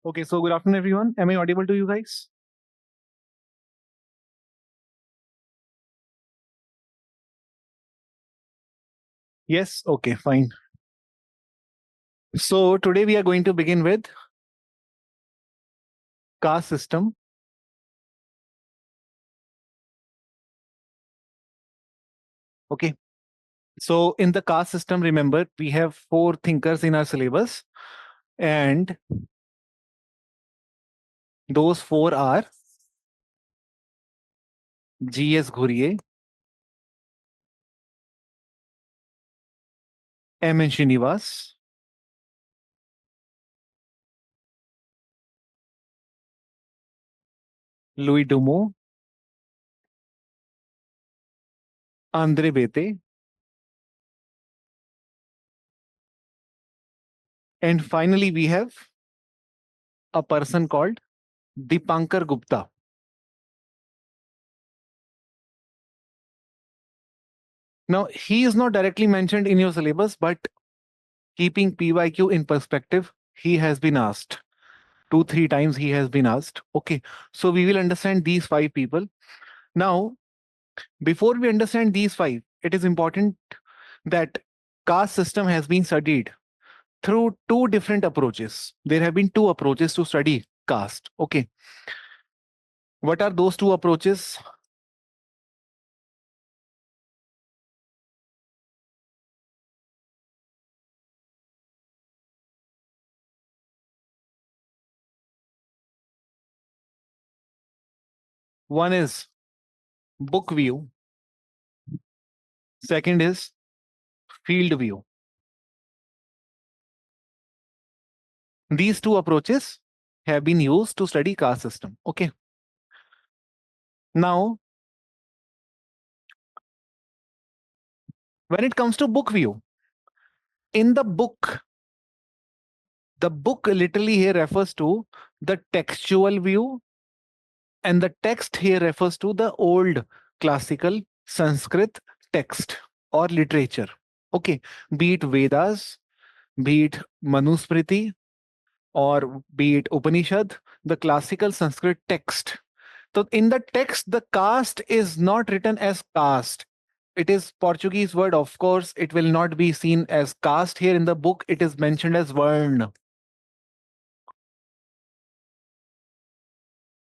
Okay, so good afternoon, everyone. Am I audible to you guys? Yes. Okay, fine. So today we are going to begin with caste system. Okay. So in the caste system, remember we have four thinkers in our syllabus, and those four are G.S. Ghurye, M.N. Srinivas, Louis Dumo, Andre Bete, and finally we have a person called Dipankar Gupta. Now he is not directly mentioned in your syllabus, but keeping PYQ in perspective, he has been asked. 2 3 times he has been asked. Okay, so we will understand these five people. Now, before we understand these five, it is important that caste system has been studied through two different approaches. There have been two approaches to study caste. Okay, what are those two approaches? One is book view, second is field view. These two approaches have been used to study caste system. Okay, now when it comes to book view, in the book literally here refers to the textual view, and the text here refers to the old classical Sanskrit text or literature. Okay, be it Vedas, be it Manusmriti, or be it Upanishad, the classical Sanskrit text. So in the text, the caste is not written as caste. It is Portuguese word, of course. It will not be seen as caste here in the book. It is mentioned as varn.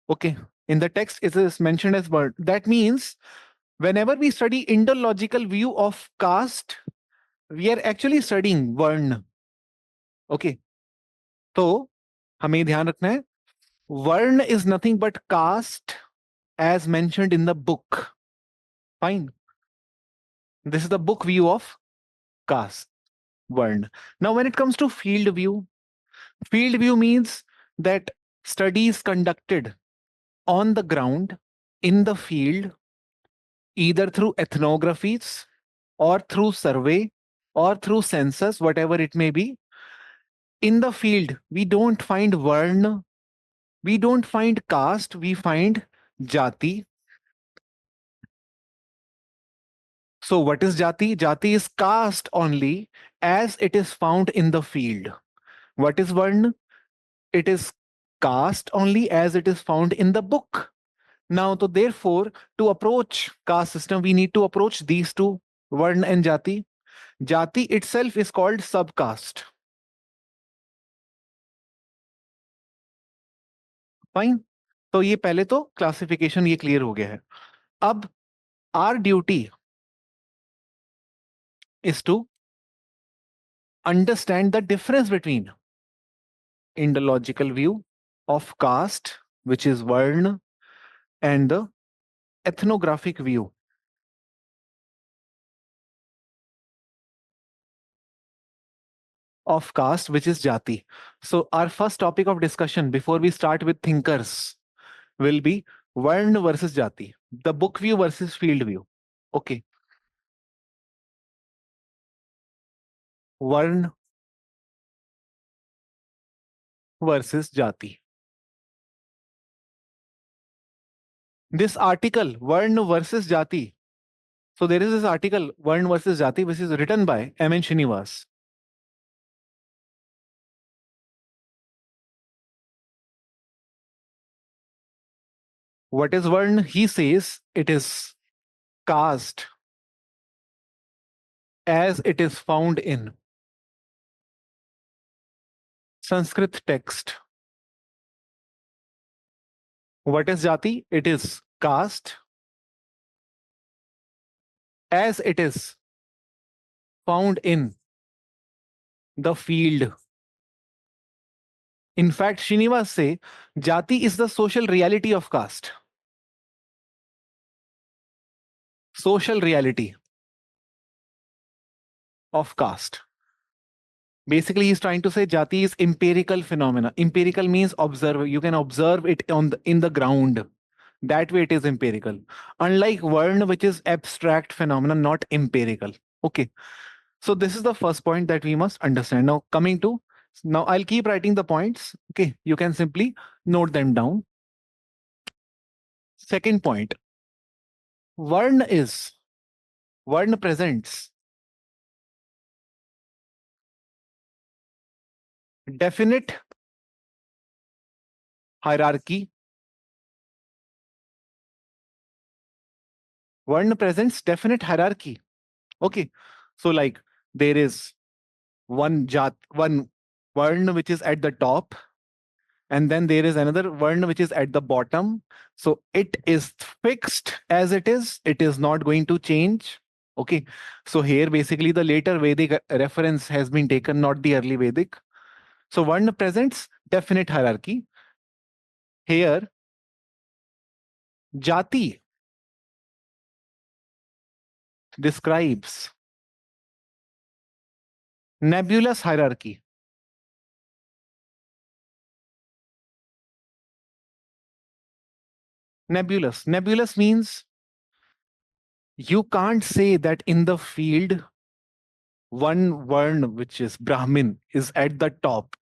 Okay. In the text, it is mentioned as varn. That means whenever we study Indological view of caste, we are actually studying varn. Okay. तो हमें ध्यान रखना है वर्ण is nothing but caste as mentioned in the book. Fine. This is the book view of caste, varn. Now, when it comes to field view means that studies conducted on the ground in the field, either through ethnographies or through survey or through census, whatever it may be. In the field, we don't find varna, we don't find caste, we find jati. So, what is jati? Jati is caste only as it is found in the field. What is varna? It is caste only as it is found in the book. Now, so therefore, to approach caste system, we need to approach these two, varna and jati. Jati itself is called subcaste. Fine. तो ये पहले तो classification ये clear हो गया है. अब our duty is to understand the difference between Indological view of caste, which is Varna, and the ethnographic view of caste, which is Jati. So, our first topic of discussion before we start with thinkers will be Varna versus Jati, the book view versus field view. Okay. Varna versus Jati. This article, Varna versus Jati. So there is this article, Varna versus Jati, which is written by M.N. Srinivas. What is Varn? He says it is caste as it is found in Sanskrit text. What is Jati? It is caste as it is found in the field. In fact, Srinivas say Jati is the social reality of caste. Social reality of caste. Basically, he's trying to say Jati is empirical phenomena. Empirical means observe. You can observe it in the ground. That way it is empirical. Unlike Varn, which is abstract phenomena, not empirical. Okay. So this is the first point that we must understand. Now I'll keep writing the points. Okay. You can simply note them down. Second point. Varn presents definite hierarchy. Varn presents definite hierarchy. Okay. So like there is one Varn which is at the top, and then there is another Varn which is at the bottom. So it is fixed as it is not going to change. Okay. So here basically the later Vedic reference has been taken, not the early Vedic. So Varn presents definite hierarchy. Here, Jati describes nebulous hierarchy. Nebulous. Nebulous means you can't say that in the field one Varn, which is Brahmin, is at the top.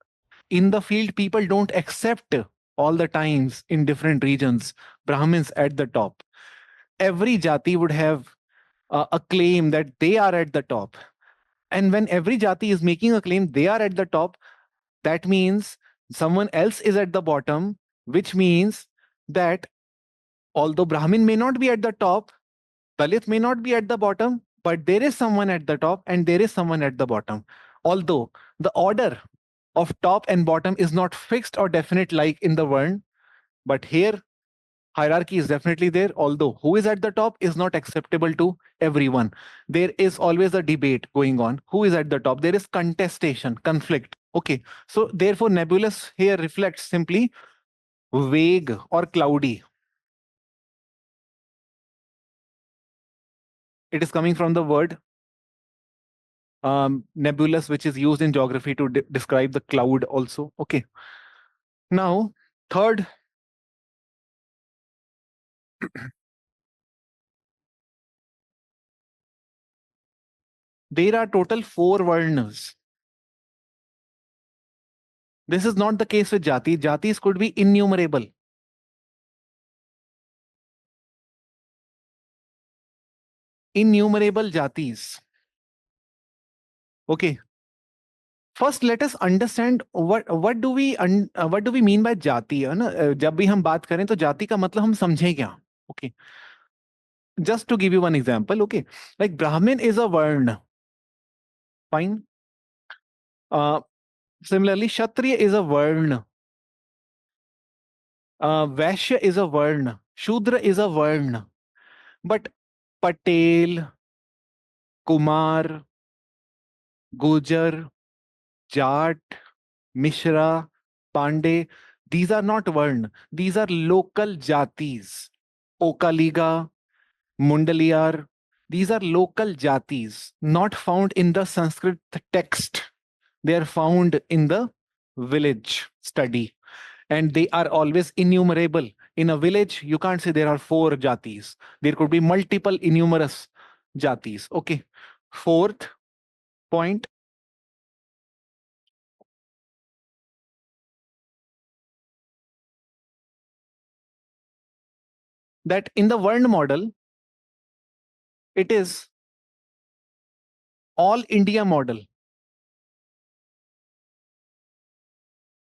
In the field, people don't accept all the times in different regions Brahmins at the top. Every jati would have a claim that they are at the top. And when every jati is making a claim they are at the top, that means someone else is at the bottom, which means that although Brahmin may not be at the top, Dalit may not be at the bottom, but there is someone at the top and there is someone at the bottom. Although the order of top and bottom is not fixed or definite like in the Varn, but here hierarchy is definitely there. Although who is at the top is not acceptable to everyone. There is always a debate going on. Who is at the top? There is contestation, conflict. Okay. So therefore, nebulous here reflects simply vague or cloudy. It is coming from the word nebulous, which is used in geography to describe the cloud also. Okay. Now, third, there are total 4 Varnas. This is not the case with Jati. Jatis could be innumerable. Innumerable Jatis. Okay. First, let us understand what do we mean by जाति है ना जब भी हम बात करें तो जाति का मतलब हम समझें क्या okay just to give you one example okay like Brahmin is a varna fine uh, similarly Kshatriya is a varna Vaishya is a varna Shudra is a varna but Patel Kumar Gujar Jat Mishra Pandey these are not varna these are local jatis Okaliga Mundaliyar. These are local jatis, not found in the Sanskrit text. They are found in the village study. And they are always innumerable. In a village, you can't say there are 4 jatis. There could be multiple innumerous jatis. Okay. Fourth point, that in the Varn model, it is all India model.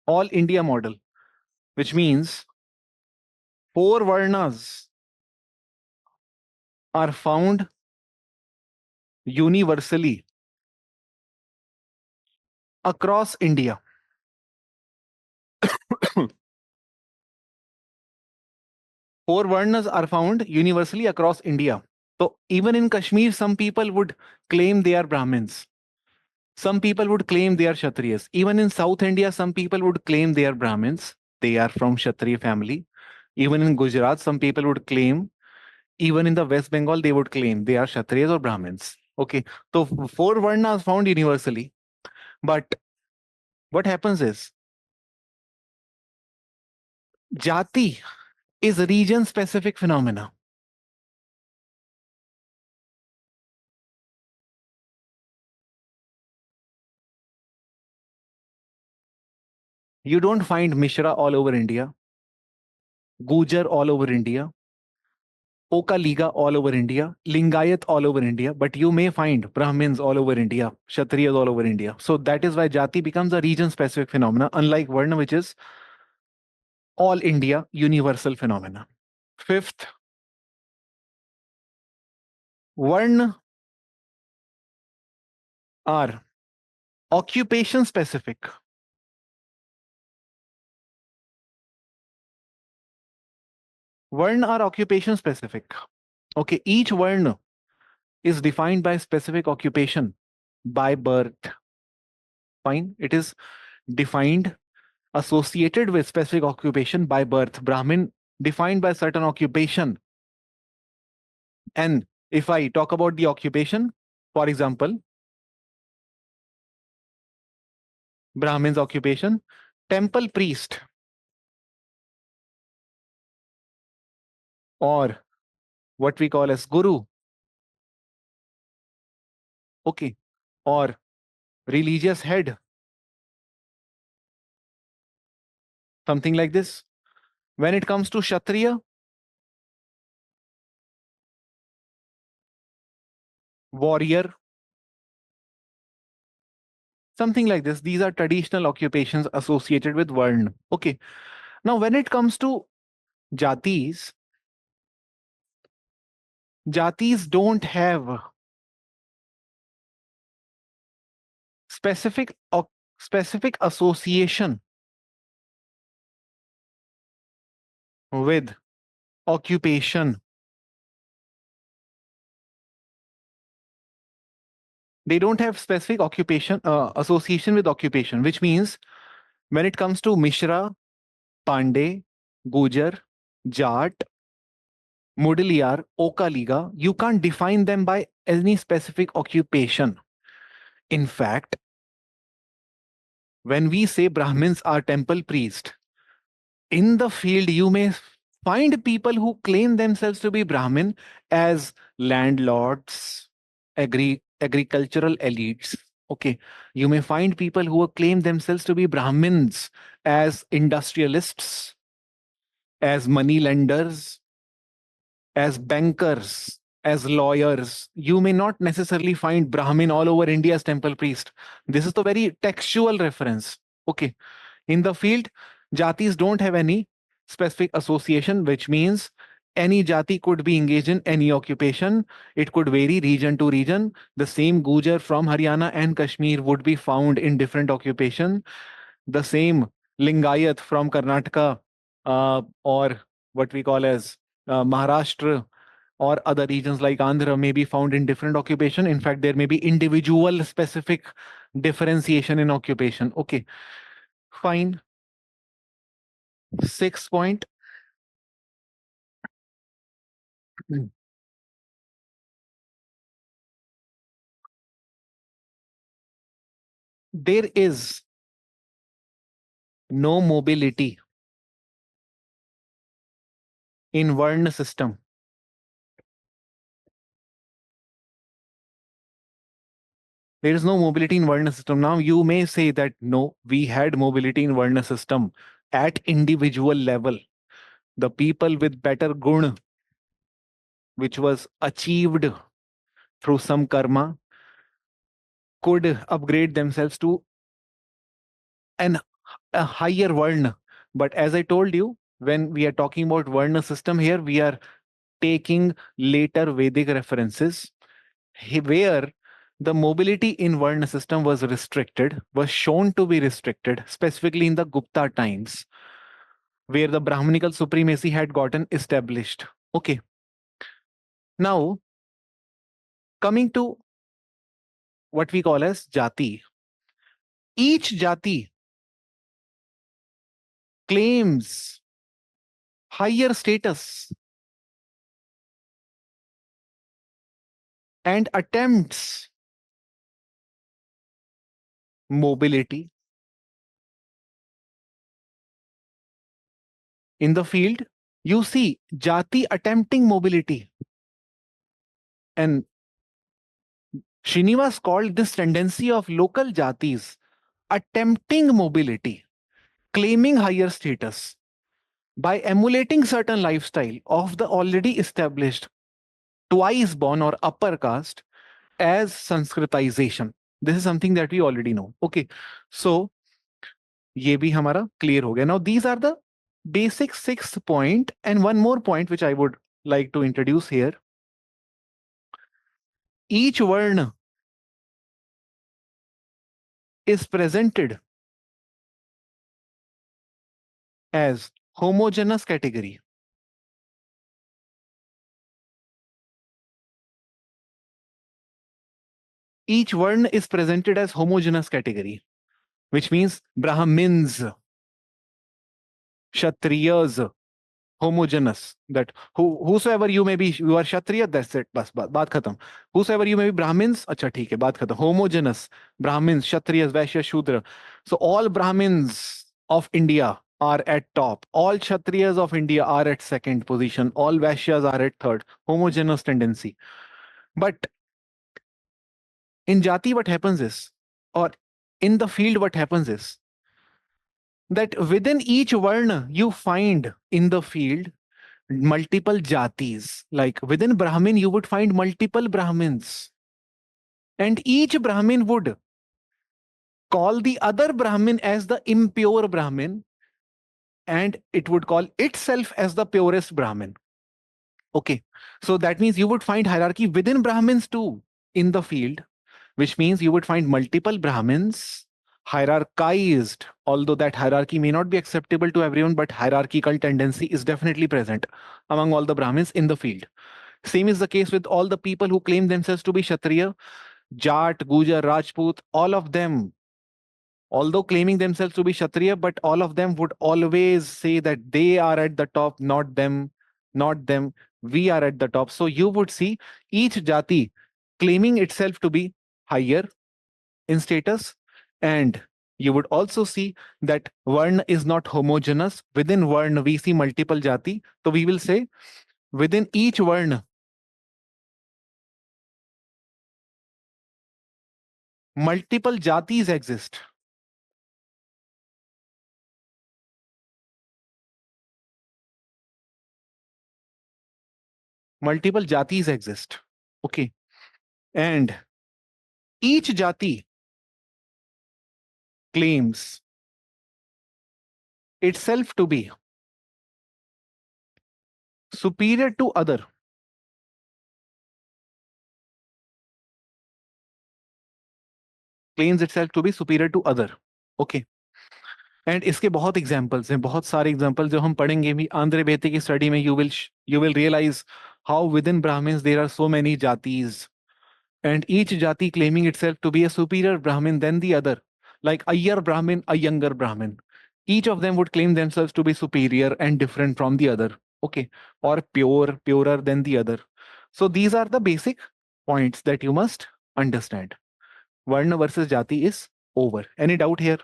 All India model, which means Four Varnas are found universally across India. Four Varnas are found universally across India. So even in Kashmir, some people would claim they are Brahmins. Some people would claim they are Kshatriyas. Even in South India, some people would claim they are Brahmins. They are from Kshatriya family. Even in Gujarat, some people would claim. Even in the West Bengal, they would claim they are Kshatriyas or Brahmins. Okay, so four Varnas found universally. But what happens is Jati is a region-specific phenomena. You don't find Mishra all over India, Gujar all over India, Okaliga all over India, Lingayat all over India, but you may find Brahmins all over India, Kshatriyas all over India. So that is why Jati becomes a region-specific phenomena, unlike Varna, which is all India universal phenomena. Fifth, Varna are occupation specific. Varna are occupation specific. Okay, each Varna is defined by specific occupation by birth. Fine, it is defined associated with specific occupation by birth. Brahmin defined by certain occupation. And if I talk about the occupation, for example, Brahmin's occupation, temple priest, or what we call as guru, okay, or religious head, something like this. When it comes to Kshatriya, warrior, something like this. These are traditional occupations associated with Varn. Okay. Now, when it comes to Jatis, Jatis don't have specific specific association with occupation. They don't have specific occupation association with occupation, which means when it comes to Mishra, Pandey, Gujar, Jat, Mudaliar, Okaliga, you can't define them by any specific occupation. In fact, when we say Brahmins are temple priests, in the field you may find people who claim themselves to be Brahmin as landlords, agricultural elites. Okay, you may find people who claim themselves to be Brahmins as industrialists, as money lenders, as bankers, as lawyers. You may not necessarily find Brahmin all over India as temple priest. This is the very textual reference. Okay. In the field, jatis don't have any specific association, which means any jati could be engaged in any occupation. It could vary region to region. The same Gujar from Haryana and Kashmir would be found in different occupation. The same Lingayat from Karnataka or what we call as Maharashtra or other regions like Andhra may be found in different occupation. In fact, there may be individual specific differentiation in occupation. Okay, fine. Sixth point. There is no mobility in Varna system. There is no mobility in Varna system. Now you may say that no, we had mobility in Varna system at individual level. The people with better gun, which was achieved through some karma, could upgrade themselves to an a higher Varna. But as I told you, when we are talking about Varna system here, we are taking later Vedic references where the mobility in Varna system was restricted, was shown to be restricted, specifically in the Gupta times, where the Brahmanical supremacy had gotten established. Okay. Now, coming to what we call as jati. Each jati claims higher status and attempts mobility in the field. You see jati attempting mobility, and Srinivas called this tendency of local jatis attempting mobility, claiming higher status by emulating certain lifestyle of the already established twice born or upper caste as Sanskritization. This is something that we already know. Okay, so ये भी हमारा clear हो गया. Now these are the basic 6th point, and one more point which I would like to introduce here. Each varna is presented as homogeneous category. Each varna is presented as homogeneous category, which means Brahmins, Kshatriyas, homogeneous, that whosoever you may be, you are Kshatriya, that's it, bas baat khatam. Whosoever you may be, Brahmins, acha theek hai, baat khatam. Homogeneous, Brahmins, Kshatriyas, Vaishya, Shudra. So all Brahmins of India are at top, all Kshatriyas of India are at second position, all Vaishyas are at third. Homogeneous tendency. But in jati what happens is, or in the field what happens is, that within each varna you find in the field multiple jatis. Like within Brahmin, you would find multiple Brahmins. And each Brahmin would call the other Brahmin as the impure Brahmin, and it would call itself as the purest Brahmin. Okay. So that means you would find hierarchy within Brahmins too in the field, which means you would find multiple Brahmins hierarchized, although that hierarchy may not be acceptable to everyone, but hierarchical tendency is definitely present among all the Brahmins in the field. Same is the case with all the people who claim themselves to be Kshatriya, Jat, Gujar, Rajput, all of them, although claiming themselves to be Kshatriya, but all of them would always say that they are at the top, not them, not them, we are at the top. So you would see each Jati claiming itself to be higher in status, and you would also see that Varna is not homogeneous. Within Varna, we see multiple Jati. So we will say within each Varna, multiple jatis exist. Multiple jatis exist. Okay. And each jati claims itself to be superior to other. Claims itself to be superior to other. Okay. And इसके बहुत examples हैं, बहुत सारे example जो हम पढ़ेंगे भी आंध्र बेते की स्टडी में. You will realize how within Brahmins there are so many jatis, and each jati claiming itself to be a superior Brahmin than the other, like Ayyar Brahmin, a younger Brahmin. Each of them would claim themselves to be superior and different from the other, okay, or purer than the other. So these are the basic points that you must understand. Varna versus jati is over. Any doubt here?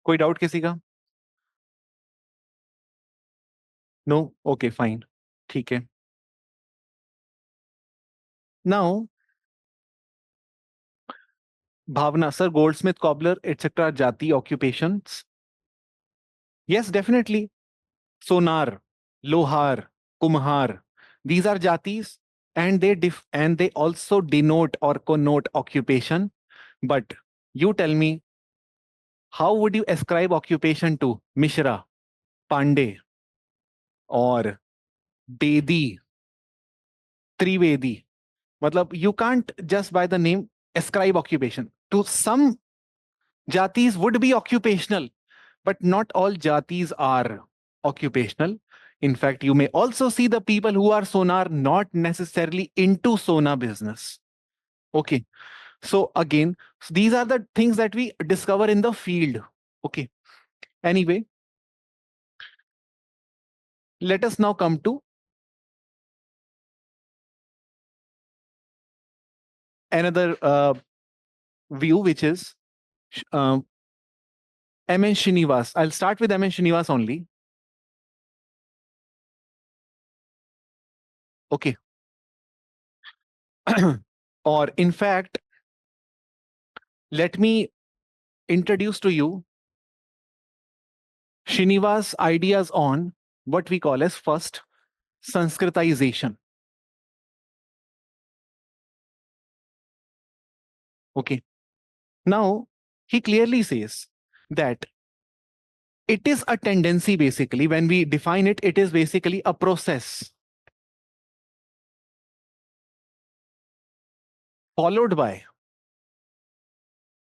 कोई doubt किसी का? No, okay fine, ठीक है. Now भावना sir, Goldsmith, cobbler etcetera जाति occupations? Yes, definitely. Sonar, lohar, kumhar, These are jatis, and they also denote or connote occupation. But you tell me, how would you ascribe occupation to Mishra, Pandey, or Bedi, Trivedi? Matlab, you can't just by the name ascribe occupation. To some jatis would be occupational, but not all jatis are occupational. In fact, you may also see the people who are sonar not necessarily into sona business. Okay. So again, these are the things that we discover in the field. Okay. Anyway, let us now come to another view, which is um, M.N. Srinivas. I'll start with M.N. Srinivas only. Okay. Or in fact, let me introduce to you Srinivas' ideas on what we call as first Sanskritization. Okay. Now, he clearly says that it is a tendency, basically, when we define it, it is basically a process followed by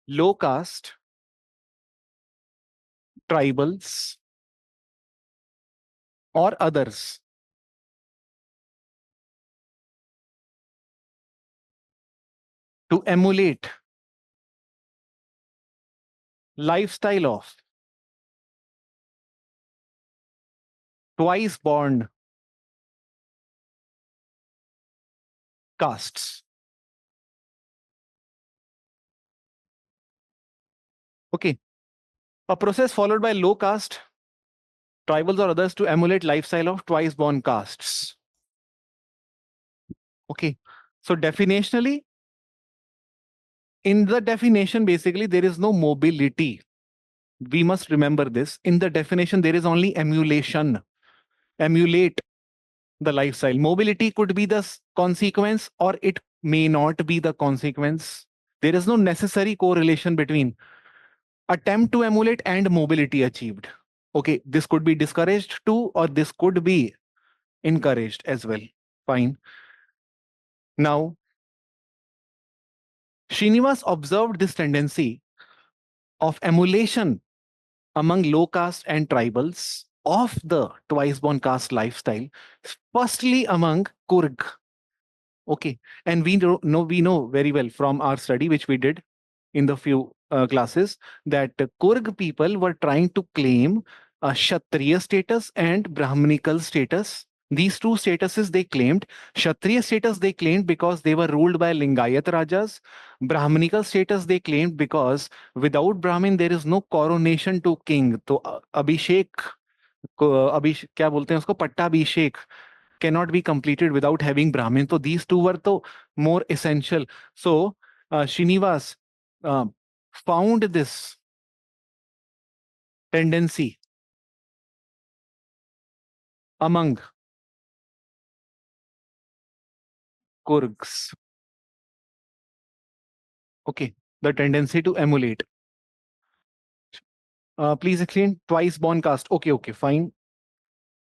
low caste, tribals, or others to emulate lifestyle of twice born castes. Okay. A process followed by low caste, tribals, or others to emulate lifestyle of twice born castes. Okay. So definitionally, in the definition, basically, there is no mobility. We must remember this. In the definition, there is only emulation. Emulate the lifestyle. Mobility could be the consequence, or it may not be the consequence. There is no necessary correlation between attempt to emulate and mobility achieved. Okay, this could be discouraged too, or this could be encouraged as well. Fine. Now, Srinivas observed this tendency of emulation among low caste and tribals of the twice born caste lifestyle, firstly among Kurg. Okay, and we know very well from our study which we did in the few classes that Kurg people were trying to claim a Kshatriya status and Brahmanical status. These two statuses they claimed. Kshatriya status they claimed because they were ruled by Lingayat Rajas. Brahmanical status they claimed because without Brahmin there is no coronation to king. तो अभिषेक क्या बोलते हैं उसको पट्टाभिषेक cannot be completed without having Brahmin. So these two were the more essential. So Srinivas found this tendency among Kurgs. Okay, the tendency to emulate. Please explain twice born caste. Okay, okay, fine.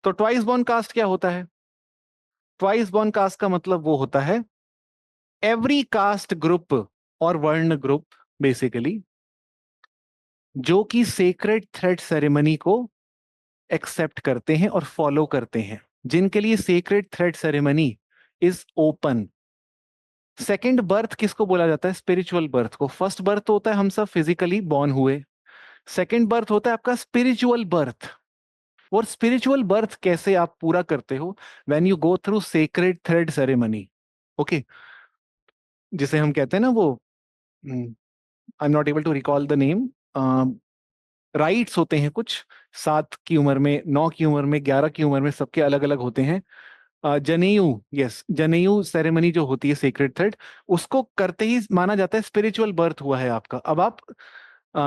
तो twice born caste क्या होता है? Twice born caste का मतलब वो होता है every caste group और वर्ण ग्रुप बेसिकली जो कि सेक्रेड थ्रेड सेरेमनी को एक्सेप्ट करते हैं और फॉलो करते हैं, जिनके लिए sacred thread ceremony is open. Second birth किसको बोला जाता है? स्पिरिचुअल बर्थ को. फर्स्ट बर्थ होता है हम सब फिजिकली बॉर्न हुए. सेकेंड बर्थ होता है आपका स्पिरिचुअल बर्थ. और स्पिरिचुअल बर्थ कैसे आप पूरा करते हो? When you go through sacred thread ceremony. Okay, जिसे हम कहते हैं ना वो, I am not able to recall the name. Rites होते हैं कुछ, 7 की उम्र में, 9 की उम्र में, 11 की उम्र में, सबके अलग अलग होते हैं. जनेयू, यस, जनेयू सेरेमनी जो होती है सेक्रेड थ्रेड, उसको करते ही माना जाता है स्पिरिचुअल बर्थ हुआ है आपका. अब आप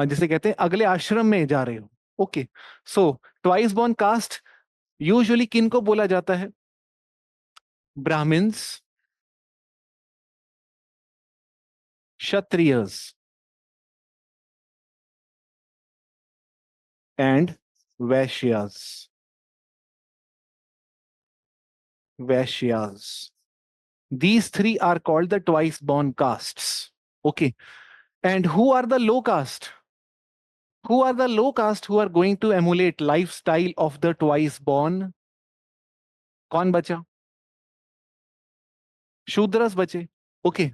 जिसे कहते हैं अगले आश्रम में जा रहे हो. Okay, so twice born caste usually किन को बोला जाता है? Brahmins, Kshatriyas, and Vaishyas. Vaishyas. These three are called the twice born castes. Okay. And who are the low caste? Who are the low caste who are going to emulate lifestyle of the twice born? कौन बचा? शूद्रस बचे. Okay.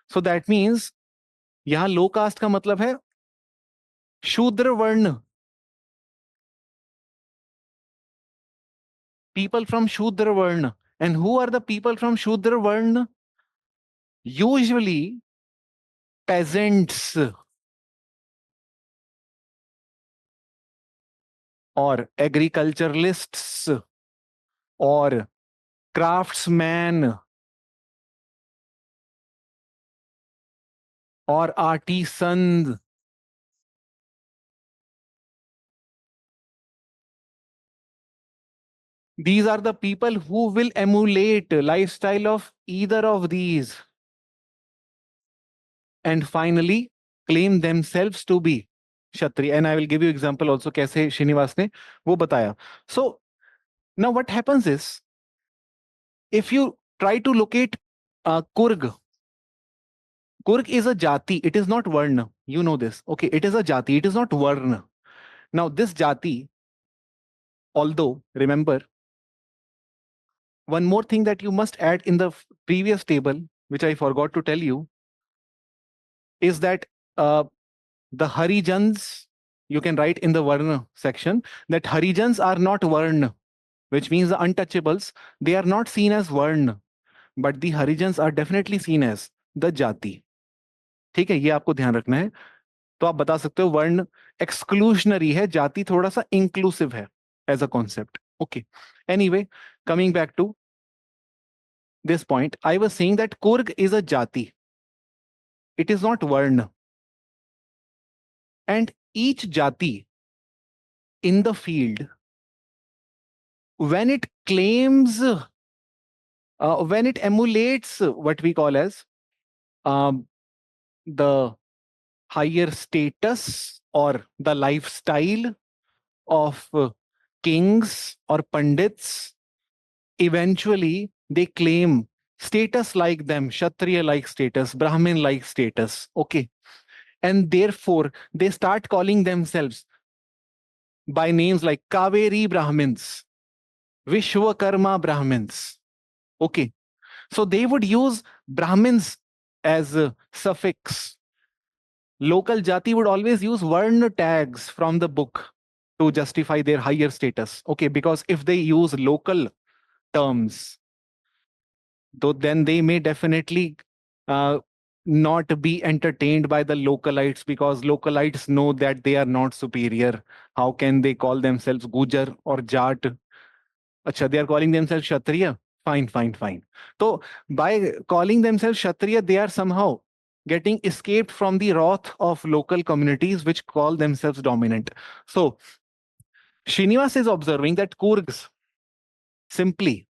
So that means यहां लो cast का मतलब है शूद्र वर्ण. People from shudra varna. And who are the people from shudra varna? Usually peasants or agriculturalists or craftsmen or artisans. These are the people who will emulate lifestyle of either of these and finally claim themselves to be Kshatriya. And I will give you example also कैसे Srinivas ने वो बताया. So now what happens is if you try to locate Kurg, Kurg is a jati. It is not varna. You know this. Okay, it is a jati. It is not varna. Now this jati, although remember one more thing that you must add in the previous table, which I forgot to tell you, is that the Harijans, you can write in the Varna section that Harijans are not Varna, which means the untouchables, they are not seen as Varna, but the Harijans are definitely seen as the Jati. ठीक है, ये आपको ध्यान रखना है. तो आप बता सकते हो वर्ण एक्सक्लूशनरी है, जाति थोड़ा सा इंक्लूसिव है as a concept. Okay. Anyway, coming back to this point, I was saying that Kurg is a jati. It is not Varna. And each jati in the field, when it claims, when it emulates what we call as um, the higher status or the lifestyle of kings or pandits, eventually they claim status like them, Kshatriya like status, Brahmin like status. Okay. And therefore, they start calling themselves by names like Kaveri Brahmins, Vishwakarma Brahmins. Okay. So they would use Brahmins as a suffix. Local jati would always use Varna tags from the book to justify their higher status. Okay. Because if they use local terms, though then they may definitely uh, not be entertained by the localites because localites know that they are not superior. How can they call themselves Gujar or Jat? Acha, they are calling themselves Kshatriya. Fine, fine, fine. So by calling themselves Kshatriya, they are somehow getting escaped from the wrath of local communities which call themselves dominant. So Srinivas is observing that Kurgs simply,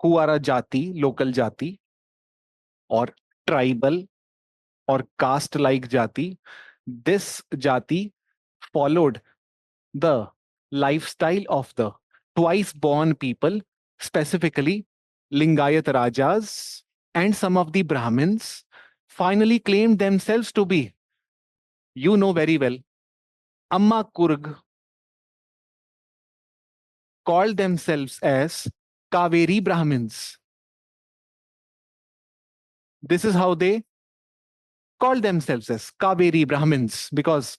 who are a jati, local jati, or tribal or caste like jati, this jati followed the lifestyle of the twice born people, specifically Lingayat Rajas and some of the Brahmins, finally claimed themselves to be, you know very well, Amma Kurg, called themselves as Kaveri Brahmins. This is how they called themselves as Kaveri Brahmins because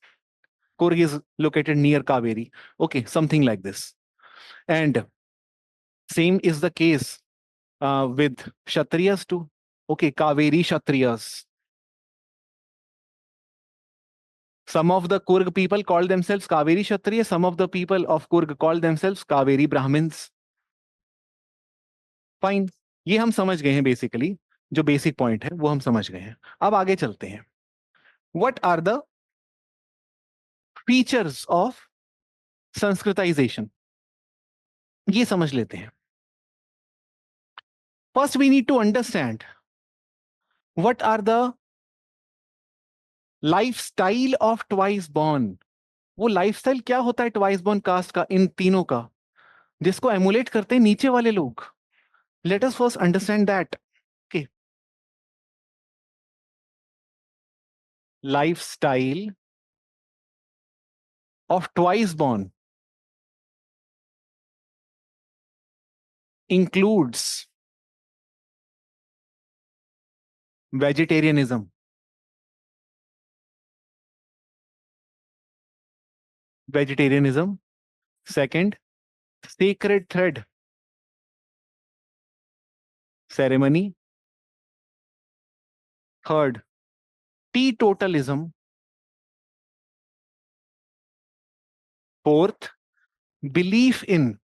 Kurg is located near Kaveri. Okay, something like this. And same is the case with Kshatriyas too. Okay, Kaveri Kshatriyas. Some of the Kurg people call themselves Kaveri Kshatriya. Some of the people of Kurg call themselves Kaveri Brahmins. Fine. ये हम समझ गए हैं basically. जो basic point है वो हम समझ गए हैं. अब आगे चलते हैं. What are the features of Sanskritization, ये समझ लेते हैं. First, we need to understand what are the lifestyle of twice born. वो लाइफस्टाइल क्या होता है ट्वाइस बॉर्न कास्ट का, इन तीनों का, जिसको एमुलेट करते हैं नीचे वाले लोग. Let us first understand that. Okay, lifestyle of twice born includes vegetarianism, vegetarianism. Second, sacred thread ceremony. Third, teetotalism. Fourth, belief in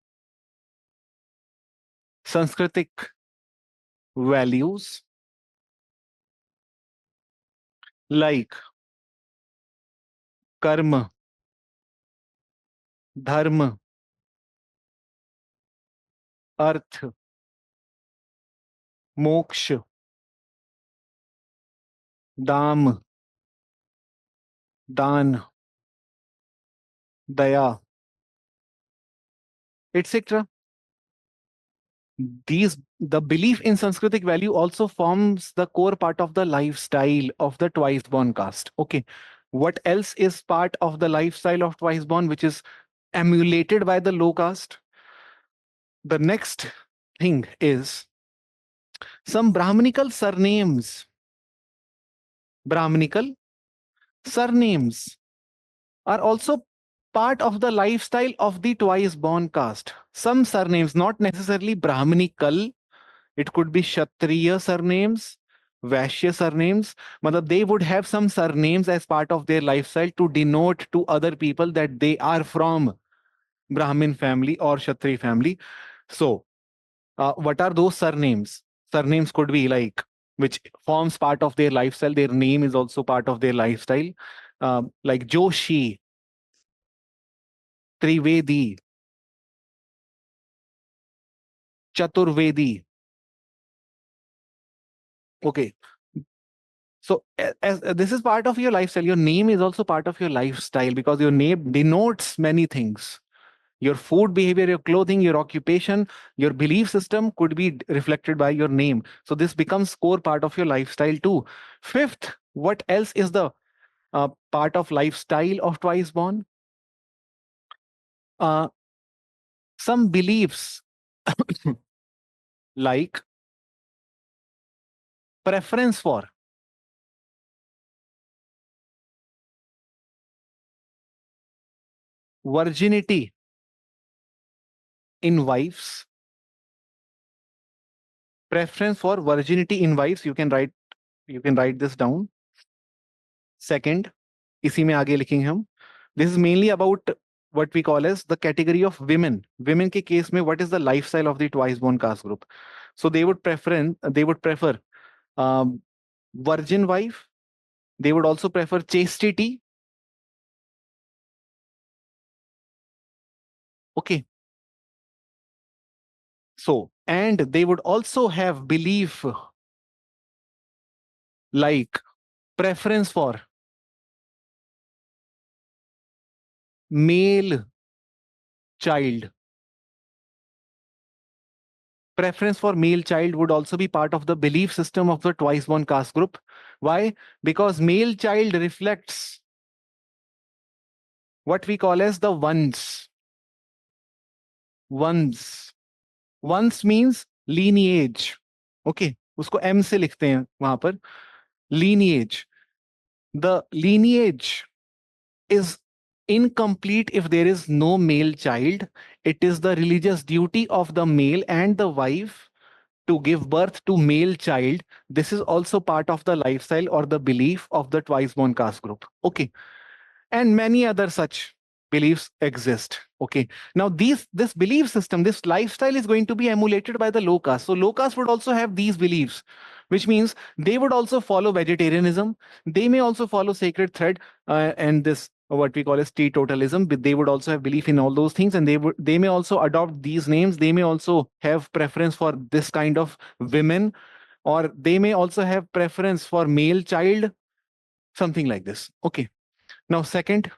Sanskritic values like karma, dharma, अर्थ, मोक्ष, दाम, दान, दया, etc. These, the belief in Sanskritic value also forms the core part of the lifestyle of the twice born caste. Okay, what else is part of the lifestyle of twice born which is emulated by the low caste? The next thing is some Brahminical surnames. Brahminical surnames are also part of the lifestyle of the twice born caste. Some surnames, not necessarily Brahminical, it could be Kshatriya surnames, Vaishya surnames. Matlab they would have some surnames as part of their lifestyle to denote to other people that they are from Brahmin family or Kshatriya family. So, what are those surnames? Surnames could be like, which forms part of their lifestyle. Their name is also part of their lifestyle. Like Joshi, Trivedi, Chaturvedi. Okay. So as this is part of your lifestyle, your name is also part of your lifestyle because your name denotes many things. Your food behavior, your clothing, your occupation, your belief system could be reflected by your name. So this becomes core part of your lifestyle too. Fifth, what else is the part of lifestyle of twice born? Uh, some beliefs like preference for virginity in wives, preference for virginity in wives. You can write this down. Second, इसी में आगे लिखेंगे हम. This is mainly about what we call as the category of women. Women के case में what is the lifestyle of the twice born caste group? So they would prefer um, virgin wife. They would also prefer chastity. Okay. So, and they would also have belief like preference for male child. Preference for male child would also be part of the belief system of the twice born caste group. Why? Because male child reflects what we call as the ones. Ones. Ones means lineage. Okay. उसको M से लिखते हैं वहां पर. Lineage. The lineage is incomplete if there is no male child. It is the religious duty of the male and the wife to give birth to male child. This is also part of the lifestyle or the belief of the twice born caste group. Okay. And many other such beliefs exist. Okay. Now this belief system, this lifestyle is going to be emulated by the low caste. So low caste would also have these beliefs, which means they would also follow vegetarianism. They may also follow sacred thread and this or what we call as teetotalism, but they would also have belief in all those things, and they may also adopt these names. They may also have preference for this kind of women, or they may also have preference for male child, something like this. Okay. Now, second,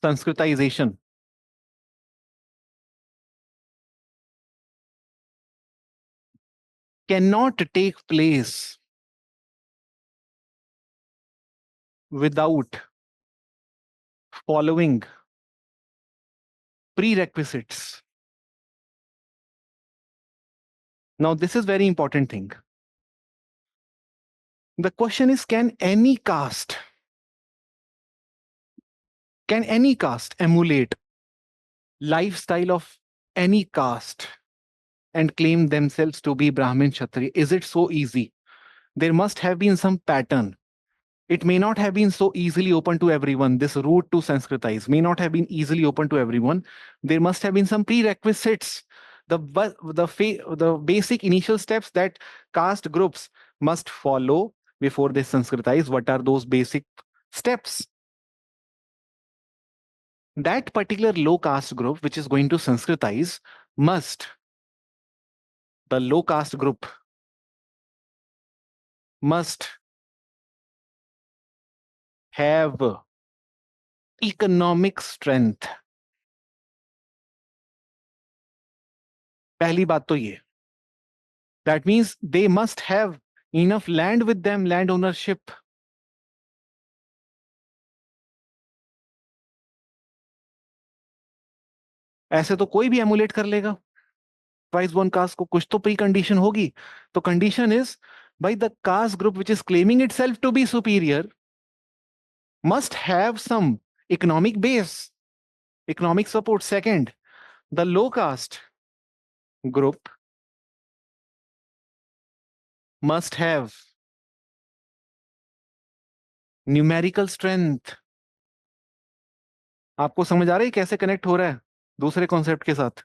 Sanskritization. Cannot take place without following prerequisites. Now, this is very important thing. The question is, can any caste emulate lifestyle of any caste and claim themselves to be Brahmin Kshatriya? Is it so easy? There must have been some pattern. It may not have been so easily open to everyone. This route to Sanskritize may not have been easily open to everyone. There must have been some prerequisites. The basic initial steps that caste groups must follow before they Sanskritize. What are those basic steps? That particular low caste group which is going to Sanskritize must, the low caste group must have economic strength. पहली बात तो ये. That means they must have enough land with them, land ownership. ऐसे तो कोई भी emulate कर लेगा ट्वाइस बोर्न कास्ट को. कुछ तो प्री कंडीशन होगी. तो condition is, by the caste group which is claiming itself to be superior must have some economic base, economic support. Second, the low caste group must have numerical strength. आपको समझ आ रहा है कैसे connect हो रहा है दूसरे कॉन्सेप्ट के साथ?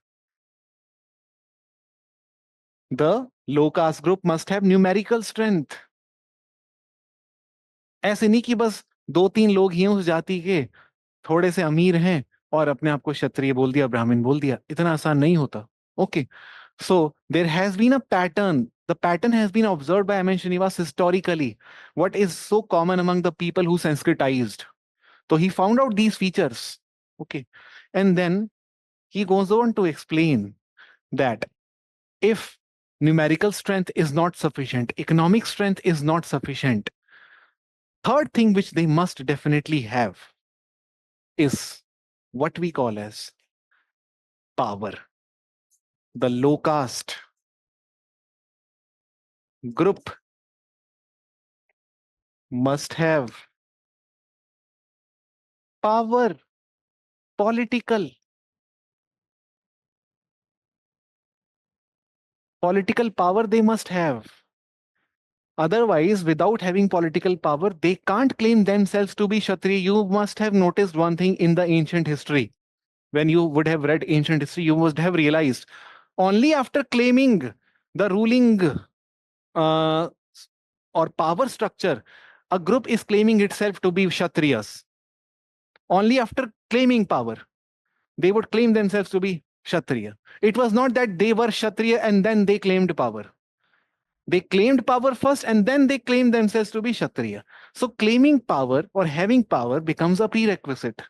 The low caste group must have numerical strength. ऐसे नहीं कि बस दो तीन लोग ही हैं उस जाति के, थोड़े से अमीर हैं और अपने आप को क्षत्रिय बोल दिया, ब्राह्मण बोल दिया. इतना आसान नहीं होता. Okay. So there has been a pattern. The pattern has been observed by M.N. Srinivas historically. What is so common among the people who Sanskritized? So he found out these features. Okay. And then he goes on to explain that if numerical strength is not sufficient, economic strength is not sufficient, third thing which they must definitely have is what we call as power. The low caste group must have power, political power they must have. Otherwise, without having political power, they can't claim themselves to be Kshatriya. You must have noticed one thing in the ancient history. When you would have read ancient history, you must have realized only after claiming the ruling uh, or power structure, a group is claiming itself to be Kshatriyas. Only after claiming power, they would claim themselves to be Kshatriya. It was not that they were Kshatriya and then they claimed power. They claimed power first and then they claimed themselves to be Kshatriya. So claiming power or having power becomes a prerequisite.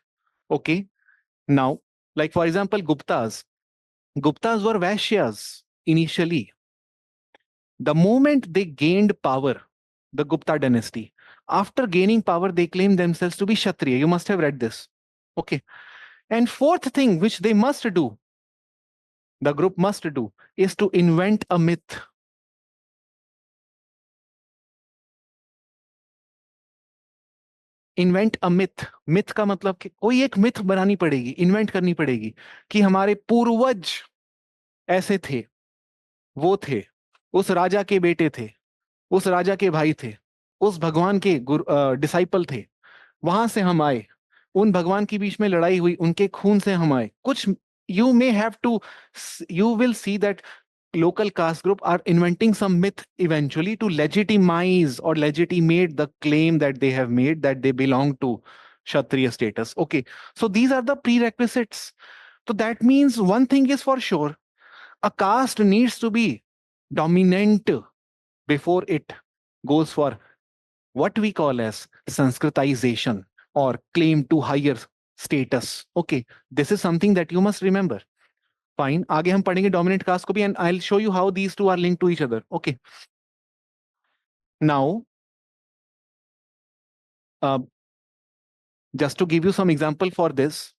Okay. Now, like for example, Guptas. Guptas were Vaishyas initially. The moment they gained power, the Gupta dynasty, after gaining power, they claimed themselves to be Kshatriya. You must have read this. Okay. And fourth thing which they must do, the group must do, is to invent a myth. Invent a myth. Myth का मतलब कि कोई एक myth बनानी पड़ेगी, invent करनी पड़ेगी कि हमारे पूर्वज ऐसे थे, वो थे, उस राजा के बेटे थे, उस राजा के भाई थे, उस भगवान के डिसाइपल थे, वहां से हम आए, उन भगवान के बीच में लड़ाई हुई, उनके खून से हम आए. कुछ you may have to, you will see that local caste group are inventing some myth eventually to legitimize or legitimate the claim that they have made that they belong to Kshatriya status. Okay, so these are the prerequisites. So that means one thing is for sure, a caste needs to be dominant before it goes for what we call as Sanskritization or claim to higher status. Okay, this is something that you must remember. Fine. आगे हम पढ़ेंगे dominant caste को भी, and I'll show you how these two are linked to each other. Okay. Now, uh, just to give you some example for this,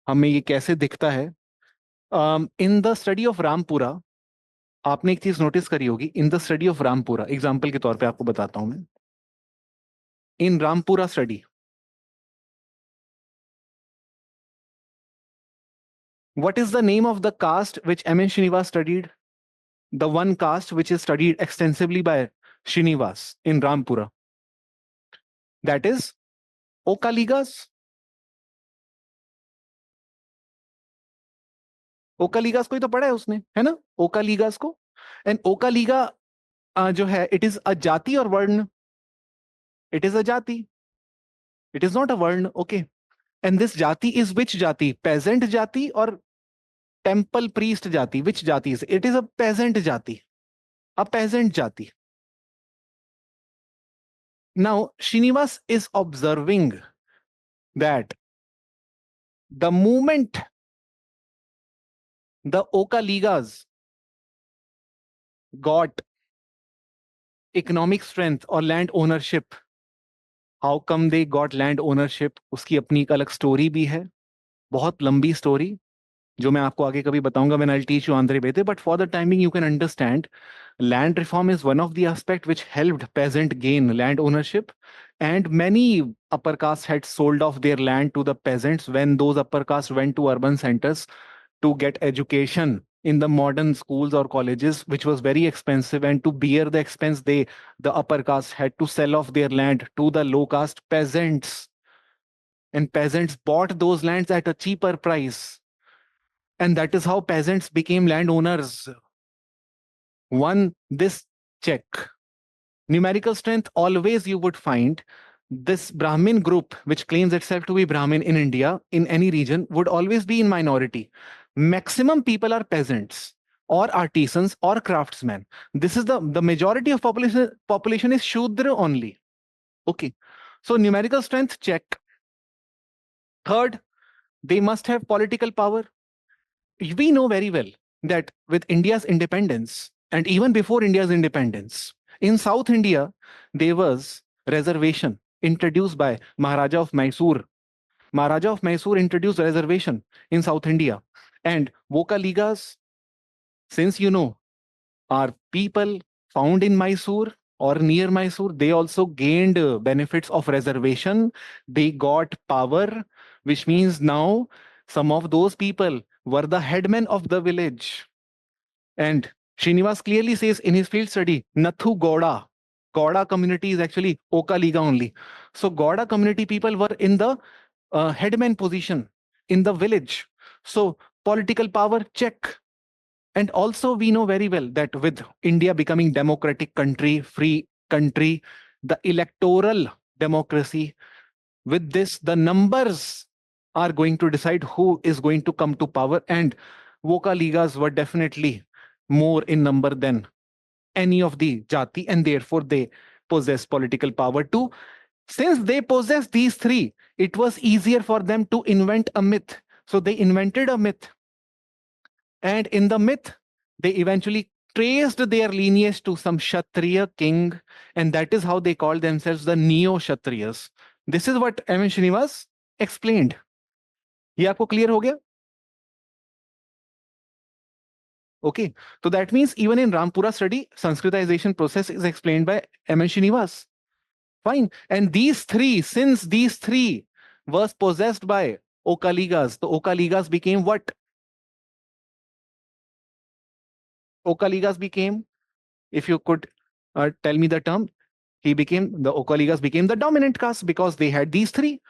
हमें ये कैसे दिखता है? In the study of Rampura, आपने एक चीज नोटिस करी होगी. In the study of Rampura, example के तौर पे आपको बताता हूं मैं. In Rampura study, what is the name of the caste which M.N. Srinivas studied? The one caste which is studied extensively by Srinivas in Rampura. That is Okaligas. Okaligas को ही तो पढ़ा है उसने, है ना? Okaligas को. And Okaliga जो है, it is a jati or vर्ण? It is a jati. It is not a vर्ण. Okay. And this jati is which jati? Peasant jati or temple priest jati? Which jati is it? It is a peasant jati. A peasant jati. Now, Srinivas is observing that the moment the Okaligas got economic strength or land ownership, how come they got land ownership? उसकी अपनी एक अलग story भी है, बहुत लंबी story जो मैं आपको आगे कभी बताऊंगा when I'll teach you Andre Vede. But for the timing, you can understand land reform is one of the aspect which helped peasant gain land ownership, and many upper castes had sold off their land to the peasants when those upper castes went to urban centers to get education in the modern schools or colleges, which was very expensive, and to bear the expense, the upper caste had to sell off their land to the low caste peasants, and peasants bought those lands at a cheaper price, and that is how peasants became landowners. One, this check. Numerical strength, always you would find this Brahmin group, which claims itself to be Brahmin in India, in any region, would always be in minority. Maximum people are peasants or artisans or craftsmen. This is the majority of population is Shudra only. Okay. So numerical strength, check. Third, they must have political power. We know very well that with India's independence, and even before India's independence, in South India, there was reservation introduced by Maharaja of Mysore. Maharaja of Mysore introduced reservation in South India. And Vokaligas, since you know, are people found in Mysore or near Mysore. They also gained benefits of reservation. They got power, which means now some of those people were the headmen of the village. And Srinivas clearly says in his field study, Nathu Gowda. Gowda community is actually Okaliga only. So Gowda community people were in the headman position in the village. So political power, check. And also we know very well that with India becoming democratic country, free country, the electoral democracy, with this, the numbers are going to decide who is going to come to power. And Vokaligas were definitely more in number than any of the jati, and therefore they possess political power too. Since they possess these three, it was easier for them to invent a myth. So they invented a myth. And in the myth, they eventually traced their lineage to some Kshatriya king, and that is how they called themselves the Neo-Kshatriyas. This is what M. Srinivas explained. ये आपको clear हो गया? Okay, so that means even in Rampura study, Sanskritization process is explained by M. Srinivas. Fine. And these three, since these three was possessed by Okaligas, the Okaligas became what? Okaligas became, if you could tell me the term, the Okaligas became the dominant caste because they had these three.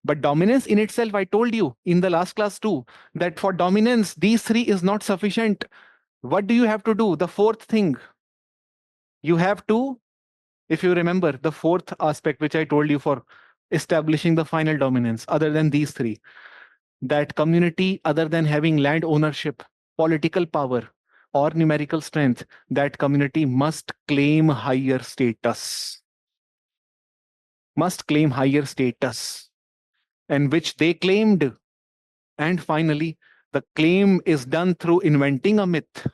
But dominance in itself, I told you in the last class too, that for dominance, these three is not sufficient. What do you have to do? The fourth thing, you have to, if you remember, the fourth aspect which I told you for establishing the final dominance, other than these three, that community, other than having land ownership, political power, or numerical strength, that community must claim higher status, must claim higher status, and which they claimed. And finally, the claim is done through inventing a myth.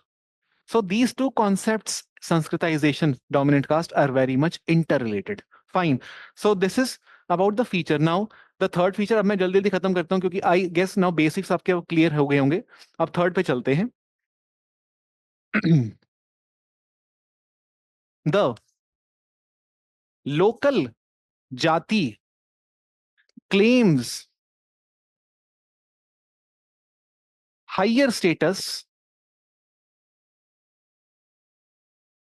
So these two concepts, Sanskritization, dominant caste, are very much interrelated. Fine. So this is about the feature. Now, the third feature, अब मैं जल्दी जल्दी खत्म करता हूं क्योंकि I guess now basics आपके clear हो गए होंगे. अब थर्ड पे चलते हैं. द लोकल जाति claims higher status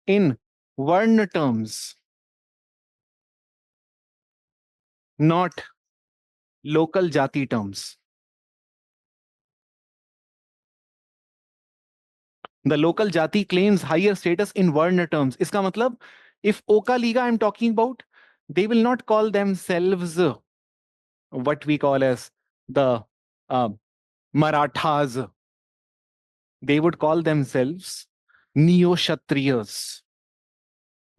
in Varna terms, not local jati terms. The local jati claims higher status in Varna terms. Iska matlab, if Oka Liga I'm talking about, they will not call themselves what we call as the uh, Marathas. They would call themselves Neo-Kshatriyas.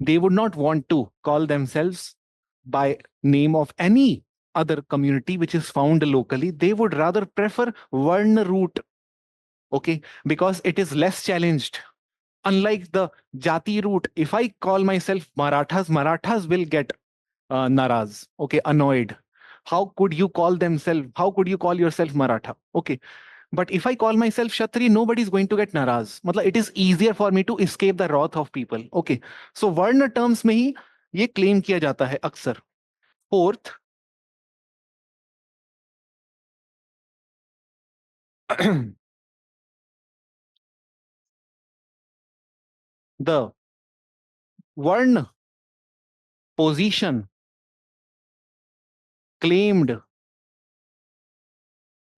They would not want to call themselves by name of any other community which is found locally. They would rather prefer Varna route, okay, because it is less challenged. Unlike the Jati route, if I call myself Marathas, Marathas will get naraz, okay, annoyed. How could you call themselves? How could you call yourself Maratha? Okay, but if I call myself Kshatri, nobody is going to get naraz. मतलब it is easier for me to escape the wrath of people. Okay, so वर्ण terms में ही ये claim किया जाता है अक्सर. Fourth, the वर्ण position claimed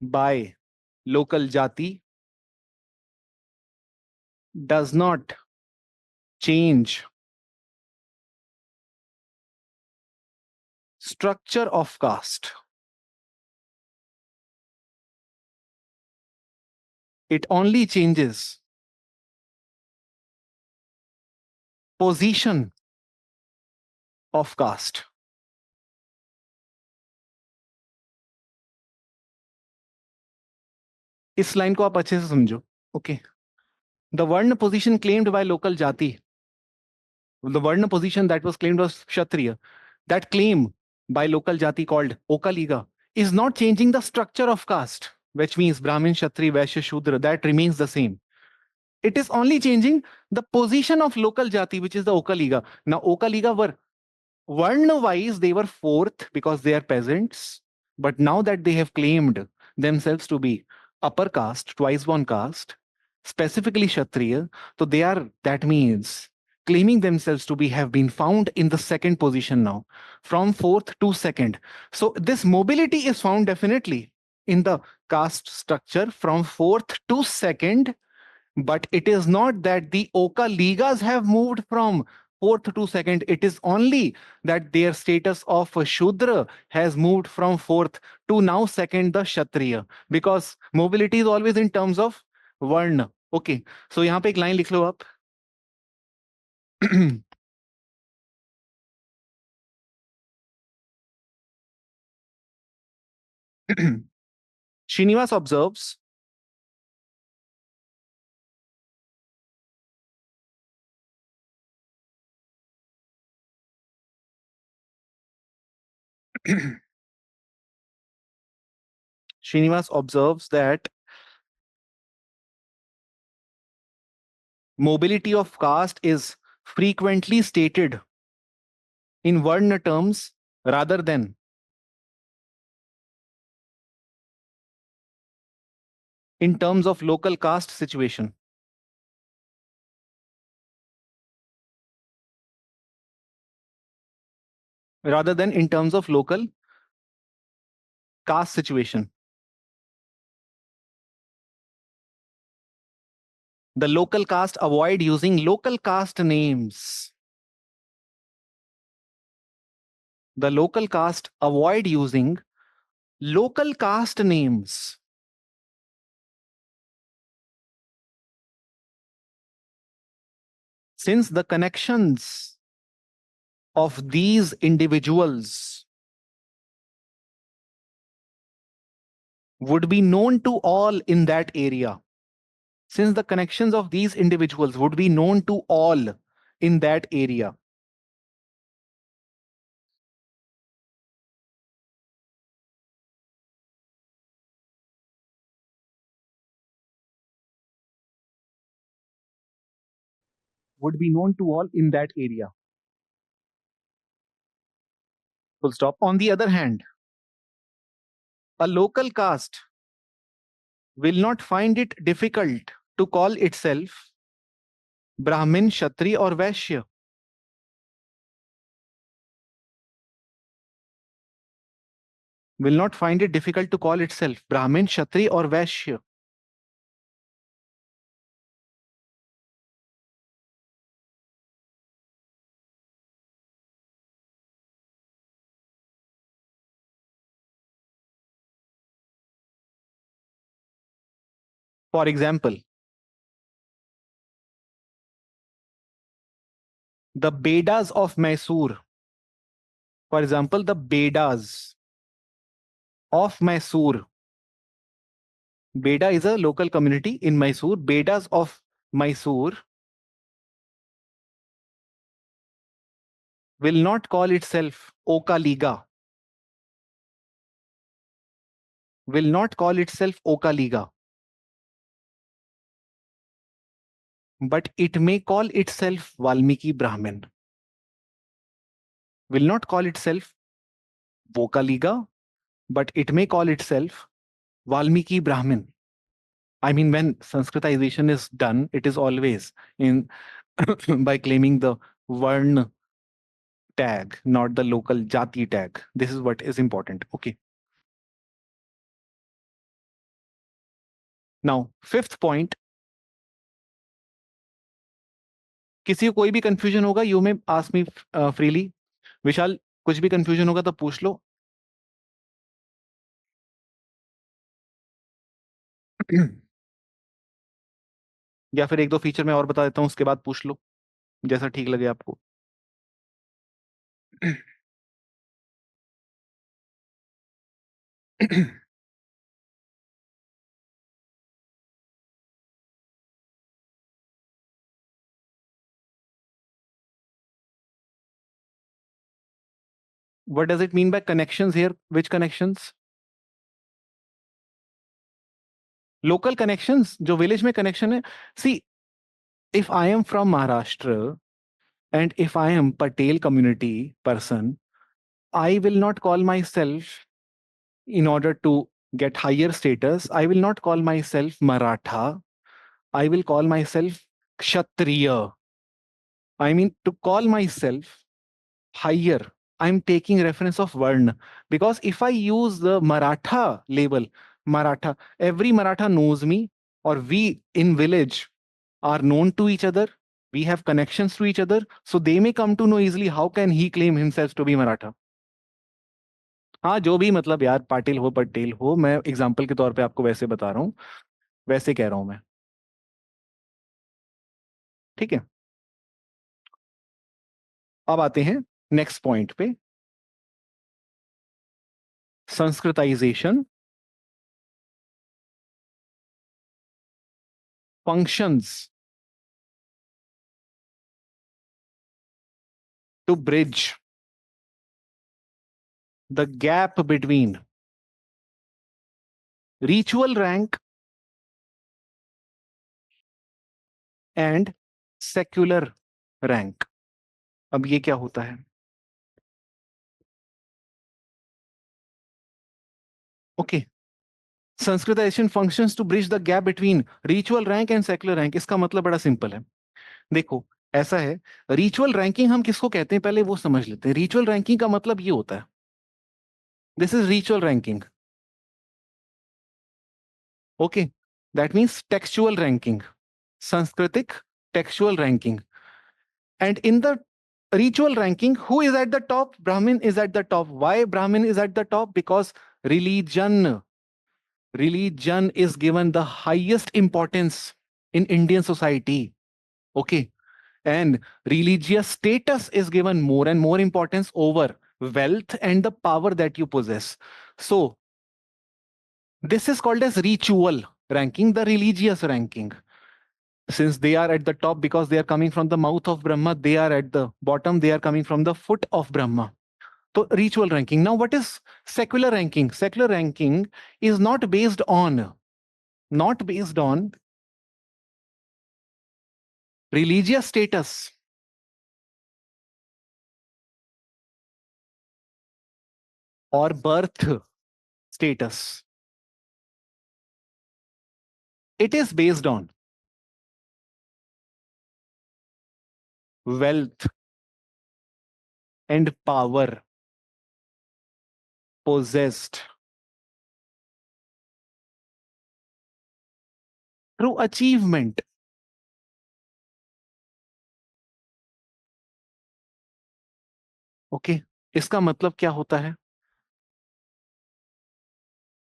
by local jati does not change structure of caste. It only changes position of caste. इस line को आप अच्छे से समझो. ओके, द वर्ण पोजीशन क्लेम्ड बाय लोकल जाति, the Varna position that was claimed was Kshatriya, that claim by local jati called Okaliga is not changing the structure of caste, which means Brahmin, Kshatri, Vaishya, Shudra, that remains the same. It is only changing the position of local jati, which is the Okaliga. Now, Okaliga were Varna wise, they were fourth because they are peasants. But now that they have claimed themselves to be upper caste, twice born caste, specifically Kshatriya, so they are, that means claiming themselves to be have been found in the second position now, from fourth to second. So this mobility is found definitely in the caste structure from fourth to second, but it is not that the Oka Ligas have moved from fourth to second. It is only that their status of a Shudra has moved from fourth to now second, the Kshatriya. Because mobility is always in terms of Varna. Okay. So यहाँ पे एक line लिख लो आप. Srinivas observes Srinivas observes that mobility of caste is frequently stated in Varna terms rather than in terms of local caste situation. Rather than in terms of local caste situation. The local caste avoid using local caste names. The local caste avoid using local caste names. Since the connections of these individuals would be known to all in that area. Since the connections of these individuals would be known to all in that area. Would be known to all in that area. Full stop. On the other hand, a local caste will not find it difficult to call itself Brahmin, Kshatri, or Vaishya. Will not find it difficult to call itself Brahmin, Kshatri, or Vaishya. For example, the Bedas of Mysore. For example, the Bedas of Mysore. Beda is a local community in Mysore. Bedas of Mysore will not call itself Oka Liga. Will not call itself Oka Liga. But it may call itself Valmiki Brahmin. Will not call itself Boka Liga, but it may call itself Valmiki Brahmin. I mean, when Sanskritization is done, it is always in by claiming the Varn tag, not the local Jati tag. This is what is important. Okay. Now, fifth point. किसी को कोई भी confusion होगा, you may ask me freely. Vishal, कुछ भी confusion होगा तो पूछ लो. या फिर एक दो फीचर मैं और बता देता हूं, उसके बाद पूछ लो जैसा ठीक लगे आपको. What does it mean by connections here? Which connections? Local connections, जो village में connection है. See, if I am from Maharashtra and if I am Patel community person, I will not call myself, in order to get higher status, I will not call myself Maratha. I will call myself Kshatriya. I mean, to call myself higher, I'm taking reference of Varna. Because if I use the Maratha label, Maratha, every Maratha knows me, or we in village are known to each other. We have connections to each other. So they may come to know easily how can he claim himself to be Maratha. हाँ, जो भी मतलब यार, पाटिल हो पटेल हो, मैं example के तौर पे आपको वैसे बता रहा हूँ, वैसे कह रहा हूं मैं. ठीक है. अब आते हैं नेक्स्ट पॉइंट पे. Sanskritisation functions to bridge the gap between ritual rank and secular rank. अब ये क्या होता है? Okay. Sanskritization functions to bridge the gap between ritual rank and secular rank. इसका मतलब बड़ा सिंपल है. देखो, ऐसा है, रिचुअल रैंकिंग हम किसको कहते हैं पहले वो समझ लेते हैं. रिचुअल रैंकिंग का मतलब ये होता है, this is ritual ranking. Okay, that means textual ranking. Sanskritic textual ranking. And in the ritual ranking, who is at the top? Brahmin is at the top. Why Brahmin is at the top? Because religion, religion is given the highest importance in Indian society. Okay. And religious status is given more and more importance over wealth and the power that you possess. So this is called as ritual ranking, the religious ranking. Since they are at the top because they are coming from the mouth of Brahma, they are at the bottom, they are coming from the foot of Brahma. So ritual ranking. Now, what is secular ranking? Secular ranking is not based on religious status or birth status. It is based on wealth and power possessed through achievement. Okay, इसका मतलब क्या होता है?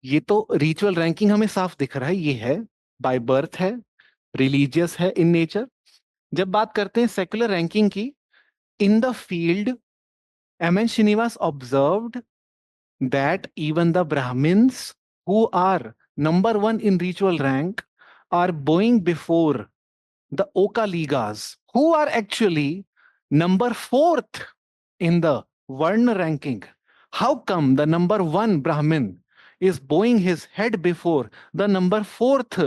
ये तो ritual ranking हमें साफ दिख रहा है, ये है बाय बर्थ है, रिलीजियस है इन नेचर. जब बात करते हैं सेकुलर रैंकिंग की, in the field M N Srinivas observed that even the Brahmins who are number one in ritual rank are bowing before the Oka Ligas, who are actually number fourth in the Varna ranking. How come the number one Brahmin is bowing his head before the number fourth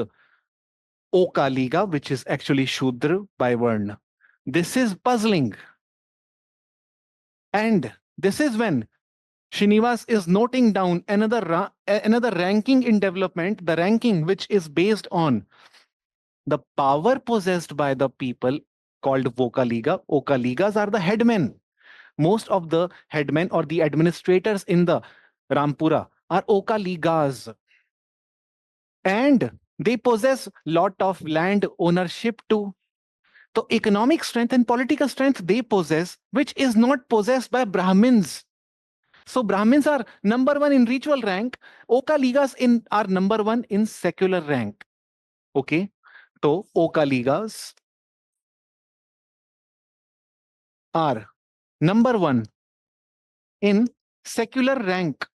Oka Liga, which is actually Shudra by Varna? This is puzzling. And this is when Srinivas is noting down another ranking in development, the ranking which is based on the power possessed by the people called Vokaliga. Okaligas are the headmen. Most of the headmen or the administrators in the Rampura are Okaligas. And they possess lot of land ownership too. So economic strength and political strength they possess, which is not possessed by Brahmins. So Brahmins are number one in ritual rank. Oka Ligas are number one in secular rank. Okay. So Oka Ligas are number one in secular rank.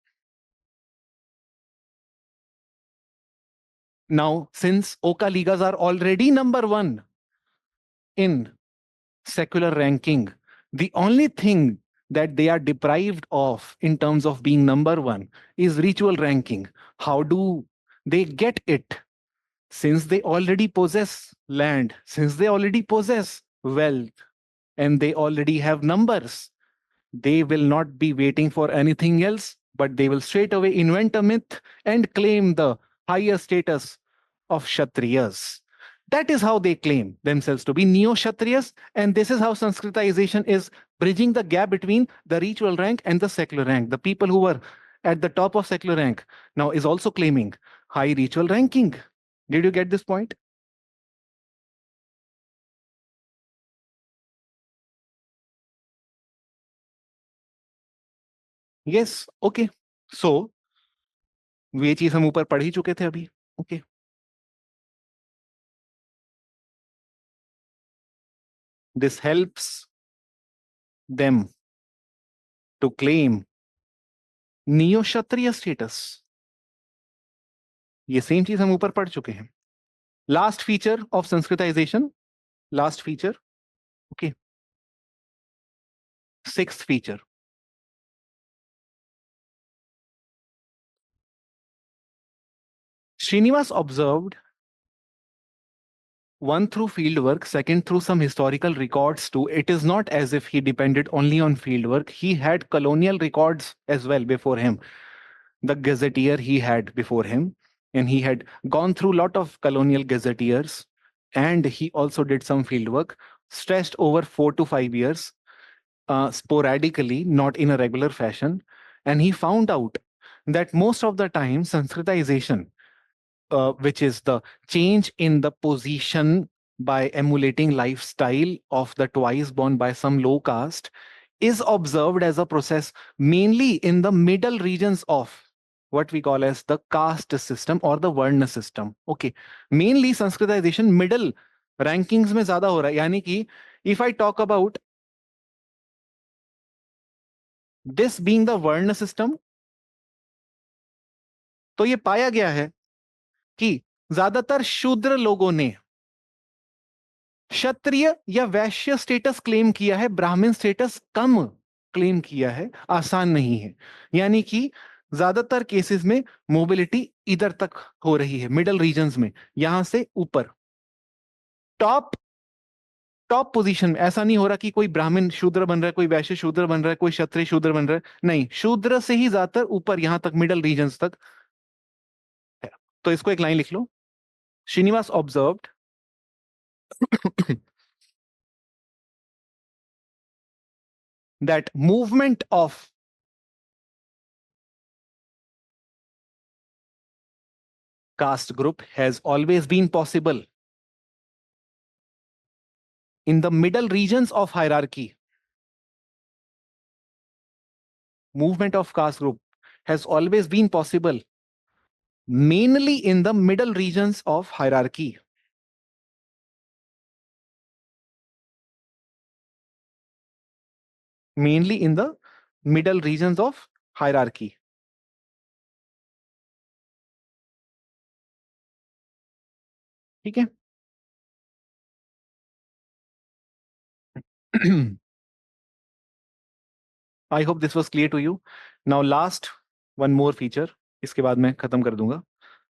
Now, since Oka Ligas are already number one in secular ranking, the only thing that they are deprived of in terms of being number one is ritual ranking. How do they get it? Since they already possess land, since they already possess wealth, and they already have numbers, they will not be waiting for anything else, but they will straight away invent a myth and claim the higher status of Kshatriyas. That is how they claim themselves to be neo Kshatriyas, and this is how Sanskritization is bridging the gap between the ritual rank and the secular rank. The people who were at the top of secular rank now is also claiming high ritual ranking. Did you get this point? Yes. Okay. So ये चीज हम ऊपर पढ़ ही चुके थे अभी. Okay. This helps them to claim neo kshatriya status. ये same चीज हम ऊपर पढ़ चुके हैं. Last feature of Sanskritization. Last feature. Okay. Sixth feature. Srinivas observed, one through fieldwork, second through some historical records too. It is not as if he depended only on fieldwork. He had colonial records as well before him. The gazetteer he had before him, and he had gone through a lot of colonial gazetteers, and he also did some fieldwork stretched over 4 to 5 years, sporadically, not in a regular fashion. And he found out that most of the time Sanskritization, which is the change in the position by emulating lifestyle of the twice born by some low caste is observed as a process mainly in the middle regions of what we call as the caste system or the varna system. Okay, mainly sanskritization middle rankings में ज्यादा हो रहा है, यानी कि if I talk about this being the varna system, तो ये पाया गया है कि ज्यादातर शूद्र लोगों ने क्षत्रिय या वैश्य स्टेटस क्लेम किया है, ब्राह्मण स्टेटस कम क्लेम किया है, आसान नहीं है। यानी कि ज्यादातर केसेस में मोबिलिटी इधर तक हो रही है, मिडल रीजन्स में, यहां से ऊपर टॉप टॉप पोजीशन में। ऐसा नहीं हो रहा कि कोई ब्राह्मण शूद्र बन रहा है, कोई वैश्य शूद्र बन रहा है, कोई क्षत्रिय शूद्र बन रहा है, नहीं, शूद्र से ही ज्यादातर ऊपर यहां तक मिडल रीजन्स तक है। तो इसको एक लाइन लिख लो, Srinivas observed that movement of caste group has always been possible in the middle regions of hierarchy. Movement of caste group has always been possible mainly in the middle regions of hierarchy. Mainly in the middle regions of hierarchy. ठीक है? I hope this was clear to you. Now last one more feature, इसके बाद मैं खत्म कर दूंगा,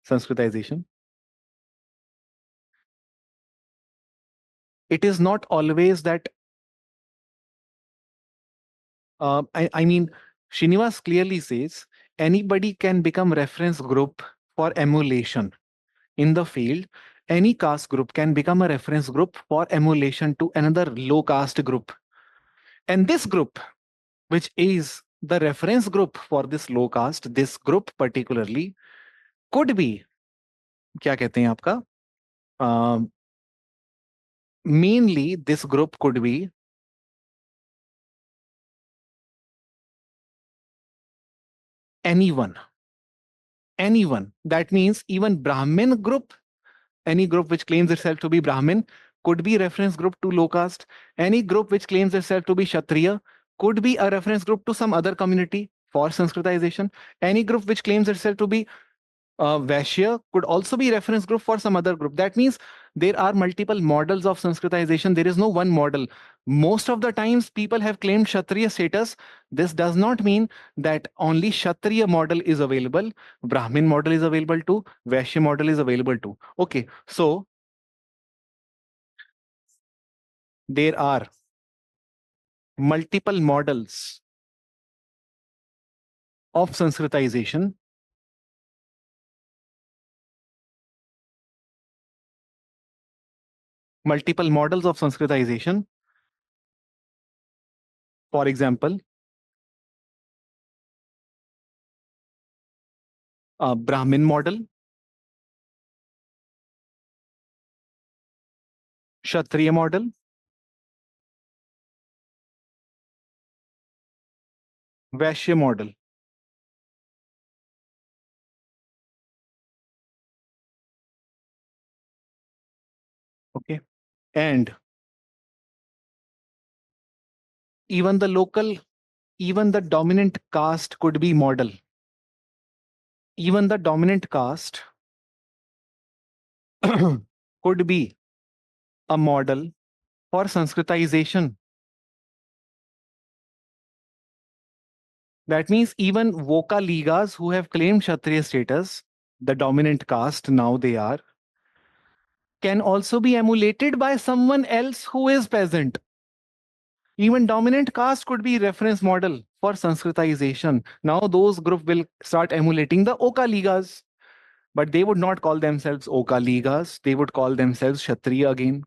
Sanskritisation. It is not always that I mean, Srinivas clearly says anybody can become reference group for emulation in the field. Any caste group can become a reference group for emulation to another low caste group. And this group, which is the reference group for this low caste, this group particularly, could be, क्या कहते हैं आपका? Mainly, this group could be anyone. Anyone. That means even Brahmin group, any group which claims itself to be Brahmin could be reference group to low caste. Any group which claims itself to be Kshatriya could be a reference group to some other community for Sanskritization. Any group which claims itself to be Vaishya could also be reference group for some other group. That means there are multiple models of Sanskritization. There is no one model. Most of the times people have claimed Kshatriya status. This does not mean that only Kshatriya model is available. Brahmin model is available too. Vaishya model is available too. Okay, so there are multiple models of Sanskritization. Multiple models of Sanskritization. For example, Brahmin model, Kshatriya model, Vaishya model. Okay. And even the local, even the dominant caste could be model. Even the dominant caste could be a model for Sanskritization. That means even Voka Ligas who have claimed Kshatriya status, the dominant caste now they are, can also be emulated by someone else who is peasant. Even dominant caste could be reference model for Sanskritization. Now those group will start emulating the Oka Ligas, but they would not call themselves Oka Ligas. They would call themselves Kshatriya again.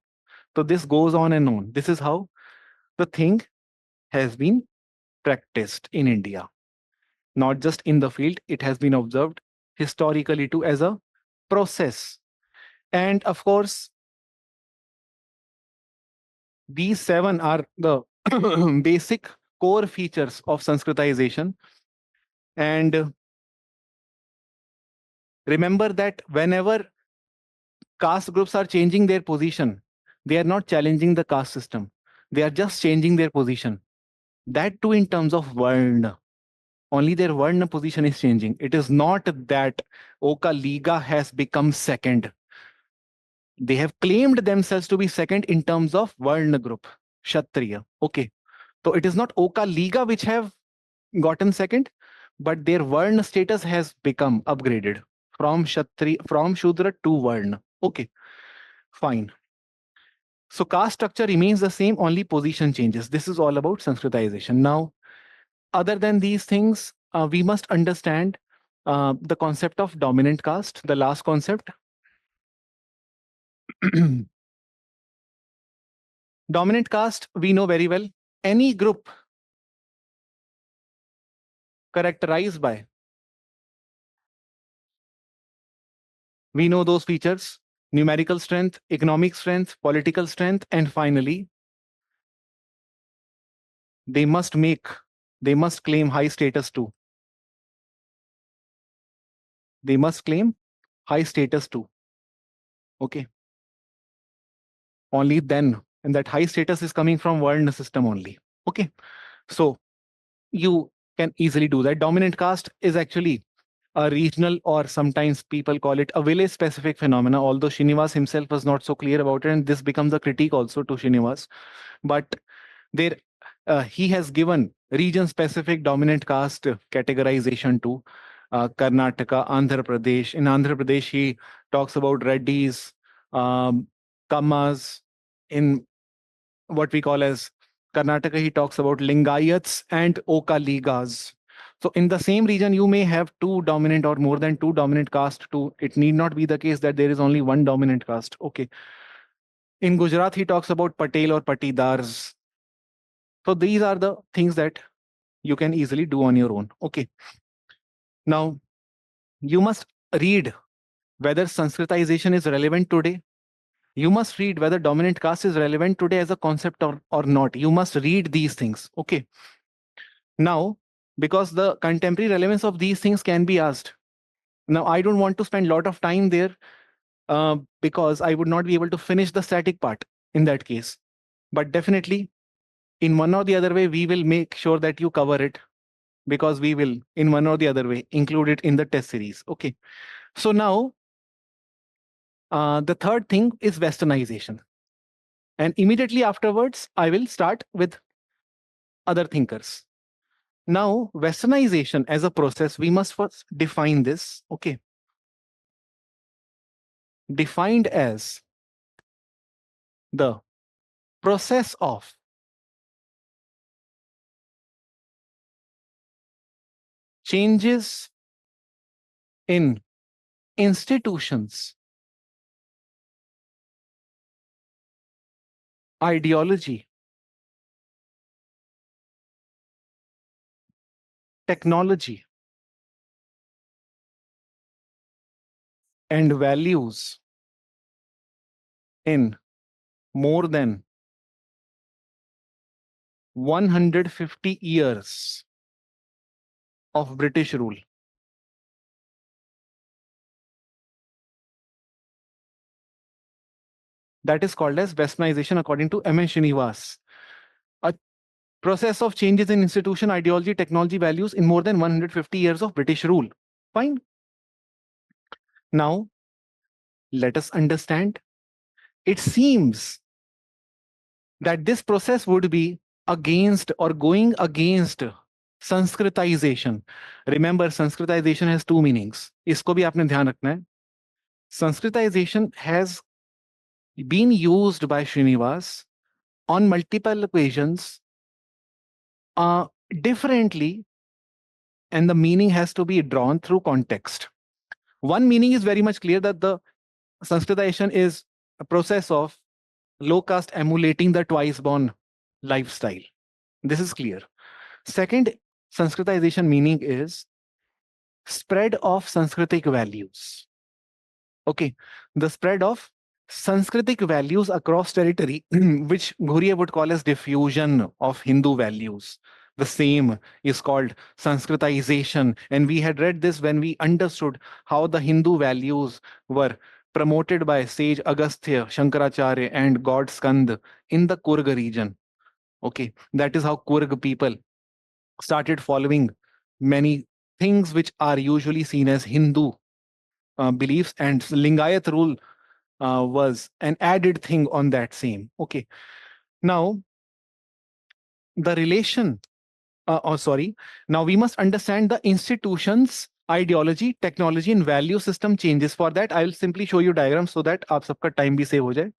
So this goes on and on. This is how the thing has been practiced in India. Not just in the field, it has been observed historically too as a process. And of course, These seven are the basic core features of Sanskritization. And remember that whenever caste groups are changing their position, they are not challenging the caste system. They are just changing their position. That too in terms of Varna. Only their Varna position is changing. It is not that Oka Liga has become second. They have claimed themselves to be second in terms of Varna group, Kshatriya. Okay. So it is not Oka Liga which have gotten second, but their Varna status has become upgraded from Shudra to Varna. Okay, fine. So caste structure remains the same, only position changes. This is all about Sanskritization. Now, other than these things, we must understand the concept of dominant caste, the last concept. Dominant caste, we know very well. Any group characterized by, we know those features: numerical strength, economic strength, political strength, and finally, they must make, they must claim high status too. They must claim high status too. Okay. Only then, and that high status is coming from Varna system only. Okay. So you can easily do that. Dominant caste is actually a regional, or sometimes people call it a village specific phenomena, although Srinivas himself was not so clear about it, and this becomes a critique also to Srinivas. But there, he has given region specific dominant caste categorization to Karnataka, Andhra Pradesh. In Andhra Pradesh, he talks about Reddis, um, Kammas. In what we call as Karnataka, he talks about Lingayats and Oka Ligas. So in the same region, you may have two dominant or more than two dominant caste too. It need not be the case that there is only one dominant caste. Okay. In Gujarat, he talks about Patel or Patidars. So these are the things that you can easily do on your own. Okay. Now, you must read whether Sanskritization is relevant today. You must read whether dominant caste is relevant today as a concept or not. You must read these things. Okay. Now, because the contemporary relevance of these things can be asked. Now, I don't want to spend a lot of time there because I would not be able to finish the static part in that case. But definitely, in one or the other way, we will make sure that you cover it, because we will, in one or the other way, include it in the test series. Okay. So now, the third thing is westernization. And immediately afterwards, I will start with other thinkers. Now, westernization as a process, we must first define this. Okay. Defined as the process of changes in institutions, ideology, technology, and values in more than 150 years of British rule. That is called as westernization according to M. N. Srinivas. A process of changes in institution, ideology, technology, values in more than 150 years of British rule. Fine. Now, let us understand. It seems that this process would be against or going against Sanskritization. Remember, Sanskritization has two meanings. इसको भी आपने ध्यान रखना है. Sanskritization has been used by Srinivas on multiple occasions differently, and the meaning has to be drawn through context. One meaning is very much clear, that the Sanskritization is a process of low caste emulating the twice born lifestyle. This is clear. Second, Sanskritization meaning is spread of Sanskritic values. Okay, the spread of Sanskritic values across territory, which Ghuria would call as diffusion of Hindu values. The same is called Sanskritization. And we had read this when we understood how the Hindu values were promoted by sage Agastya, Shankaracharya, and god Skand in the Kurg region. Okay, that is how Kurg people started following many things which are usually seen as Hindu beliefs, and Lingayat rule was an added thing on that same. Okay, now the relation, sorry, now we must understand the institutions, ideology, technology, and value system changes. For that, I will simply show you diagrams so that आप सबका time भी save हो जाए.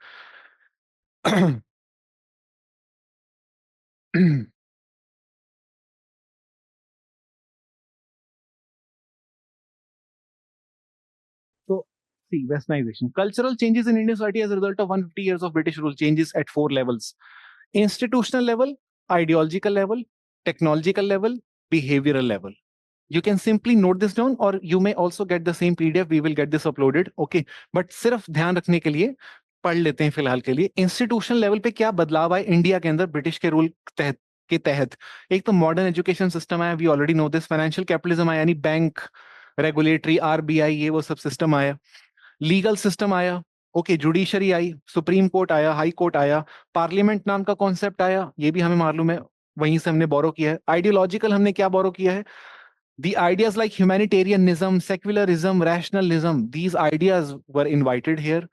So, see, westernization. Cultural changes in Indian society as a result of 150 years of British rule, changes at 4 levels: institutional level, ideological level, technological level, behavioral level. You can simply note this down, or you may also get the same PDF. We will get this uploaded. Okay, but सिर्फ ध्यान रखने के लिए पढ़ लेते हैं फिलहाल के लिए. इंस्टीट्यूशनल लेवल पे क्या बदलाव आए इंडिया के अंदर ब्रिटिश के रूल के तहत. एक तो मॉडर्न एजुकेशन सिस्टम आया, we already know this. Financial capitalism आया, यानी बैंक, रेगुलेटरी, आरबीआई, ये वो सब सिस्टम आया. लीगल सिस्टम आया. ओके, जुडिशरी आई, सुप्रीम कोर्ट आया, हाई कोर्ट आया, पार्लियामेंट नाम का कॉन्सेप्ट आया, ये भी हमें मालूम है, वहीं से हमने बोरो किया है. आइडियोलॉजिकल हमने क्या बोरो किया है? The ideas like humanitarianism, secularism, rationalism, these ideas were invited here.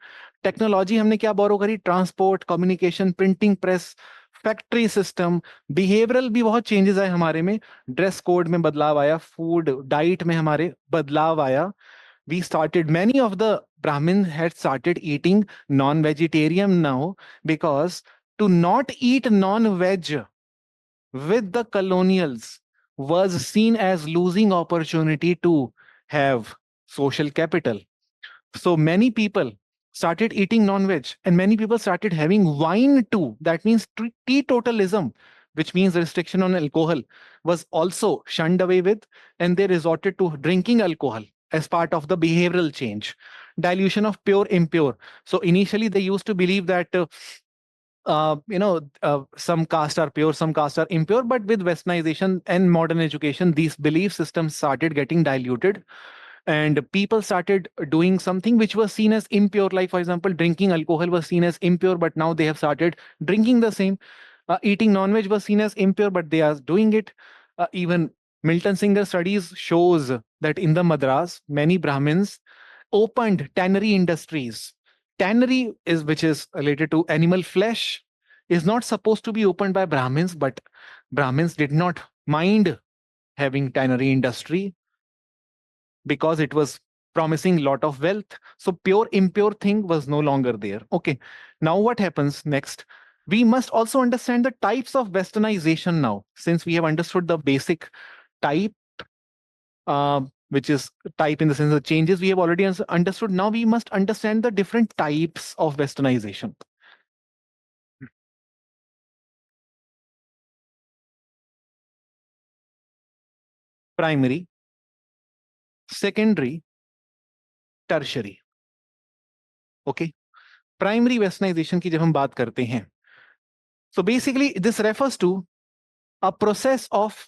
Technology हमने क्या बोरो करी? Transport, communication, printing press, factory system. Behavioural भी बहुत चेंजेस आए हमारे में. ड्रेस कोड में बदलाव आया, फूड डाइट में हमारे बदलाव आया. We started, many of the Brahmin had started eating non-vegetarian now, because to not eat non-veg with the colonials was seen as losing opportunity to have social capital. So many people started eating non-veg, and many people started having wine too. That means teetotalism, which means restriction on alcohol, was also shunned away with, and they resorted to drinking alcohol as part of the behavioral change. Dilution of pure impure. So initially they used to believe that some castes are pure, some castes are impure. But with westernization and modern education, these belief systems started getting diluted, and people started doing something which was seen as impure. Like, for example, drinking alcohol was seen as impure, but now they have started drinking the same. Eating non-veg was seen as impure, but they are doing it. Even Milton Singer studies shows that in the Madras, many Brahmins opened tannery industries. Tannery is, which is related to animal flesh, is not supposed to be opened by Brahmins, but Brahmins did not mind having tannery industry because it was promising lot of wealth. So pure impure thing was no longer there. Okay, now what happens next? We must also understand the types of westernization now. Since we have understood the basic type, which is type in the sense of changes, we have already understood. Now we must understand the different types of westernization. Primary, secondary, tertiary. ओके, primary westernization की जब हम बात करते हैं, so basically this refers to a process of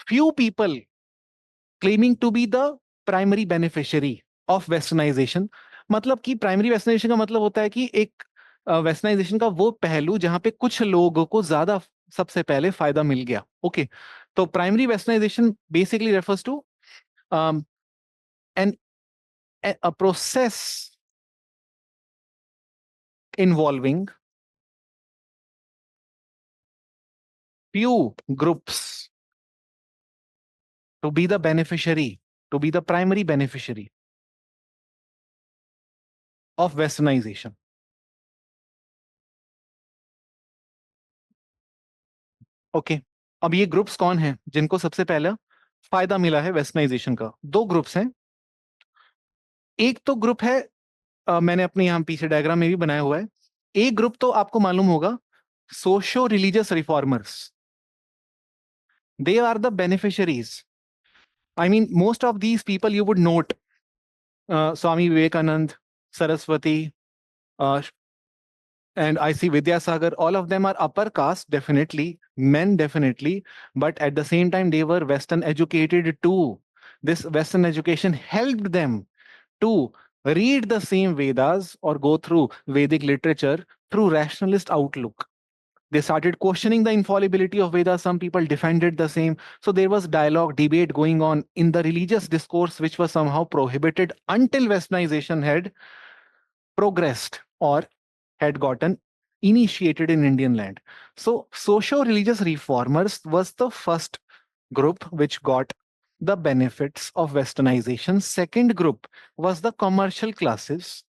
few people claiming to be the primary beneficiary of westernization. मतलब कि primary westernisation का मतलब होता है कि एक वेस्टर्नाइजेशन का वो पहलू जहां पे कुछ लोगों को ज्यादा सबसे पहले फायदा मिल गया. ओके, तो primary westernization basically refers to an a process involving few groups to be the beneficiary, to be the primary beneficiary of westernization. Okay, अब ये ग्रुप्स कौन हैं जिनको सबसे पहले फायदा मिला है वेस्टर्नाइजेशन का? दो ग्रुप्स हैं. एक तो ग्रुप है, मैंने अपने यहां पीछे डायग्राम में भी बनाया हुआ है. एक ग्रुप तो आपको मालूम होगा, socio religious reformers. They are the beneficiaries. I mean, most of these people you would note, Swami Vivekanand, Saraswati, uh, and I see Vidyasagar, all of them are upper caste, definitely, men, definitely, but at the same time, they were Western educated too. This Western education helped them to read the same Vedas or go through Vedic literature through rationalist outlook. They started questioning the infallibility of Vedas. Some people defended the same. So there was dialogue, debate going on in the religious discourse, which was somehow prohibited until Westernization had progressed or had gotten initiated in Indian land. So socio-religious reformers was the first group which got the benefits of Westernization. Second group was the commercial classes.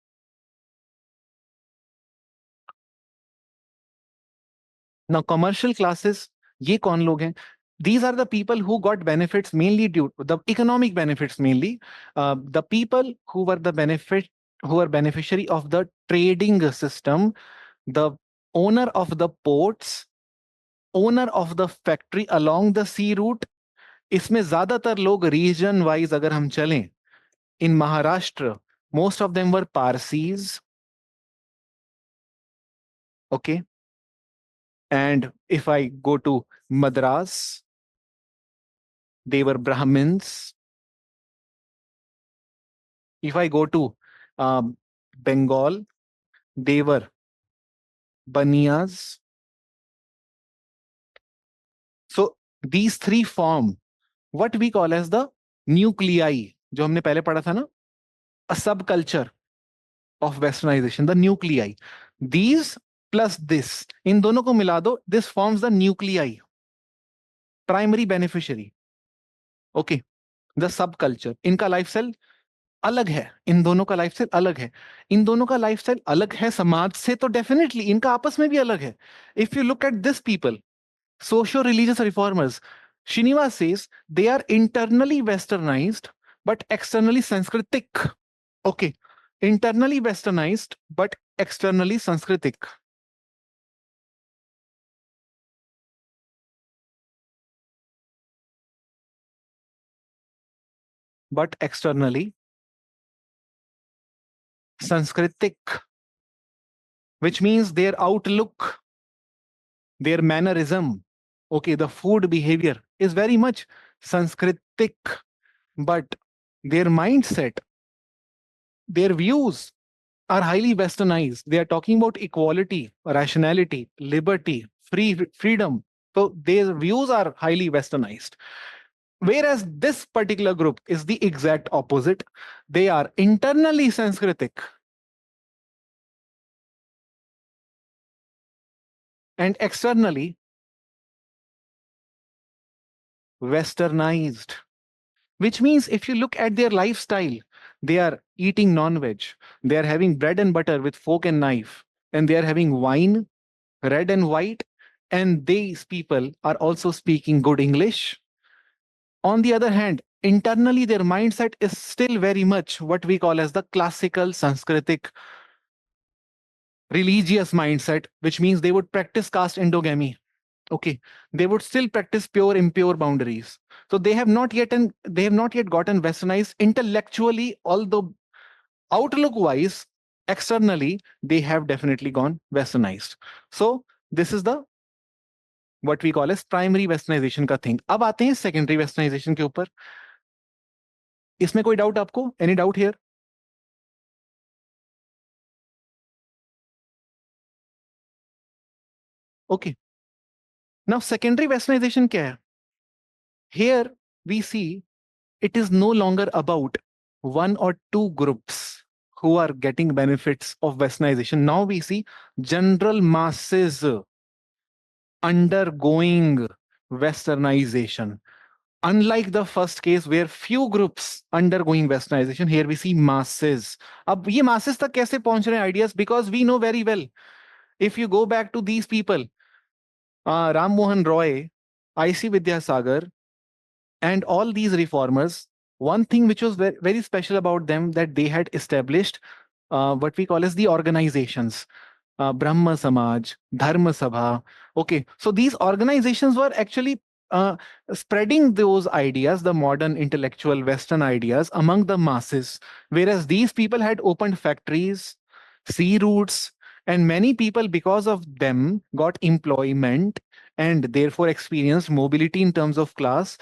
Now, commercial classes, ये कौन लोग हैं? These are the people who got benefits mainly due to the economic benefits mainly. The people who were who were beneficiary of the trading system, the owner of the ports, owner of the factory along the sea route. इसमें ज्यादातर लोग region wise अगर हम चलें, in Maharashtra, most of them were Parsis, okay? And if I go to Madras, they were Brahmins. If I go to Bengal, they were Baniyas. So these three form what we call as the nuclei, जो हमने पहले पढ़ा था ना, a subculture of westernization, the nuclei. These plus this, इन दोनों को मिला दो, this forms the nuclei, primary beneficiary. Okay, the subculture. इनका लाइफस्टाइल अलग है, इन दोनों का लाइफस्टाइल अलग है. इन दोनों का लाइफस्टाइल अलग है समाज से, तो डेफिनेटली इनका आपस में भी अलग है. If you look at this people, socio-religious reformers, Srinivas says they are internally westernized but externally Sanskritic. Okay, internally westernized but externally Sanskritic. But externally Sanskritic, which means their outlook, their mannerism, okay, the food behavior is very much Sanskritic, but their mindset, their views are highly westernized. They are talking about equality, rationality, liberty, freedom. So their views are highly westernized. Whereas this particular group is the exact opposite. They are internally Sanskritic and externally westernized. Which means if you look at their lifestyle, they are eating non-veg, they are having bread and butter with fork and knife, and they are having wine, red and white, and these people are also speaking good English. On the other hand, internally their mindset is still very much what we call as the classical Sanskritic religious mindset, which means they would practice caste endogamy. Okay, they would still practice pure impure boundaries. So they have not yet gotten westernized intellectually, although outlook wise, externally, they have definitely gone westernized. So this is the what we call as primary westernization का thing. अब आते हैं secondary westernization के ऊपर. इसमें कोई doubt आपको? Any doubt here? Okay. Now secondary westernization क्या है? Here we see it is no longer about one or two groups who are getting benefits of westernization. Now we see general masses undergoing westernization. Unlike the first case where few groups undergoing westernization, here we see masses. अब ये masses तक कैसे पहुंच रहे हैं ideas? Because we know very well. If you go back to these people, Ram Mohan Roy, I.C. Vidyasagar, and all these reformers, one thing which was very special about them that they had established what we call as the organizations. Brahma Samaj, Dharma Sabha. Okay, so these organizations were actually spreading those ideas, the modern intellectual Western ideas, among the masses. Whereas these people had opened factories, sea routes, and many people, because of them, got employment and therefore experienced mobility in terms of class.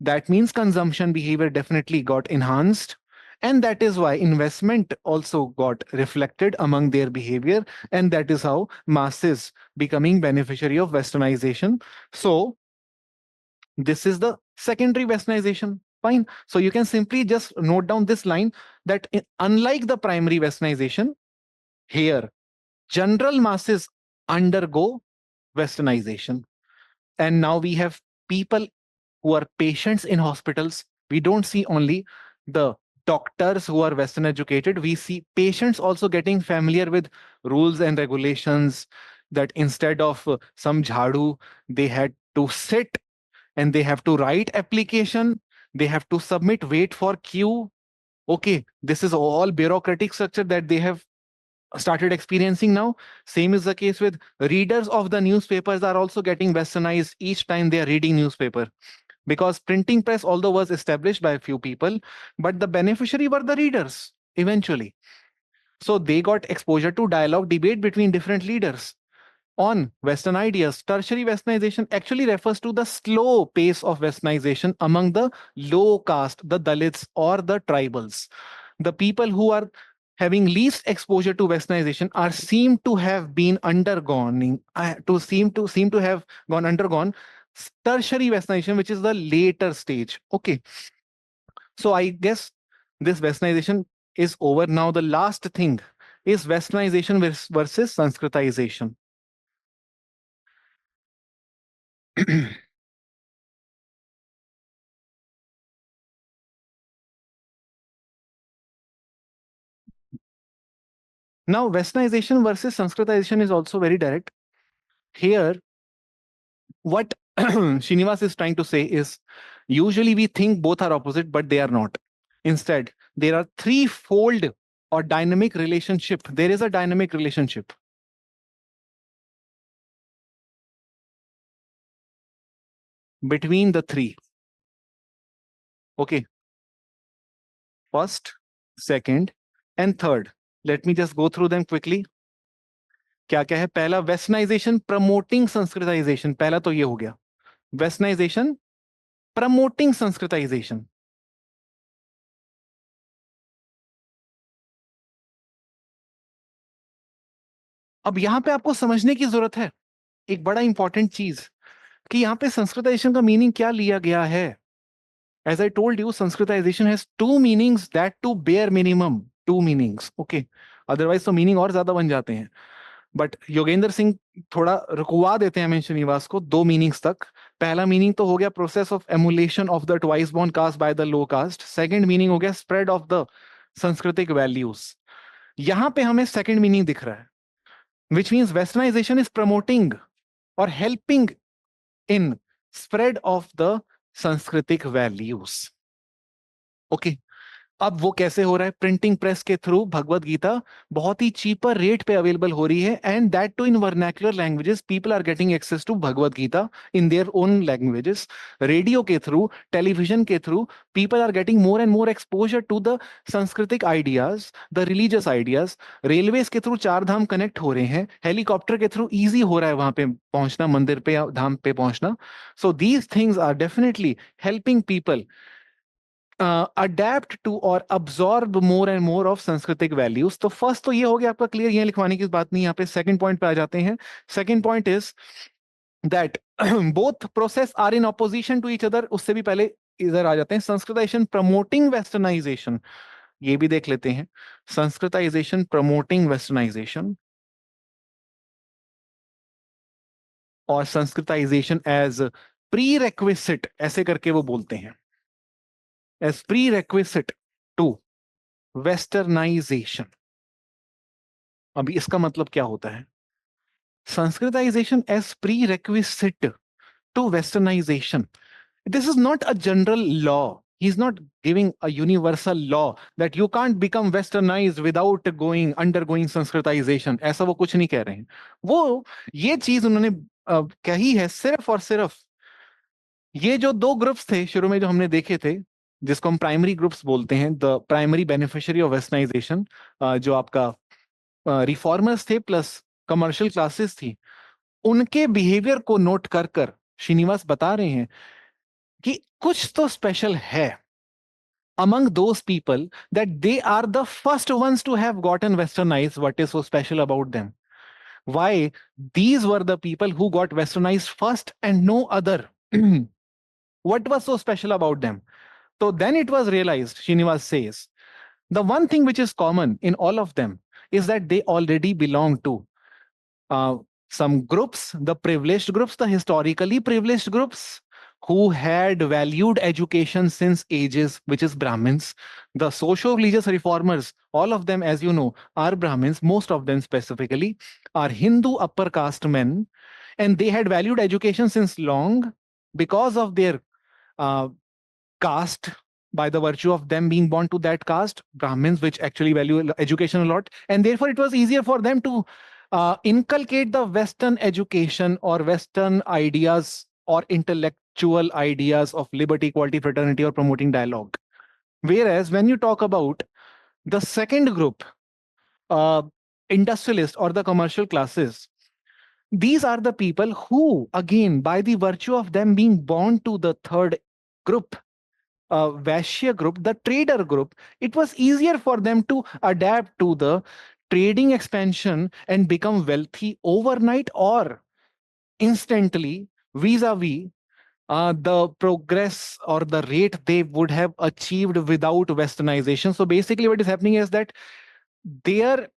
That means consumption behavior definitely got enhanced. And that is why investment also got reflected among their behavior. And that is how masses becoming beneficiary of westernization. So this is the secondary westernization. Fine. So you can simply just note down this line that unlike the primary westernization, here general masses undergo westernization. And now we have people who are patients in hospitals. We don't see only the doctors who are Western educated, we see patients also getting familiar with rules and regulations, that instead of some jhadu, they had to sit and they have to write application, they have to submit, wait for queue. Okay, this is all bureaucratic structure that they have started experiencing now. Same is the case with readers of the newspapers are also getting westernized each time they are reading newspaper, because printing press although was established by a few people, but the beneficiary were the readers eventually. So they got exposure to dialogue, debate between different leaders on Western ideas. Tertiary westernization actually refers to the slow pace of westernization among the low caste, the Dalits or the tribals. The people who are having least exposure to westernization are seem to have been undergoing to seem to have gone undergone tertiary westernization, which is the later stage. Okay, so I guess this westernization is over. Now the last thing is westernization versus sanskritization. Now, westernization versus sanskritization is also very direct. Here, what Srinivas is trying to say is usually we think both are opposite, but they are not. Instead, there are threefold or dynamic relationship. There is a dynamic relationship between the three. Okay, first, second, and third. Let me just go through them quickly. क्या क्या है? पहला westernisation promoting Sanskritisation, पहला तो ये हो गया westernisation promoting Sanskritisation. अब यहां पे आपको समझने की जरूरत है एक बड़ा इंपॉर्टेंट चीज, कि यहाँ पे संस्कृताइजेशन का मीनिंग क्या लिया गया है. As I told you, sanskritization has two meanings, that too bare minimum two meanings. Okay, otherwise तो मीनिंग और ज्यादा बन जाते हैं. बट योगेंद्र सिंह थोड़ा रुकवा देते हैं हमें श्रीनिवास को दो मीनिंग्स तक. पहला मीनिंग तो हो गया process of emulation of the twice born caste by the low caste. Second meaning हो गया स्प्रेड ऑफ द सांस्कृतिक वैल्यूज. यहां पे हमें सेकंड मीनिंग दिख रहा है, which means westernization is promoting or helping in spread of the सांस्कृतिक values. Okay, अब वो कैसे हो रहा है? प्रिंटिंग प्रेस के थ्रू भगवत गीता बहुत ही चीपर रेट पे अवेलेबल हो रही है, and that too in vernacular languages. People are getting access to Bhagavad Gita in their own languages. Radio के थ्रू, टेलीविजन के through, people are getting more and more exposure to the सांस्कृतिक ideas, the religious ideas. Railways के through Char Dham connect हो रहे हैं, helicopter के through easy हो रहा है वहां पे पहुंचना, मंदिर पे या धाम पे पहुंचना. So these things are definitely helping people adept to और absorb more and more of सांस्कृतिक वैल्यूज. तो फर्स्ट तो ये हो गया आपका क्लियर, ये लिखवाने की बात नहीं. यहाँ पे सेकंड पॉइंट पे आ जाते हैं. Second point is that both process are in opposition to each other. उससे भी पहले इधर आ जाते हैं संस्कृताइजेशन प्रमोटिंग वेस्टर्नाइजेशन. ये भी देख लेते हैं, संस्कृताइजेशन प्रमोटिंग वेस्टर्नाइजेशन और संस्कृताइजेशन एज प्री रेक्विसिट, ऐसे करके वो बोलते हैं, as prerequisite to westernization. अभी इसका मतलब क्या होता है? Sanskritization as prerequisite to westernization. This is not a general law. He's not giving a universal law that you can't become westernized without undergoing sanskritization. ऐसा वो कुछ नहीं कह रहे हैं. वो ये चीज उन्होंने कही है सिर्फ और सिर्फ ये जो दो ग्रुप्स थे शुरू में जो हमने देखे थे, जिसको हम प्राइमरी ग्रुप्स बोलते हैं, the primary beneficiary of westernization, जो आपका रिफॉर्मर्स थे प्लस कमर्शियल क्लासेस थी, उनके बिहेवियर को नोट कर कर श्रीनिवास बता रहे हैं कि कुछ तो स्पेशल है among those people, that they are the first ones to have gotten westernized. What is so special about them? Why? These were the people who got westernized first and no other. What was so special about them? So then it was realized, Srinivas says, the one thing which is common in all of them is that they already belong to uh, some groups, the privileged groups, the historically privileged groups who had valued education since ages, which is Brahmins. The socio religious reformers, all of them, as you know, are Brahmins, most of them specifically, are Hindu upper caste men, and they had valued education since long because of their uh, caste, by the virtue of them being born to that caste, Brahmins, which actually value education a lot. And therefore, it was easier for them to inculcate the Western education or Western ideas or intellectual ideas of liberty, equality, fraternity, or promoting dialogue. Whereas when you talk about the second group, uh, industrialists or the commercial classes, these are the people who, again, by the virtue of them being born to the third group, Vaishya group, the trader group, it was easier for them to adapt to the trading expansion and become wealthy overnight or instantly vis-a-vis the progress or the rate they would have achieved without westernization. So basically what is happening is that their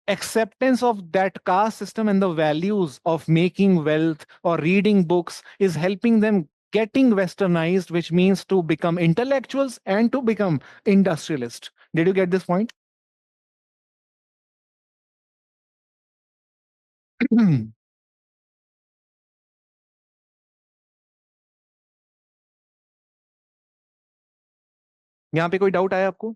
acceptance of that caste system and the values of making wealth or reading books is helping them getting westernized, which means to become intellectuals and to become industrialists. Did you get this point? यहाँ पे कोई doubt आया आपको?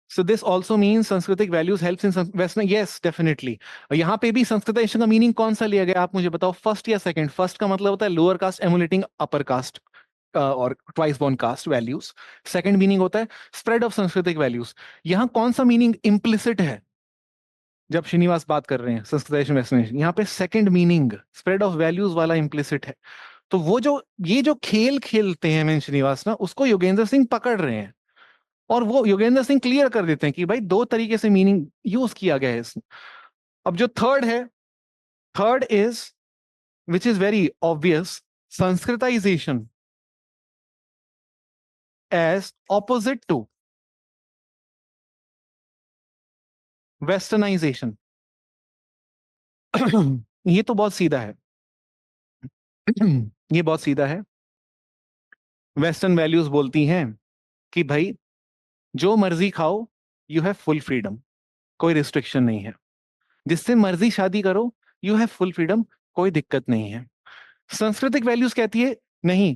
So this also means Sanskritic values helps in Western. Yes, definitely. यहाँ पे भी Sanskritisation का meaning कौन सा लिया गया आप मुझे बताओ, फर्स्ट या सेकंड? फर्स्ट का मतलब होता है lower caste emulating upper caste और twice born caste values. Second meaning होता है स्प्रेड ऑफ सांस्कृतिक वैल्यूज। यहाँ कौन सा मीनिंग इम्प्लिसिट है जब श्रीनिवास बात कर रहे हैं संस्कृताइजेशन वेस्टर्नाइजेशन? यहाँ पे second meaning spread of values वाला इम्प्लिसिट है। तो वो जो ये जो खेल खेलते हैं मैं श्रीनिवास ना, उसको योगेंद्र सिंह पकड़ रहे हैं और वो योगेंद्र सिंह क्लियर कर देते हैं कि भाई दो तरीके से मीनिंग यूज किया गया है इसमें। अब जो थर्ड है, third is which is very obvious, sanskritization as opposite to westernization. ये तो बहुत सीधा है। ये बहुत सीधा है। वेस्टर्न वैल्यूज बोलती हैं कि भाई जो मर्जी खाओ, यू हैव फुल फ्रीडम, कोई रिस्ट्रिक्शन नहीं है। जिससे मर्जी शादी करो, यू हैव फुल फ्रीडम, कोई दिक्कत नहीं है। सांस्कृतिक वैल्यूज कहती है नहीं,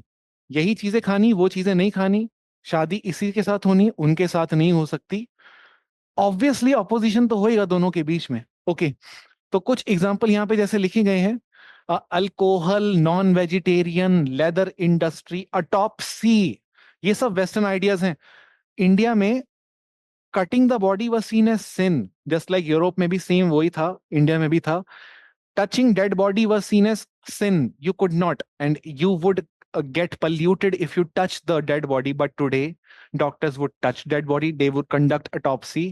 यही चीजें खानी, वो चीजें नहीं खानी, शादी इसी के साथ होनी, उनके साथ नहीं हो सकती। ऑब्वियसली ऑपोजिशन तो होएगा दोनों के बीच में। ओके, तो कुछ एग्जांपल यहाँ पे जैसे लिखे गए हैं, alcohol, non vegetarian, leather industry, autopsy, ये सब वेस्टर्न आइडियाज हैं। इंडिया में cutting the body was seen as sin, just like Europe में भी सेम वही था, इंडिया में भी था। Touching dead body was seen as sin. You could not, and you would get polluted if you touch the dead body. But today, doctors would touch dead body. They would conduct autopsy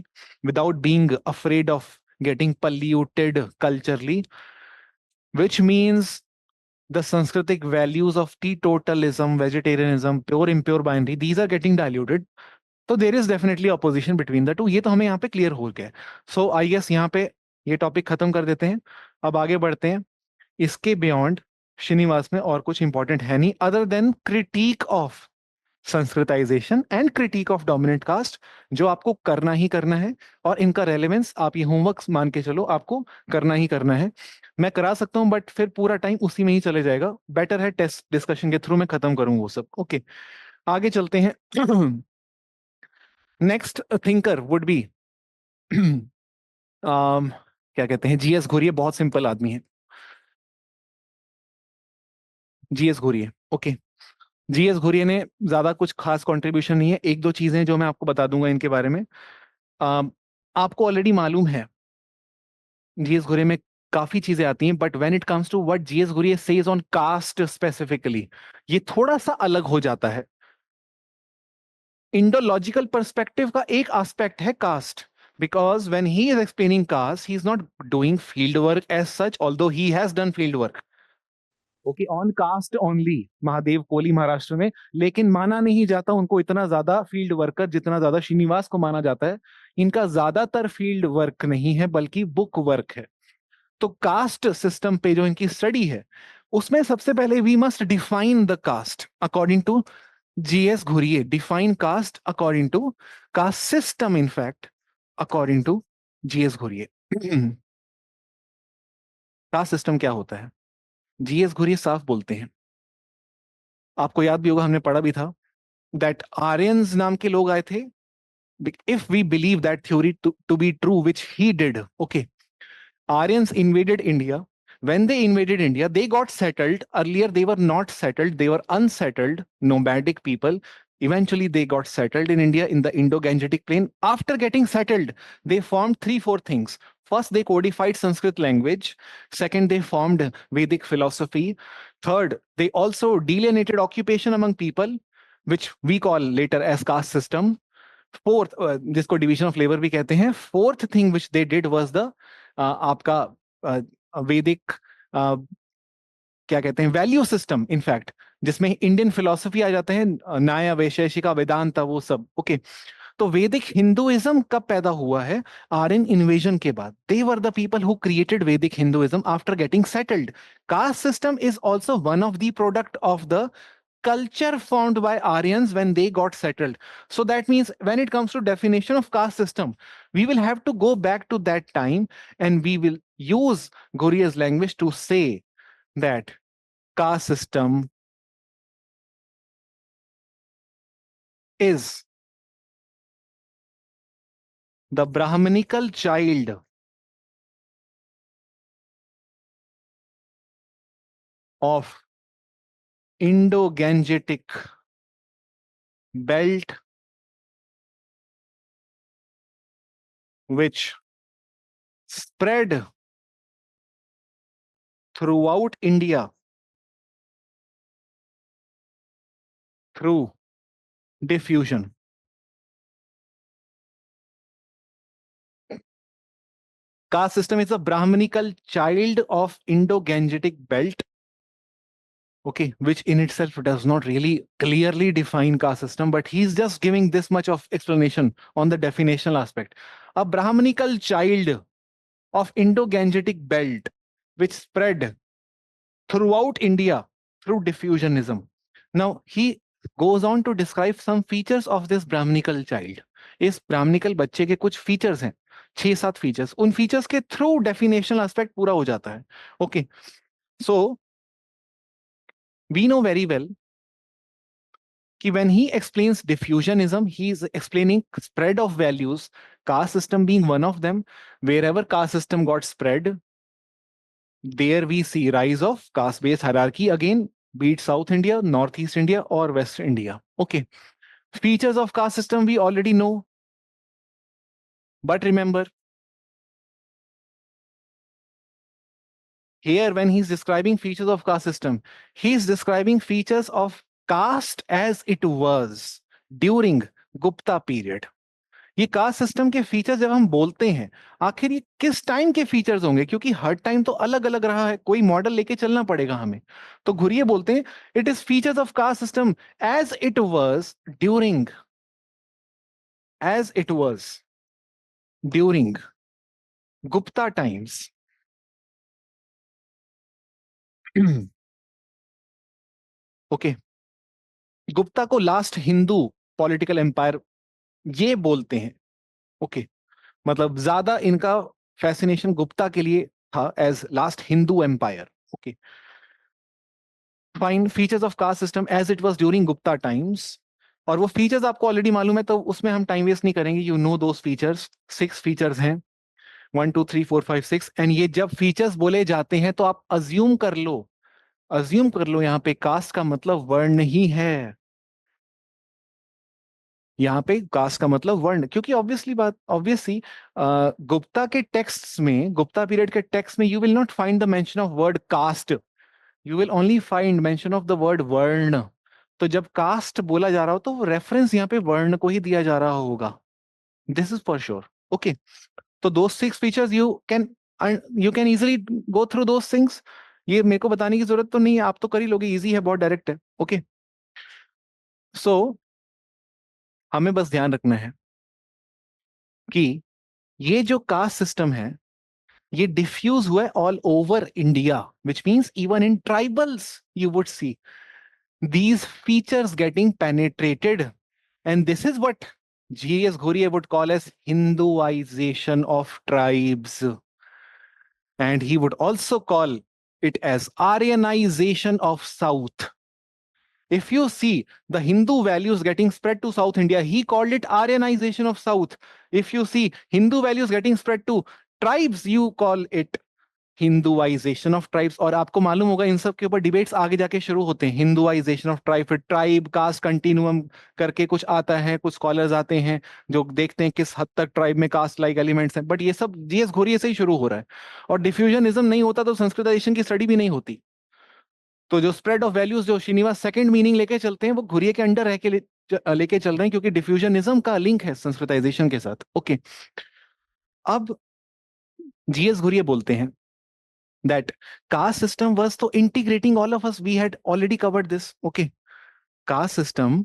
without being afraid of getting polluted culturally, which means the Sanskritic values of teetotalism, vegetarianism, pure, impure binary, these are getting diluted. So there is definitely opposition between the two. ये तो हमें यहाँ पे clear हो गया है। सो I guess यहाँ पे ये टॉपिक खत्म कर देते हैं, अब आगे बढ़ते हैं। इसके बियॉन्ड श्रीनिवास में और कुछ इंपॉर्टेंट है नहीं other than critic of Sanskritisation and critic of dominant caste, जो आपको करना ही करना है। और इनका रेलेवेंस आप ये होमवर्क मान के चलो, आपको करना ही करना है। मैं करा सकता हूं बट फिर पूरा टाइम उसी में ही चले जाएगा। बेटर है टेस्ट डिस्कशन के थ्रू मैं खत्म करूं वो सब। ओके, आगे चलते हैं। नेक्स्ट थिंकर वुड बी क्या कहते हैं, जीएस घुरिए बहुत सिंपल आदमी है। GS Ghurye, okay. GS Ghurye ने ज्यादा कुछ खास कंट्रीब्यूशन नहीं है, एक दो चीजें जो मैं आपको बता दूंगा इनके बारे में। अ, आपको ऑलरेडी मालूम है जीएस घुरिए में काफी चीजें आती हैं, but when it comes to what G S Ghurye says on caste specifically, ये थोड़ा सा अलग हो जाता है। इंडोलॉजिकल पर्सपेक्टिव का एक एस्पेक्ट है cast, because when he is explaining caste, he is not doing field work as such, although he has done field work, okay, on caste only, Mahadev Koli Maharashtra में। लेकिन माना नहीं जाता उनको इतना ज्यादा फील्ड वर्कर जितना ज्यादा श्रीनिवास को माना जाता है। इनका ज्यादातर फील्ड वर्क नहीं है बल्कि बुक वर्क है। तो कास्ट सिस्टम पे जो इनकी स्टडी है, उसमें सबसे पहले we must define the caste according to G S Ghurye. Define caste according to caste system, in fact according to G S Ghurye. Caste system क्या होता है, जीएस घुरिए साफ बोलते हैं, आपको याद भी होगा हमने पढ़ा भी था, दैट आर्यंस नाम के लोग आए थे। If we believe that theory to be true which he did, okay, Aryans invaded India. When they invaded India, they got settled. Earlier, they were not settled, they were unsettled, nomadic people. Eventually, they got settled in India in the Indo Gangetic Plain. After getting settled, they formed three, four things. First, they codified Sanskrit language. Second, they formed Vedic philosophy. Third, they also delineated occupation among people, which we call later as caste system. Fourth, जिसको division of labour भी कहते हैं, fourth thing which they did was the आपका वैदिक क्या कहते हैं, value system, in fact जिसमें इंडियन फिलोसफी आ जाते हैं, न्याय वैशेषिका वेदांत वो सब, ओके। तो वैदिक हिंदुइज्म कब पैदा हुआ है, आर्यन इन्वेजन के बाद। They were the people who created Vedic Hinduism after getting settled. Caste system is also one of the product of the culture formed by Aryans when they got settled. So that means when it comes to definition of caste system, we will have to go back to that time and we will use Guria's language to say that caste system is the Brahmanical child of Indo-Gangetic belt which spread throughout India through diffusion. Caste system is a Brahmanical child of Indo-Gangetic belt, okay, which in itself does not really clearly define caste system, but he's just giving this much of explanation on the definitional aspect. A Brahmanical child of Indo-Gangetic belt, which spread throughout India through diffusionism. Now, he goes on to describe some features of this Brahmanical child. इस Brahminical बच्चे के कुछ features हैं, 6-7 features, उन features के through definitional aspect पूरा हो जाता है, okay. So we know very well कि when he explains diffusionism, he is explaining spread of values, caste system being one of them. Wherever caste system got spread, there we see rise of caste-based hierarchy again, be it South India, Northeast India, or West India. Okay. Features of caste system we already know. But remember, here when he's describing features of caste system, he's describing features of caste as it was during Gupta period. ये cast system के features जब हम बोलते हैं, आखिर ये किस time के फीचर्स होंगे, क्योंकि हर टाइम तो अलग अलग रहा है, कोई मॉडल लेके चलना पड़ेगा हमें। तो घुरिए बोलते हैं it is features of caste system as it was during Gupta times. Okay, Gupta को लास्ट हिंदू पॉलिटिकल एम्पायर ये बोलते हैं, ओके। मतलब ज्यादा इनका फैसिनेशन गुप्ता के लिए था as last Hindu empire, okay. Fine features of caste system as it was during Gupta times. और वो फीचर्स आपको ऑलरेडी मालूम है, तो उसमें हम टाइम वेस्ट नहीं करेंगे, you know those features, 6 features हैं। 1 2 3 4 5 6, एंड ये जब फीचर्स बोले जाते हैं तो आप अज्यूम कर लो यहाँ पे कास्ट का मतलब वर्ण ही है। यहाँ पे कास्ट का मतलब वर्ण, क्योंकि ऑब्वियसली गुप्ता के टेक्स्ट्स में, गुप्ता पीरियड के टेक्स्ट में, you will not find the mention of word caste, you will only find mention of the word varna. तो जब कास्ट बोला जा रहा हो तो वो रेफरेंस यहाँ पे वर्ण को ही दिया जा रहा होगा, this is for sure. Okay, तो दो 6 features you can easily go through दो थिंग्स। ये मेरे को बताने की जरूरत तो नहीं है, आप तो कर ही लोगे, इजी है, बहुत डायरेक्ट है। ओके, सो हमें बस ध्यान रखना है कि ये जो कास्ट सिस्टम है ये डिफ्यूज हुआ है all over India, which means even in tribals you would see these features getting penetrated, and this is what G.S. Ghurye would call as Hinduization of tribes, and he would also call it as Aryanization of South. If you see the Hindu values getting spread to South India, he called it Aryanization of South. If you see Hindu values getting spread to tribes, you call it Hinduisation of tribes. और आपको मालूम होगा इन सब के ऊपर debates आगे जाके शुरू होते हैं, हिंदुआइजेशन ऑफ ट्राइब, फिर ट्राइब कास्ट कंटिन्यूअम करके कुछ आता है, कुछ स्कॉलर्स आते हैं जो देखते हैं किस हद तक ट्राइब में कास्ट लाइक एलिमेंट्स हैं, बट ये सब जीएस घोरिये से ही शुरू हो रहा है। और डिफ्यूजनिज्म नहीं होता तो संस्कृताइजेशन की स्टडी भी नहीं होती। तो जो स्प्रेड ऑफ वैल्यूज जो श्रीनिवास सेकंड मीनिंग लेके चलते हैं वो घुरिये के अंडर रह के लेके चल रहे हैं, क्योंकि डिफ्यूजनिज्म का लिंक है संस्कृताइजेशन के साथ। ओके, अब जीएस घुरिये बोलते हैं that caste system was so integrating all of us, we had already covered this. Okay, caste system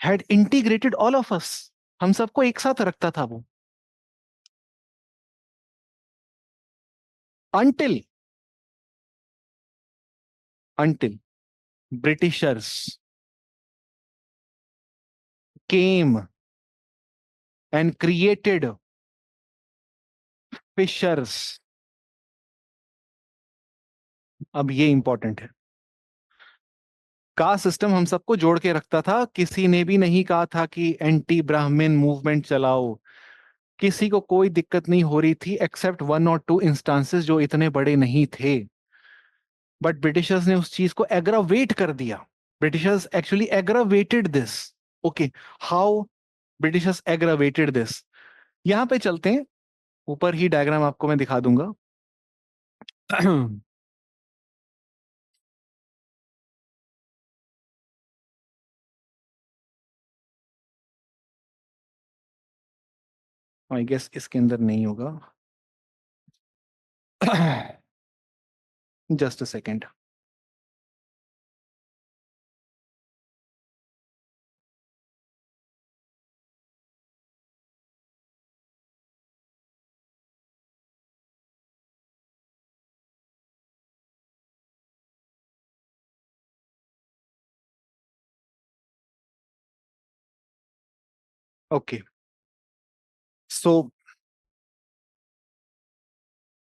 had integrated all of us, हम सबको एक साथ रखता था वो, until until Britishers came and created fishers। अब ये इंपॉर्टेंट है, कास्ट सिस्टम हम सबको जोड़ के रखता था, किसी ने भी नहीं कहा था कि एंटी ब्राह्मण मूवमेंट चलाओ, किसी को कोई दिक्कत नहीं हो रही थी एक्सेप्ट 1 और 2 इंस्टांसेस जो इतने बड़े नहीं थे। बट ब्रिटिशर्स ने उस चीज को एग्रावेट कर दिया, Britishers actually aggravated this. Okay, how Britishers aggravated this, यहां पे चलते हैं, ऊपर ही डायग्राम आपको मैं दिखा दूंगा। आई गेस इसके अंदर नहीं होगा। Just a second. Okay, so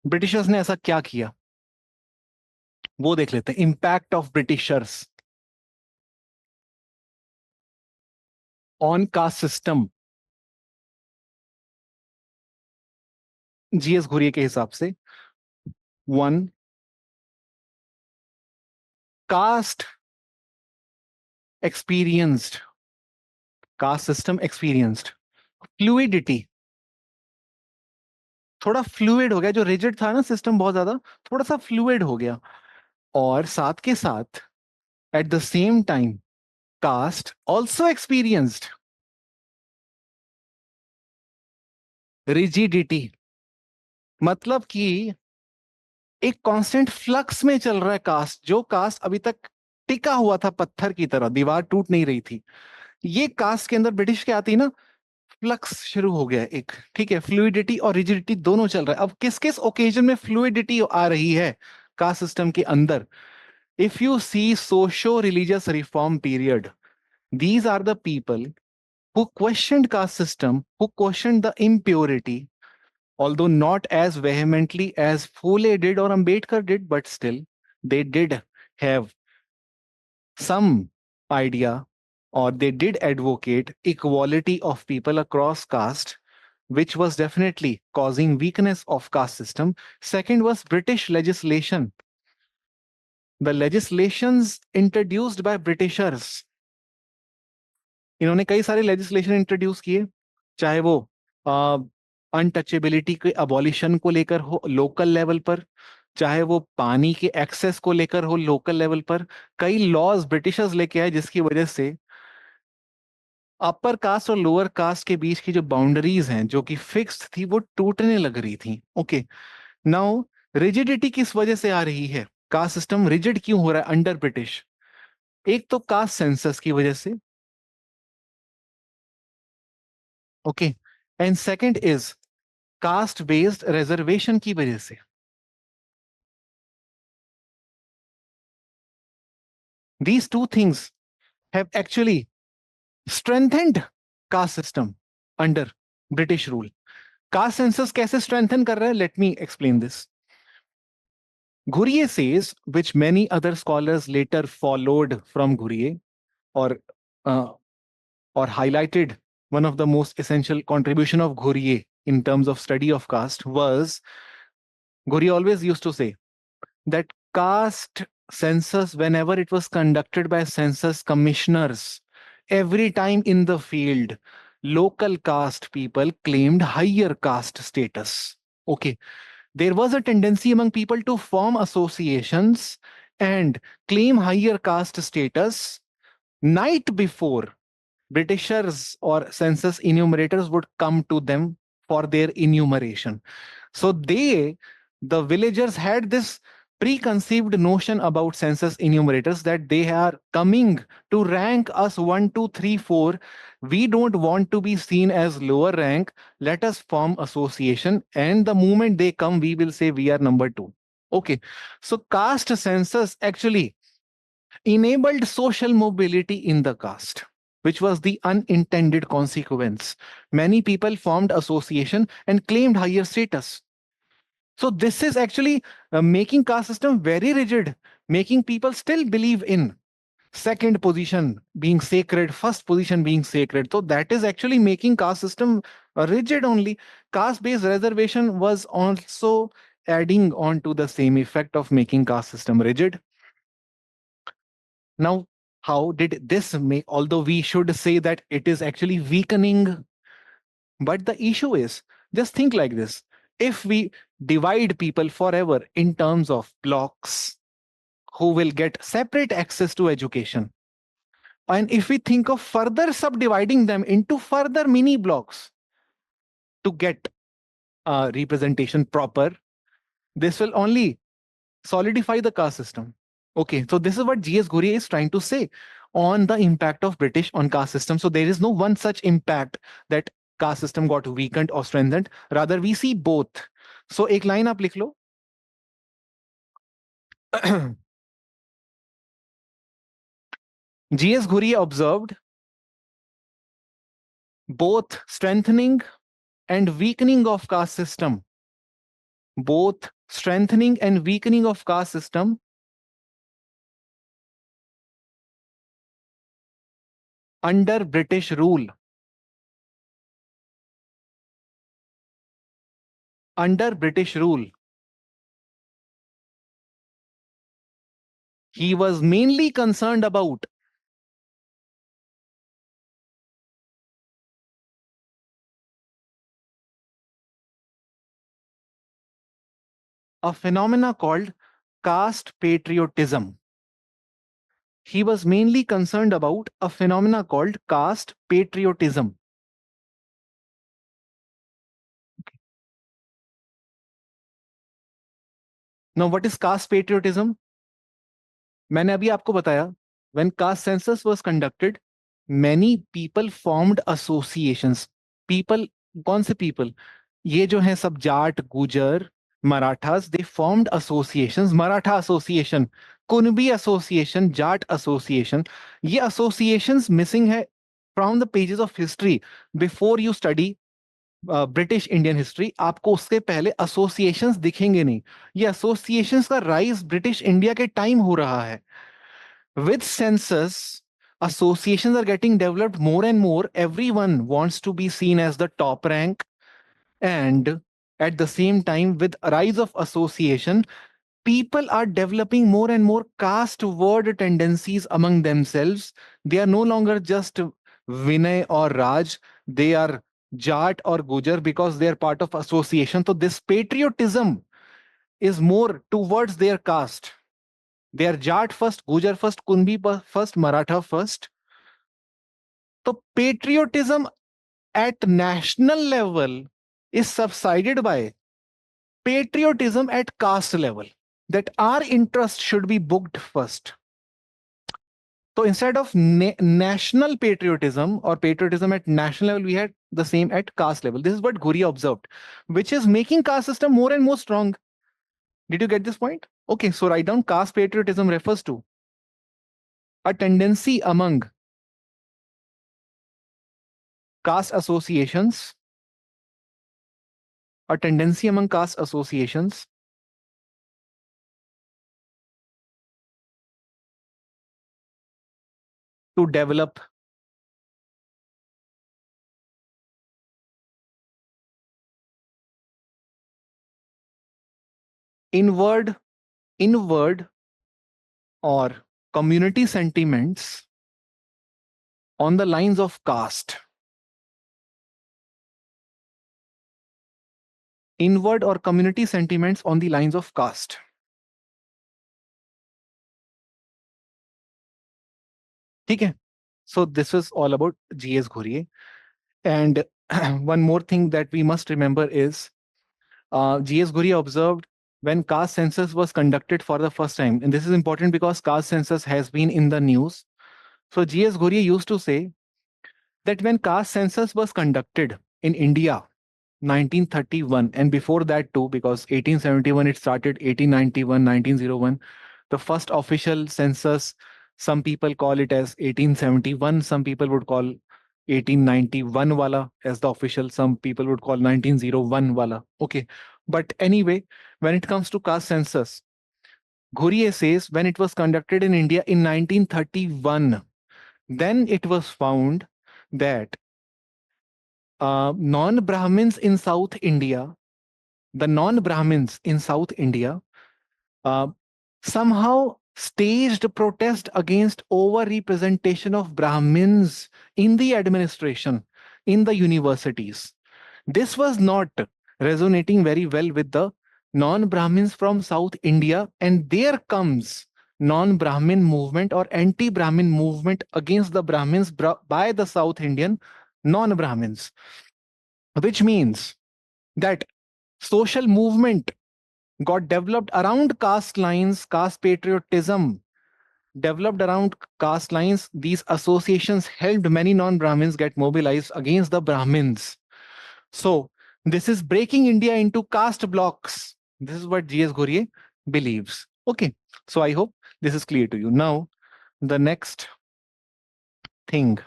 Britishers ने ऐसा क्या किया वो देख लेते हैं, impact of Britishers on caste system. G S Ghurye के हिसाब से, one, caste experienced, caste system experienced fluidity, थोड़ा फ्लूइड हो गया, जो रिजिड था ना सिस्टम बहुत ज्यादा, थोड़ा सा फ्लूइड हो गया। और साथ के साथ at the same time caste also experienced rigidity, मतलब कि एक कांस्टेंट फ्लक्स में चल रहा है कास्ट, जो कास्ट अभी तक टिका हुआ था पत्थर की तरह, दीवार टूट नहीं रही थी, ये कास्ट के अंदर ब्रिटिश के आती ना फ्लक्स शुरू हो गया एक, ठीक है, फ्लूइडिटी और रिजिडिटी दोनों चल रहा है। अब किस किस ओकेजन में फ्लूइडिटी आ रही है कास्ट सिस्टम के अंदर, if you see socio religious reform period, these are the people who questioned caste system, who questioned the impurity, although not as vehemently as Phule did or Ambedkar did, but still they did have some idea or they did advocate equality of people across caste, which was definitely causing weakness of caste system. Second was British legislation. The legislations introduced by Britishers, इन्होंने कई सारे legislation introduce किए, चाहे वो untouchability के abolition को लेकर हो लोकल लेवल पर, चाहे वो पानी के एक्सेस को लेकर हो लोकल लेवल पर। कई लॉज ब्रिटिशर्स लेके आए जिसकी वजह से अपर कास्ट और लोअर कास्ट के बीच की जो बाउंड्रीज हैं जो कि फिक्स्ड थी वो टूटने लग रही थी। ओके, नाउ रिजिडिटी किस वजह से आ रही है, कास्ट सिस्टम रिजिड क्यों हो रहा है अंडर ब्रिटिश? एक तो कास्ट सेंसस की वजह से, okay, and second is caste based reservation की वजह से। These two things have actually strengthened caste system under British rule. Caste census कैसे strengthen कर रहा है? Let me explain this. Ghuriye says, which many other scholars later followed from Ghuriye, or uh, or highlighted one of the most essential contribution of Ghuriye in terms of study of caste was, Ghuriye always used to say that caste census, whenever it was conducted by census commissioners, every time in the field, local caste people claimed higher caste status. Okay, there was a tendency among people to form associations and claim higher caste status night before Britishers or census enumerators would come to them for their enumeration. So the villagers had this preconceived notion about census enumerators that they are coming to rank us 1, 2, 3, 4. We don't want to be seen as lower rank. Let us form association. And the moment they come, we will say we are number 2. Okay. So caste census actually enabled social mobility in the caste, which was the unintended consequence. Many people formed association and claimed higher status. So this is actually making caste system very rigid, making people still believe in second position being sacred, first position being sacred. So that is actually making caste system rigid only. Caste based reservation was also adding on to the same effect of making caste system rigid. Now, how did this make, although we should say that it is actually weakening, but the issue is, just think like this. If we divide people forever in terms of blocks who will get separate access to education, and if we think of further subdividing them into further mini blocks to get representation proper, this will only solidify the caste system. Okay, so this is what G.S. Ghuri is trying to say on the impact of British on caste system. So there is no one such impact that caste system got weakened or strengthened. Rather, we see both. So एक line आप लिख लो. G.S. Ghuri observed both strengthening and weakening of caste system. Both strengthening and weakening of caste system under British rule. Under British rule. He was mainly concerned about a phenomena called caste patriotism. He was mainly concerned about a phenomena called caste patriotism. Now, what is caste patriotism? मैंने अभी आपको बताया, when caste census was conducted, many people formed associations. People, कौन से people? ये जो हैं सब जाट, गुजर, Marathas, they formed associations. Maratha association, कुनबी association, Jat association. ये associations missing है from the pages of history. Before you study British Indian history, आपको उसके पहले एसोसिएशंस दिखेंगे नहीं. ये एसोसिएशंस का राइज ब्रिटिश इंडिया के टाइम हो रहा है. With census Associations are getting developed more and more. Everyone wants to be seen as the top rank. And at the same time, with rise of association, people are developing more and more caste word tendencies among themselves. They are no longer just Vinay or Raj. They are Jat or Gujar because they are part of association. So this patriotism is more towards their caste. They are Jat first, Gujar first, Kunbi first, Maratha first. So patriotism at national level is subsided by patriotism at caste level, that our interest should be booked first. So instead of national patriotism or patriotism at national level, we had the same at caste level. This is what Ghuria observed, which is making caste system more and more strong. Did you get this point? Okay, so write down caste patriotism refers to a tendency among caste associations, a tendency among caste associations to develop inward, inward or community sentiments on the lines of caste. Inward or community sentiments on the lines of caste. Okay. So this was all about G.S. Ghurye. And one more thing that we must remember is G.S. Ghurye observed when caste census was conducted for the first time. And this is important because caste census has been in the news. So G.S. Ghurye used to say that when caste census was conducted in India, 1931, and before that too, because 1871 it started, 1891, 1901, the first official census, some people call it as 1871, some people would call 1891 wala as the official, some people would call 1901 wala. Okay. But anyway, when it comes to caste census, Ghurye says when it was conducted in India in 1931, then it was found that non-Brahmins in South India, the non-Brahmins in South India, uh, somehow staged protest against over-representation of Brahmins in the administration, in the universities. This was not resonating very well with the non-Brahmins from South India, and there comes non-Brahmin movement or anti-Brahmin movement against the Brahmins by the South Indian non-Brahmins, which means that social movement got developed around caste lines, caste patriotism developed around caste lines. These associations helped many non-Brahmins get mobilized against the Brahmins. So this is breaking India into caste blocks. This is what G.S. Ghurye believes. Okay, so I hope this is clear to you. Now, the next thing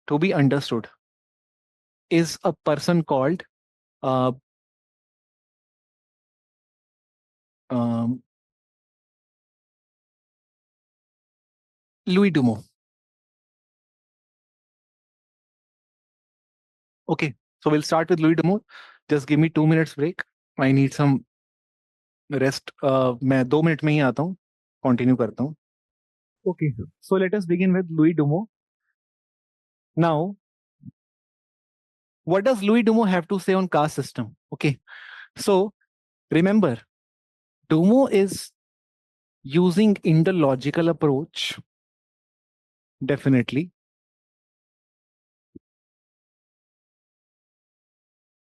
to be understood is a person called uh, um, Louis Dumont. Okay, so we'll start with Louis Dumont. Just give me 2 minutes break. I need some rest. मैं 2 minute में ही आता हूँ. Continue करता हूँ. Okay, so let us begin with Louis Dumont. Now, what does Louis Dumont have to say on caste system? Okay, so remember, Dumont is using Indo-logical approach, definitely,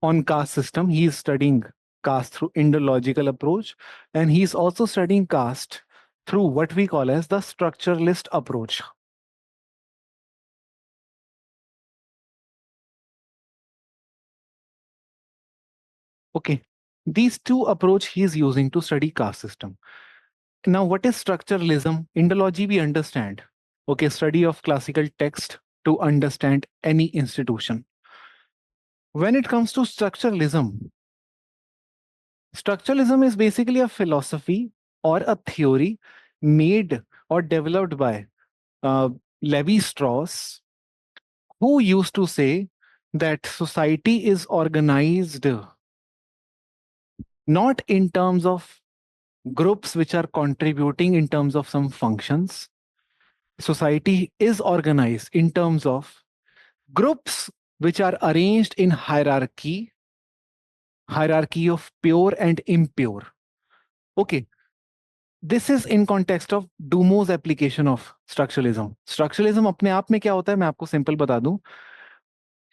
on caste system. He is studying caste through Indo-logical approach, and he is also studying caste through what we call as the structuralist approach. Okay, these two approach he is using to study caste system. Now, what is structuralism? Indology we understand. Okay, study of classical text to understand any institution. When it comes to structuralism, structuralism is basically a philosophy or a theory made or developed by Levi Strauss, who used to say that society is organized not in terms of groups which are contributing in terms of some functions. Society is organized in terms of groups which are arranged in hierarchy of pure and impure. Okay, this is in context of Dumo's application of structuralism. Structuralism अपने आप में क्या होता है मैं आपको simple बता दूं.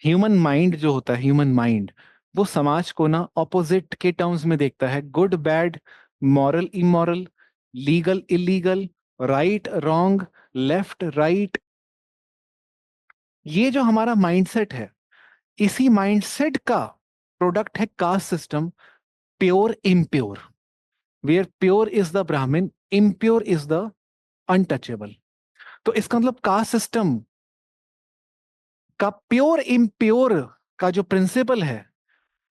ह्यूमन माइंड जो होता है, ह्यूमन माइंड वो समाज को ना ऑपोजिट के टर्म्स में देखता है. Good bad, moral immoral, legal illegal, right wrong, left right. ये जो हमारा माइंडसेट है, इसी माइंडसेट का प्रोडक्ट है caste system, pure impure, where pure is the Brahmin, impure is the untouchable. तो इसका मतलब कास्ट सिस्टम का प्योर इम्प्योर का जो प्रिंसिपल है,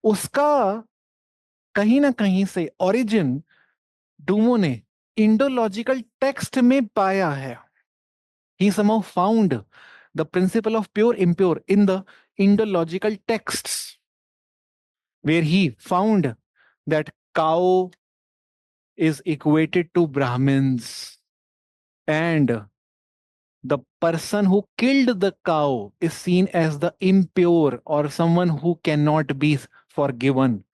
उसका कहीं ना कहीं से ओरिजिन डूमो ने इंडोलॉजिकल टेक्स्ट में पाया है. He somehow found the principle of pure impure in the Indological texts, where he found that cow is equated to Brahmins, and the person who killed the cow is seen as the impure or someone who cannot be forgiven.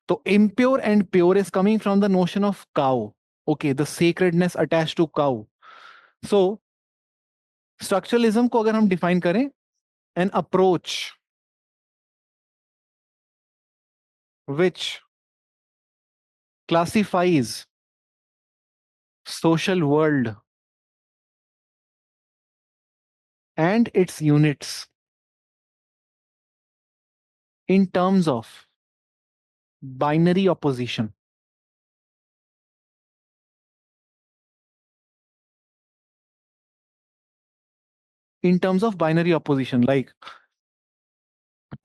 So impure and pure is coming from the notion of cow. Okay, the sacredness attached to cow. So structuralism को अगर हम define करें, an approach which classifies social world and its units in terms of binary opposition. In terms of binary opposition, like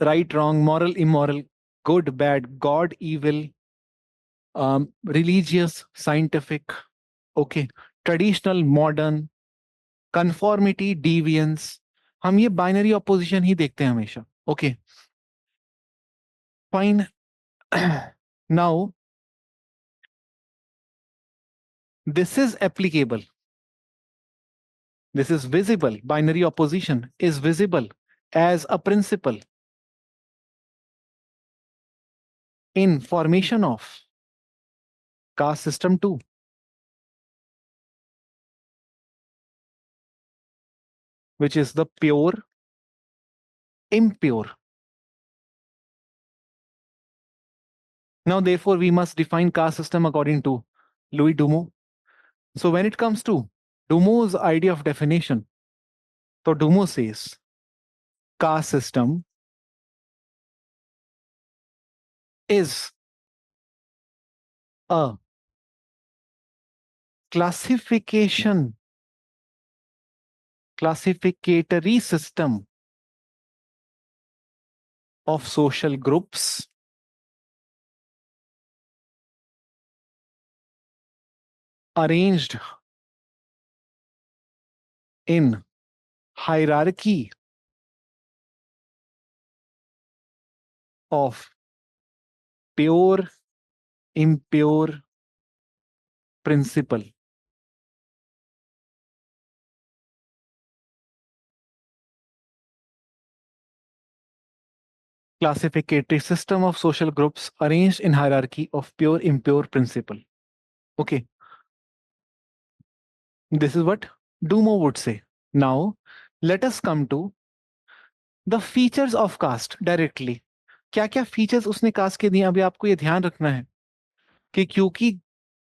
right, wrong, moral, immoral, good, bad, God, evil, religious, scientific, okay, traditional, modern, conformity, deviance. हम ये binary opposition ही देखते हैं हमेशा. Okay, fine. Now, this is applicable. This is visible. Binary opposition is visible as a principle in formation of caste system too, which is the pure, impure. Now, therefore, we must define caste system according to Louis Dumo. So, when it comes to Dumo's idea of definition, so Dumo says caste system is a classificatory system of social groups arranged in hierarchy of pure, impure principle. Classificatory system of social groups arranged in hierarchy of pure, impure principle. Okay. This is what Dumo would say. Now, let us come to the features of caste directly. क्या क्या features उसने cast के दिए, अभी आपको ये ध्यान रखना है कि क्योंकि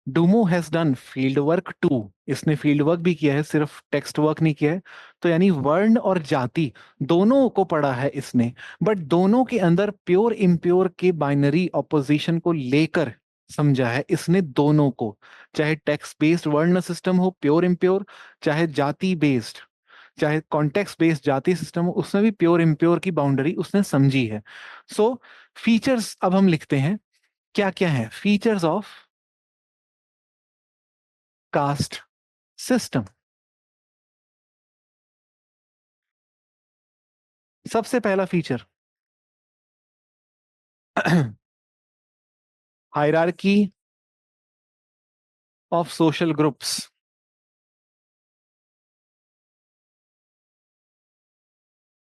Dumont has done field work too, इसने फील्ड वर्क भी किया है, सिर्फ टेक्स्ट वर्क नहीं किया है. तो यानी वर्ण और जाति दोनों को पढ़ा है इसने, बट दोनों के अंदर प्योर इम्प्योर के बाइनरी ऑपोजिशन को लेकर समझा है इसने दोनों को. चाहे टेक्स्ट बेस्ड वर्ण सिस्टम हो प्योर इम्प्योर, चाहे जाति बेस्ड, चाहे कॉन्टेक्स्ट बेस्ड जाति सिस्टम हो, उसमें भी प्योर इम्प्योर की बाउंड्री उसने समझी है. सो फीचर्स अब हम लिखते हैं, क्या क्या है फीचर्स ऑफ caste system. सबसे पहला feature, hierarchy of social groups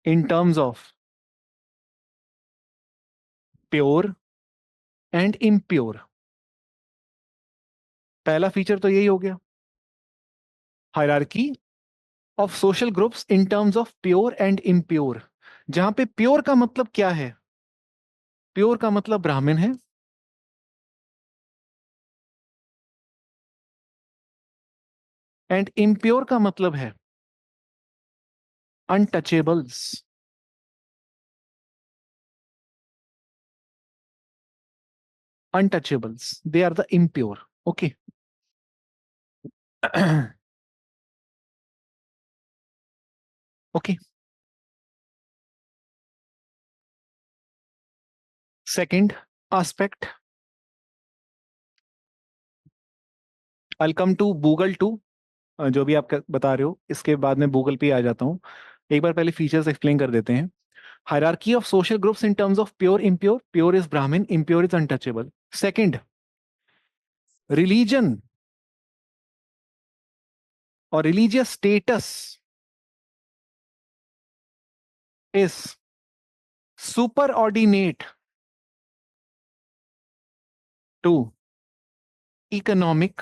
in terms of pure and impure. पहला फीचर तो यही हो गया, hierarchy of social groups in terms of pure and impure. जहां पे प्योर का मतलब क्या है? प्योर का मतलब ब्राह्मण है, एंड इम्प्योर का मतलब है untouchables. Untouchables, they are the impure. Okay. Okay. Second aspect, I'll come to Google too. जो भी आप बता रहे हो इसके बाद में गूगल पे आ जाता हूँ। एक बार पहले फीचर्स एक्सप्लेन कर देते हैं। Hierarchy of social groups in terms of pure impure, pure is Brahmin, impure is untouchable. Second, religion और religious status is superordinate to economic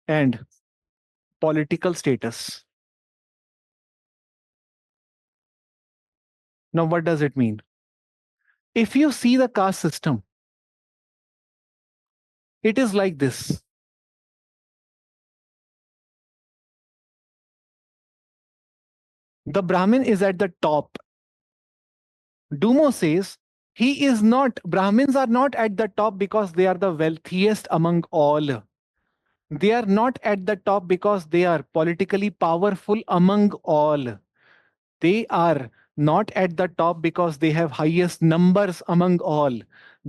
and political status. Now what does it mean? If you see the caste system, it is like this. The Brahmin is at the top. Dumo says he is not, Brahmins are not at the top because they are the wealthiest among all. They are not at the top because they are politically powerful among all. They are not at the top because they have highest numbers among all.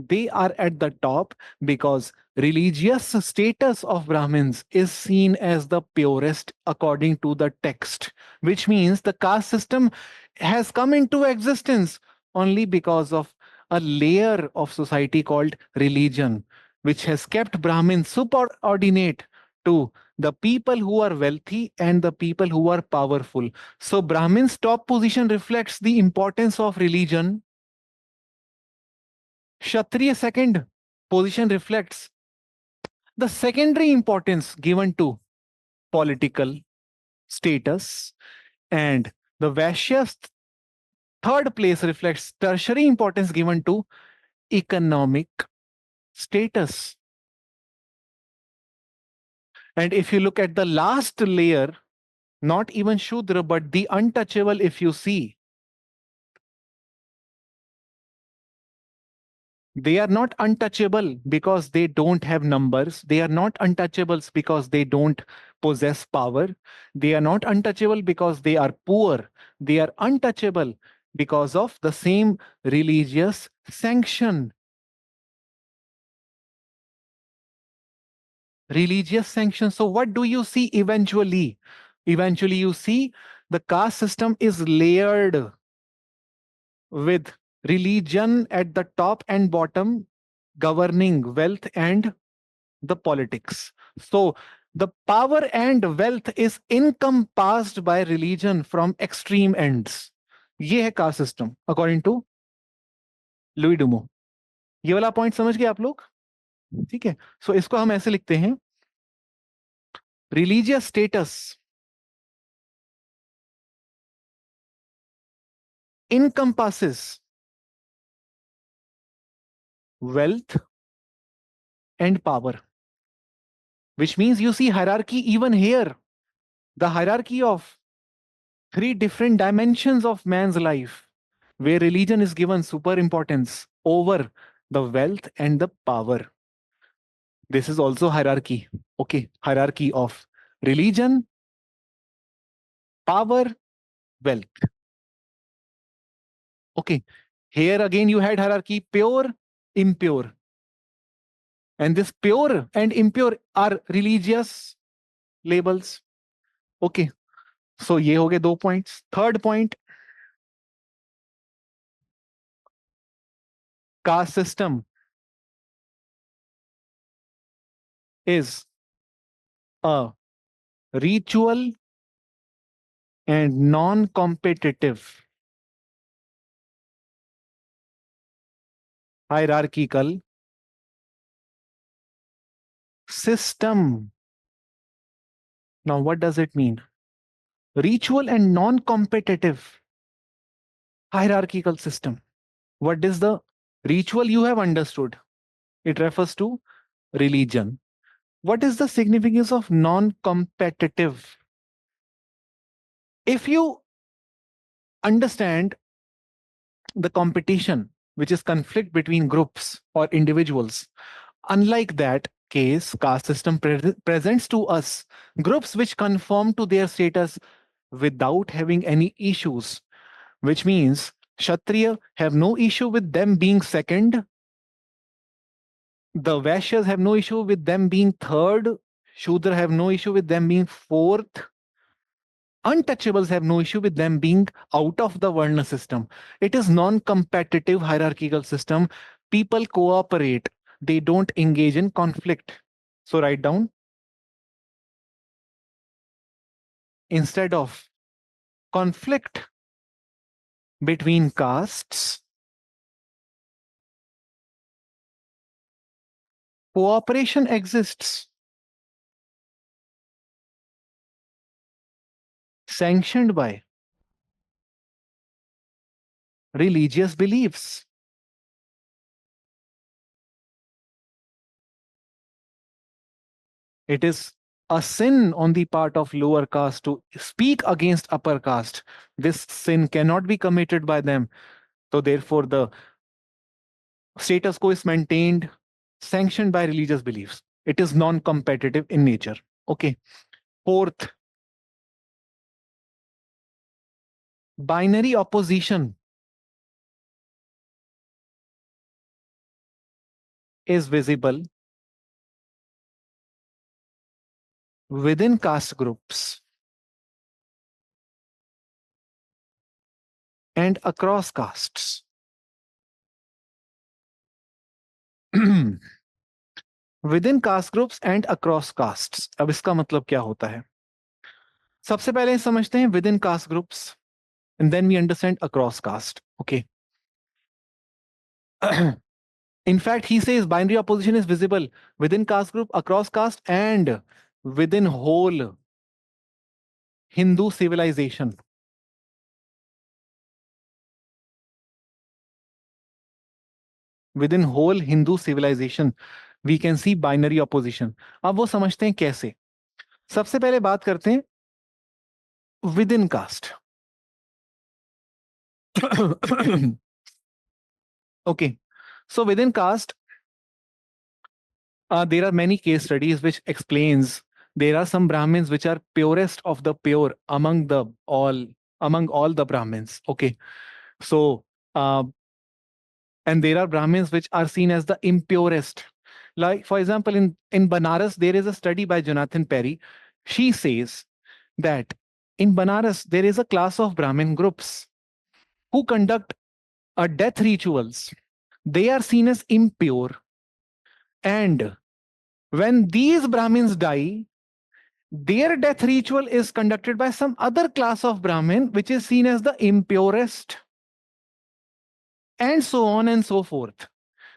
They are at the top because religious status of Brahmins is seen as the purest according to the text, which means the caste system has come into existence only because of a layer of society called religion, which has kept Brahmins superordinate to the people who are wealthy and the people who are powerful. So Brahmin's top position reflects the importance of religion. Kshatriya second position reflects the secondary importance given to political status. And the Vaishya's third place reflects tertiary importance given to economic status. And if you look at the last layer, not even Shudra, but the untouchable, if you see, they are not untouchable because they don't have numbers. They are not untouchables because they don't possess power. They are not untouchable because they are poor. They are untouchable because of the same religious sanction. Religious sanction. So, what do you see eventually? Eventually, you see the caste system is layered with religion at the top and bottom, governing wealth and the politics. So the power and wealth is encompassed by religion from extreme ends. ये है caste system according to Louis Dumont. ये वाला point समझ गए आप लोग? ठीक है। सो इसको हम ऐसे लिखते हैं, religious status encompasses wealth and power, which means you see hierarchy even here. The hierarchy of three different dimensions of man's life, where religion is given super importance over the wealth and the power. This is also hierarchy. Okay, hierarchy of religion, power, wealth. Okay, here again you had hierarchy pure, impure. And this pure and impure are religious labels. Okay, so ये हो गए दो points. Third point, caste system is a ritual and non-competitive hierarchical system. Now, what does it mean? Ritual and non-competitive hierarchical system. What is the ritual you have understood? It refers to religion. What is the significance of non-competitive? If you understand the competition, which is conflict between groups or individuals, unlike that case, caste system presents to us groups which conform to their status without having any issues, which means Kshatriya have no issue with them being second, the Vaishyas have no issue with them being third, Shudra have no issue with them being fourth, untouchables have no issue with them being out of the Varna system. It is non-competitive hierarchical system. People cooperate. They don't engage in conflict. So write down, instead of conflict between castes, cooperation exists, sanctioned by religious beliefs. It is a sin on the part of lower caste to speak against upper caste. This sin cannot be committed by them. So therefore, the status quo is maintained, sanctioned by religious beliefs. It is non-competitive in nature. Okay. Fourth, binary opposition is visible within caste groups and across castes. Within caste groups and across castes. अब इसका मतलब क्या होता है? सबसे पहले समझते हैं within caste groups and then we understand across caste. Okay. In fact, he says binary opposition is visible within caste group, across caste, and within whole Hindu civilization. Within whole Hindu civilization, we can see binary opposition. अब वो समझते हैं कैसे. सबसे पहले बात करते हैं within caste. Okay. So within caste, there are many case studies which explains there are some Brahmins which are purest of the pure among all the Brahmins. Okay. So uh, and there are Brahmins which are seen as the impurest. Like, for example, in Banaras, there is a study by Jonathan Perry. She says that in Banaras, there is a class of Brahmin groups who conduct a death rituals. They are seen as impure. And when these Brahmins die, their death ritual is conducted by some other class of Brahmin, which is seen as the impurest, and so on and so forth.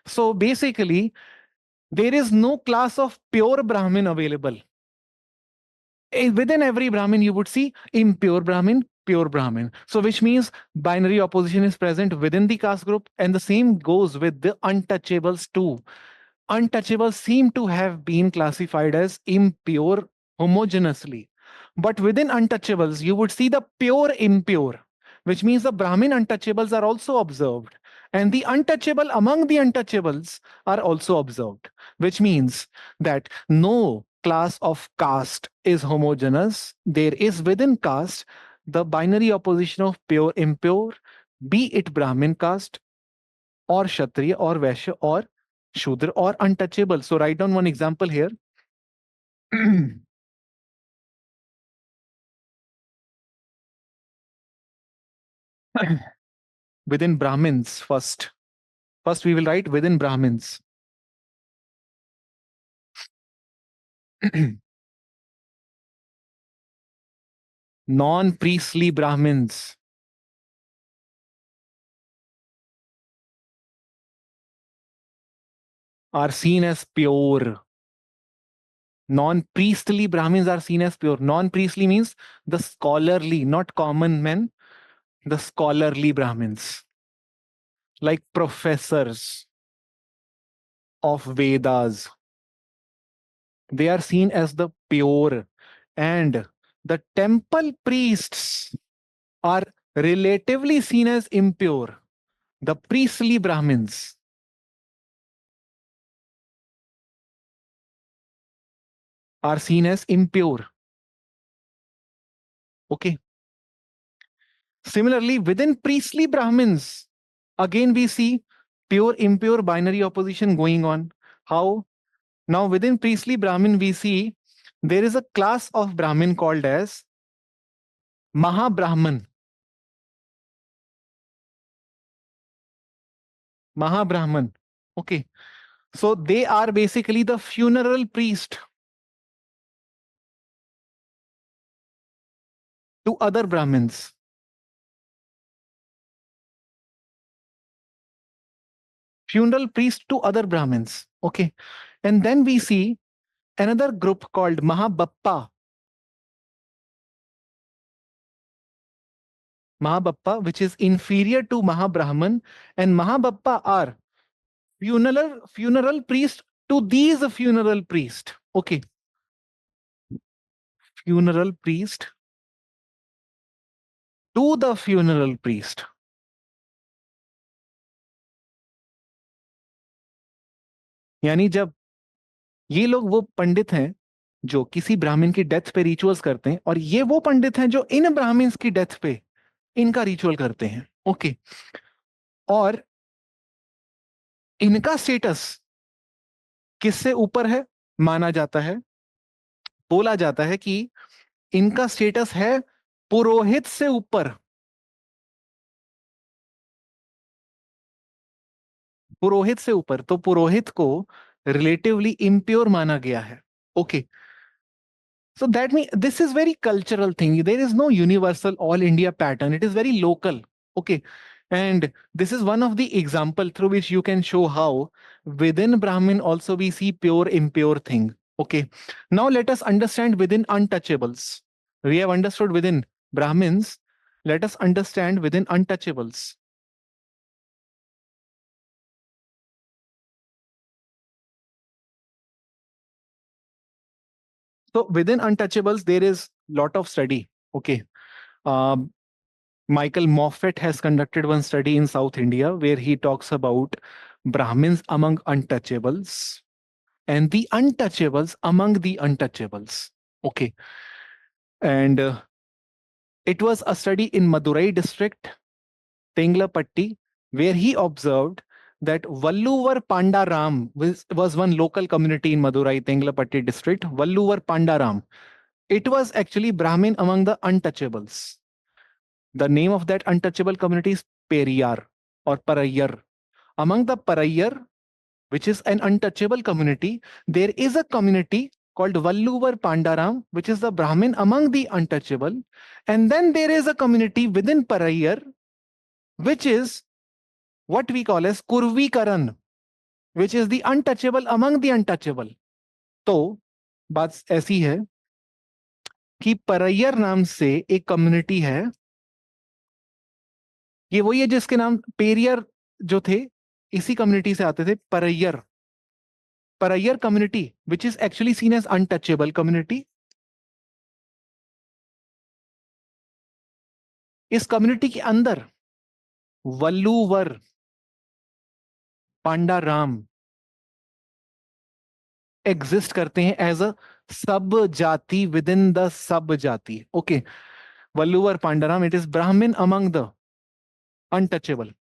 So basically, there is no class of pure Brahmin available. Within every Brahmin, you would see impure Brahmin, pure Brahmin. So, which means binary opposition is present within the caste group, and the same goes with the untouchables too. Untouchables seem to have been classified as impure homogeneously. But within untouchables, you would see the pure impure, which means the Brahmin untouchables are also observed. And the untouchable among the untouchables are also observed, which means that no class of caste is homogeneous. There is within caste the binary opposition of pure impure, be it Brahmin caste or Kshatriya or Vaishya or Shudra or untouchable. So write down one example here. Within Brahmins first. First, we will write within Brahmins. Non-priestly Brahmins are seen as pure. Non-priestly Brahmins are seen as pure. Non-priestly means the scholarly, not common men, the scholarly Brahmins, like professors of Vedas. They are seen as the pure. And the temple priests are relatively seen as impure. The priestly Brahmins are seen as impure. Okay. Similarly, within priestly Brahmins, again we see pure impure binary opposition going on. How? Now, within priestly Brahmin, we see there is a class of Brahmin called as Mahabrahman. Mahabrahman. Okay. So they are basically the funeral priest to other Brahmins. Funeral priest to other Brahmins. Okay. And then we see another group called Mahabappa. Mahabappa, which is inferior to Mahabrahman, and Mahabappa are funeral priest to these funeral priest. Okay. Funeral priest to the funeral priest. यानी जब ये लोग वो पंडित हैं जो किसी ब्राह्मण की डेथ पे रिचुअल्स करते हैं, और ये वो पंडित हैं जो इन ब्राह्मण्स की डेथ पे इनका रिचुअल करते हैं. ओके. और इनका स्टेटस किससे ऊपर है माना जाता है? बोला जाता है कि इनका स्टेटस है पुरोहित से ऊपर. पुरोहित से ऊपर. तो पुरोहित को रिलेटिवली इम्प्योर माना गया है. Okay. So that means this is very cultural thing. There is no universal all India pattern. It is very local. Okay. And this is one of the example through which you can show how within Brahmin also we see pure, impure thing. Okay. Now let us understand within untouchables. We have understood within Brahmins. Let us understand within untouchables. So within untouchables, there is lot of study. Okay. Um, Michael Moffat has conducted one study in South India where he talks about Brahmins among untouchables and the untouchables among the untouchables. Okay. And it was a study in Madurai district, Tenglapatti, where he observed that Valluvar Pandaram was one local community in Madurai, Tenglapatti district. Valluvar Pandaram. It was actually Brahmin among the untouchables. The name of that untouchable community is Periyar or Parayar. Among the Parayar, which is an untouchable community, there is a community called Valluvar Pandaram, which is the Brahmin among the untouchable. And then there is a community within Parayar, which is what we call as Kurvikaran, which is the untouchable among the untouchable. तो बात ऐसी है कि परैयर नाम से एक community है. ये वही है जिसके नाम पेरियर जो थे इसी कम्युनिटी से आते थे. Paraiyar Paraiyar community which is actually seen as untouchable community. इस कम्युनिटी के अंदर वल्लूवर पांडाराम एग्जिस्ट करते हैं एज अ सब जाति विद इन द सब जाति. ओके. वल्लूवर पांडाराम, इट इज ब्राह्मण among the untouchable.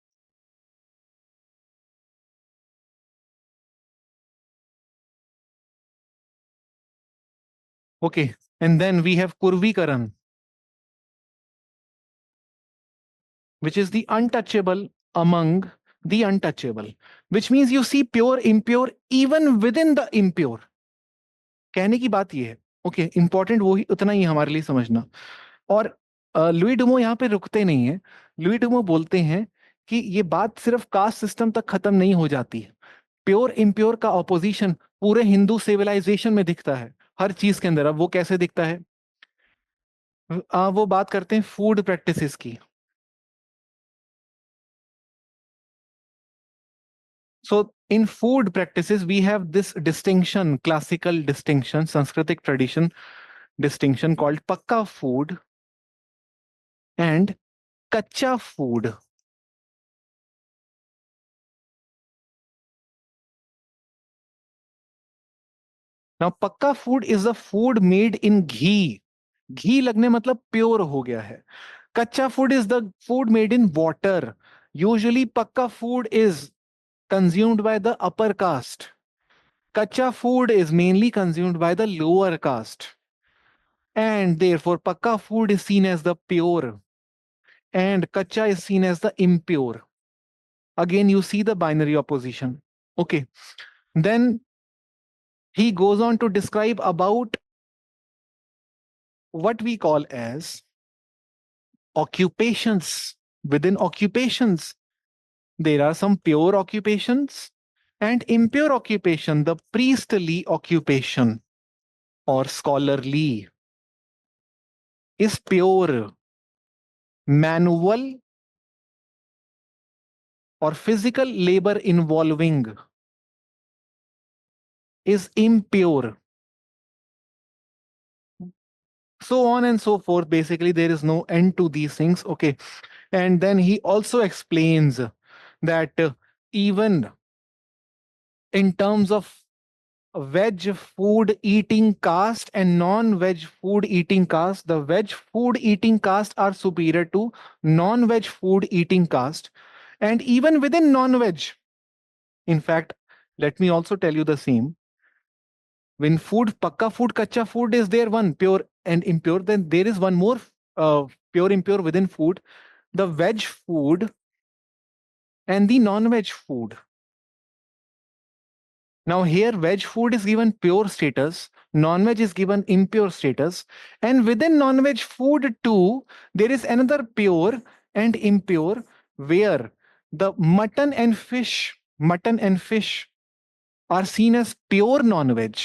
Okay. And then we have Kurvikaran, which is the untouchable among the untouchable, which means you see pure, impure even within the impure. कहने की बात ये है, okay, important वो ही उतना ही हमारे लिए समझना। और लुई डुमो यहाँ पे रुकते नहीं है। लुई डुमो बोलते हैं कि ये बात सिर्फ कास्ट सिस्टम तक खत्म नहीं हो जाती है। प्योर इम्प्योर का ऑपोजिशन पूरे हिंदू सिविलाइजेशन में दिखता है, हर चीज के अंदर। अब वो कैसे दिखता है? वो बात करते हैं फूड प्रैक्टिसेस की। So in food practices we have this distinction, classical distinction, सांस्कृतिक tradition distinction called pakka food and kacha food. Now pakka food is the food made in ghee. घी लगने मतलब प्योर हो गया है. Kacha food is the food made in water. Usually pakka food is consumed by the upper caste. Kacha food is mainly consumed by the lower caste. And therefore pakka food is seen as the pure and kacha is seen as the impure. Again, you see the binary opposition. Okay. Then he goes on to describe about what we call as occupations. Within occupations, there are some pure occupations and impure occupation. The priestly occupation or scholarly is pure. Manual or physical labor involving is impure. So on and so forth. Basically, there is no end to these things. Okay. And then he also explains that even in terms of veg food eating caste and non-veg food eating caste, the veg food eating caste are superior to non-veg food eating caste. And even within non-veg, in fact, let me also tell you the same. When food, pakka food, kacha food is there one pure and impure, then there is one more pure, impure within food, the veg food and the non-veg food. Now here veg food is given pure status, non-veg is given impure status, and within non-veg food too, there is another pure and impure where the mutton and fish are seen as pure non-veg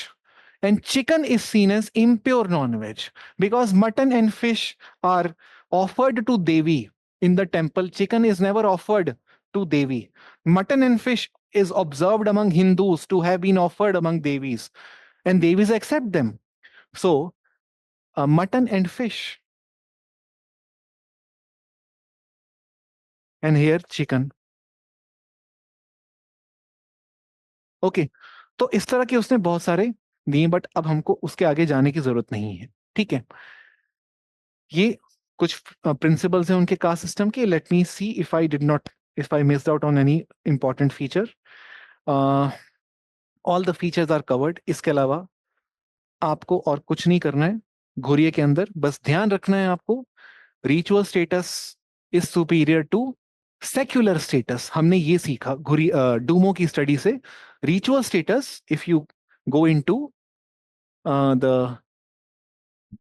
and chicken is seen as impure non-veg because mutton and fish are offered to Devi in the temple. Chicken is never offered to Devi. Mutton and fish is observed among Hindus to have been offered among Devis, and Devis accept them. So, mutton and fish, and here chicken. Okay, तो इस तरह के उसने बहुत सारे दिए, but अब हमको उसके आगे जाने की जरूरत नहीं है, ठीक है। ये कुछ प्रिंसिपल्स हैं उनके कास्ट सिस्टम के. Let me see if I did not, if I missed out on any important feature. All the features are covered. इसके अलावा आपको और कुछ नहीं करना है घुरिए के अंदर, बस ध्यान रखना है आपको ritual status is superior to secular status. हमने ये सीखा घुरी डूमो की स्टडी से. Ritual status, if you go into the,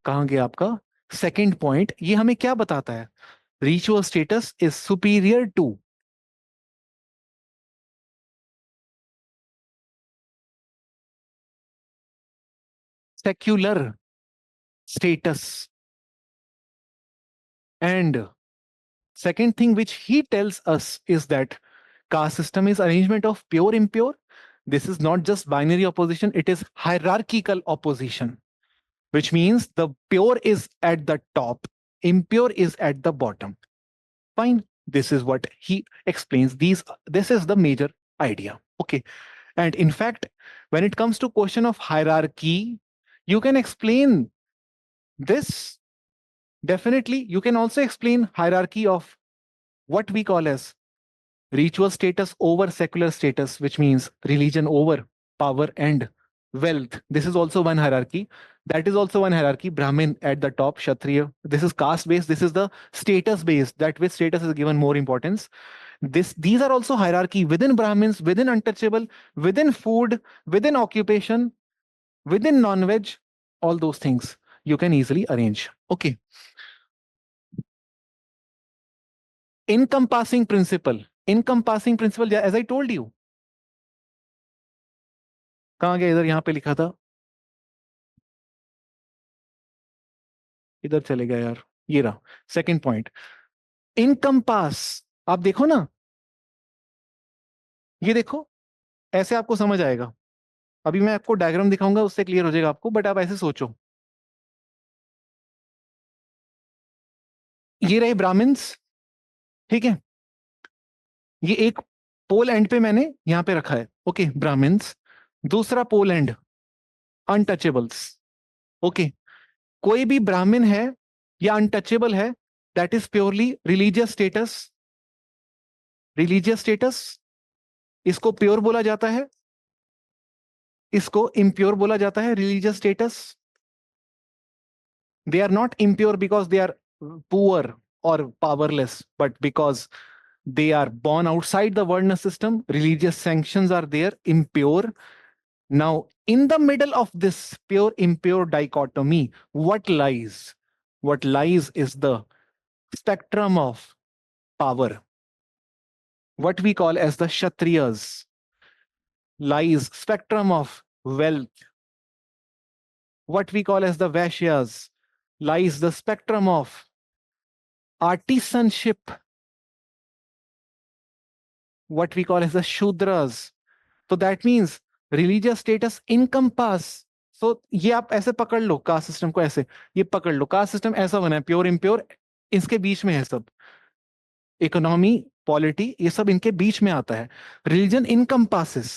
कहां गया आपका सेकंड पॉइंट, ये हमें क्या बताता है? Ritual status is superior to secular status. And second thing which he tells us is that caste system is arrangement of pure impure. This is not just binary opposition, it is hierarchical opposition, which means the pure is at the top, impure is at the bottom. Fine. This is what he explains. This is the major idea. Okay. And in fact, when it comes to question of hierarchy, you can explain this. Definitely, you can also explain hierarchy of what we call as ritual status over secular status, which means religion over power and wealth. This is also one hierarchy. That is also one hierarchy. Brahmin at the top, Kshatriya. This is caste based. This is the status based, that which status is given more importance. These are also hierarchy within Brahmins, within untouchable, within food, within occupation, within non-veg, all those things you can easily arrange. Okay. Encompassing principle. Encompassing principle, as I told you. कहाँ गया? इधर यहाँ पे लिखा था, इधर चले गया यार, ये रहा सेकंड पॉइंट। इनकम्पास, आप देखो ना, ये देखो, ऐसे आपको समझ आएगा। अभी मैं आपको डायग्राम दिखाऊंगा, उससे क्लियर हो जाएगा आपको, बट आप ऐसे सोचो, ये रहे ब्राह्मण्स, ठीक है, ये एक पोल एंड पे मैंने यहां पे रखा है, ओके, ब्राह्मण्स। दूसरा पोल एंड अनटचेबल्स, ओके। कोई भी ब्राह्मण है या अनटचेबल है, that is purely religious status. Religious status, इसको प्योर बोला जाता है, इसको इम्प्योर बोला जाता है। Religious status, they are not impure because they are poor or powerless, but because they are born outside the Varna system. Religious sanctions are there, impure. Now, in the middle of this pure impure dichotomy, what lies? What lies is the spectrum of power, what we call as the Kshatriyas. Lies spectrum of wealth, what we call as the Vaishyas. Lies the spectrum of artisanship, what we call as the Shudras. So that means religious status encompass. So ये आप ऐसे पकड़ लो caste system को, ऐसे ये पकड़ लो, caste system ऐसा बना है, प्योर इम्प्योर इसके बीच में है सब, इकोनॉमी पॉलिटी ये सब इनके बीच में आता है। रिलीजन इनकम्पासेस,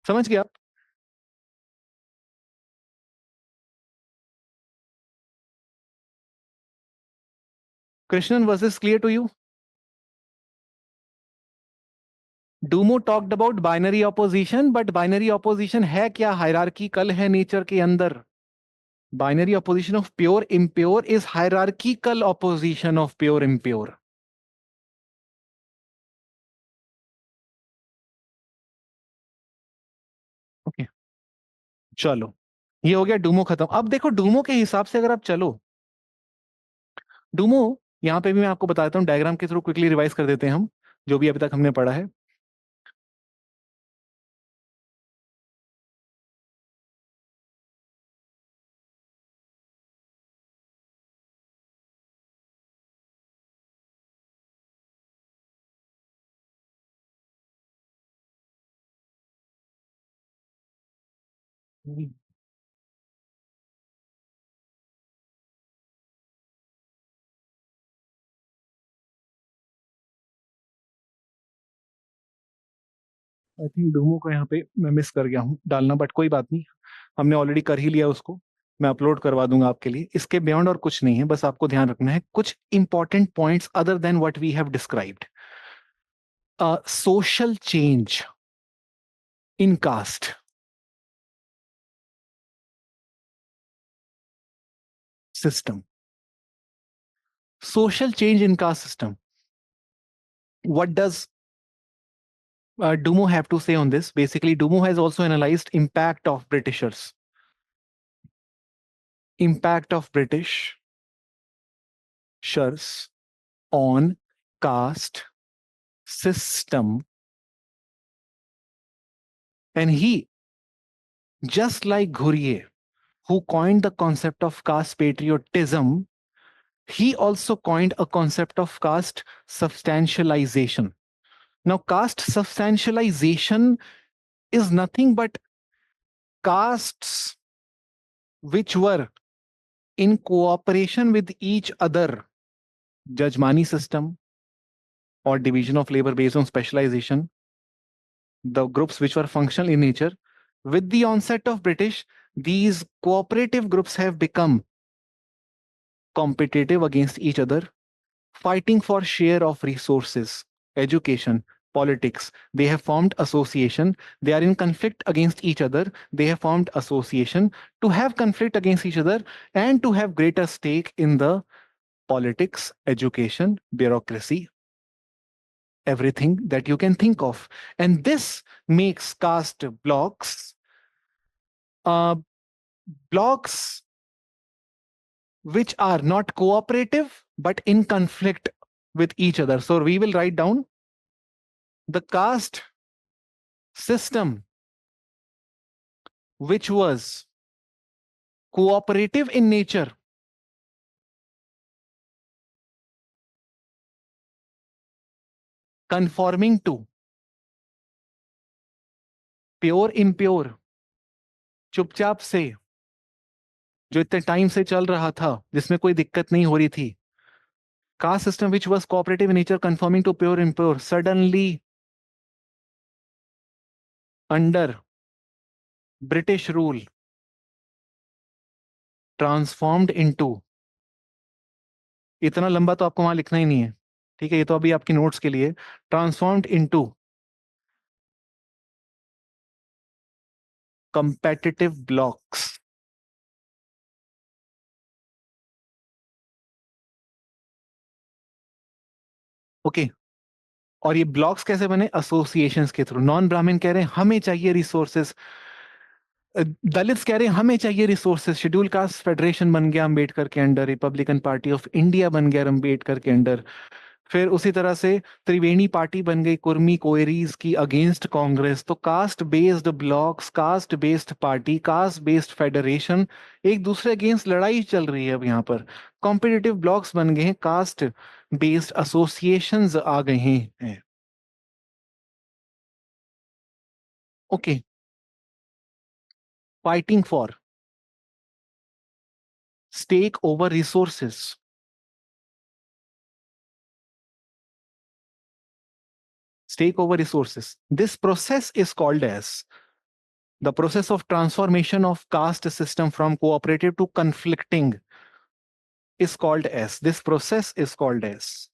समझ गए आप? Krishnan versus clear to you? Dumont talked about binary opposition, but binary opposition है क्या? हायरार्किकल है नेचर के अंदर। Binary opposition of pure impure is hierarchical opposition of pure impure. Okay, चलो, ये हो गया डूमो खत्म। अब देखो डूमो के हिसाब से अगर आप चलो, डूमो, यहां पे भी मैं आपको बताता हूं, डायग्राम के थ्रू क्विकली रिवाइज कर देते हैं हम जो भी अभी तक हमने पढ़ा है। आई थिंक डूमो को यहाँ पे मैं मिस कर गया हूँ डालना, बट कोई बात नहीं, हमने ऑलरेडी कर ही लिया उसको, मैं अपलोड करवा दूंगा आपके लिए। इसके बियॉन्ड और कुछ नहीं है, बस आपको ध्यान रखना है कुछ important points other than what we have described. Social change in caste system. Social change in caste system. What does Dumo have to say on this? Basically, Dumo has also analyzed impact of Britishers on caste system, and he, just like Ghurye, who coined the concept of caste patriotism, he also coined a concept of caste substantialization. Now, caste substantialization is nothing but castes which were in cooperation with each other, Jajmani system or division of labor based on specialization, the groups which were functional in nature. With the onset of British, these cooperative groups have become competitive against each other, fighting for share of resources, education, politics. They have formed association. They are in conflict against each other. They have formed association to have conflict against each other and to have greater stake in the politics, education, bureaucracy. everything that you can think of. And this makes caste uh, blocks which are not cooperative but in conflict with each other. So we will write down the caste system which was cooperative in nature, conforming to pure impure, चुपचाप से, जो इतने time से चल रहा था, जिसमें कोई दिक्कत नहीं हो रही थी, caste system which was cooperative in nature, conforming to pure impure, suddenly under British rule transformed into, इतना लंबा तो आपको वहां लिखना ही नहीं है, ठीक है, ये तो अभी आपकी नोट्स के लिए, transformed into competitive blocks. Okay okay. और ये ब्लॉक्स कैसे बने? एसोसिएशंस के थ्रू। नॉन ब्राह्मण कह रहे हैं हमें चाहिए रिसोर्सेस, दलित्स कह रहे हैं हमें चाहिए रिसोर्सेस, शेड्यूल कास्ट फेडरेशन बन गया अंबेडकर के under, Republican party of India बन गया अंबेडकर के अंडर, फिर उसी तरह से त्रिवेणी पार्टी बन गई कुर्मी कोयरीज की अगेंस्ट कांग्रेस। तो caste based blocks, caste based party, caste based federation, एक दूसरे अगेंस्ट लड़ाई चल रही है अब यहाँ पर। कॉम्पिटिटिव ब्लॉक्स बन गए हैं, कास्ट बेस्ड एसोसिएशंस आ गए हैं। Okay, fighting for stake over resources, stake over resources. This process is called as the process of transformation of caste system from cooperative to conflicting is called as, this process is called as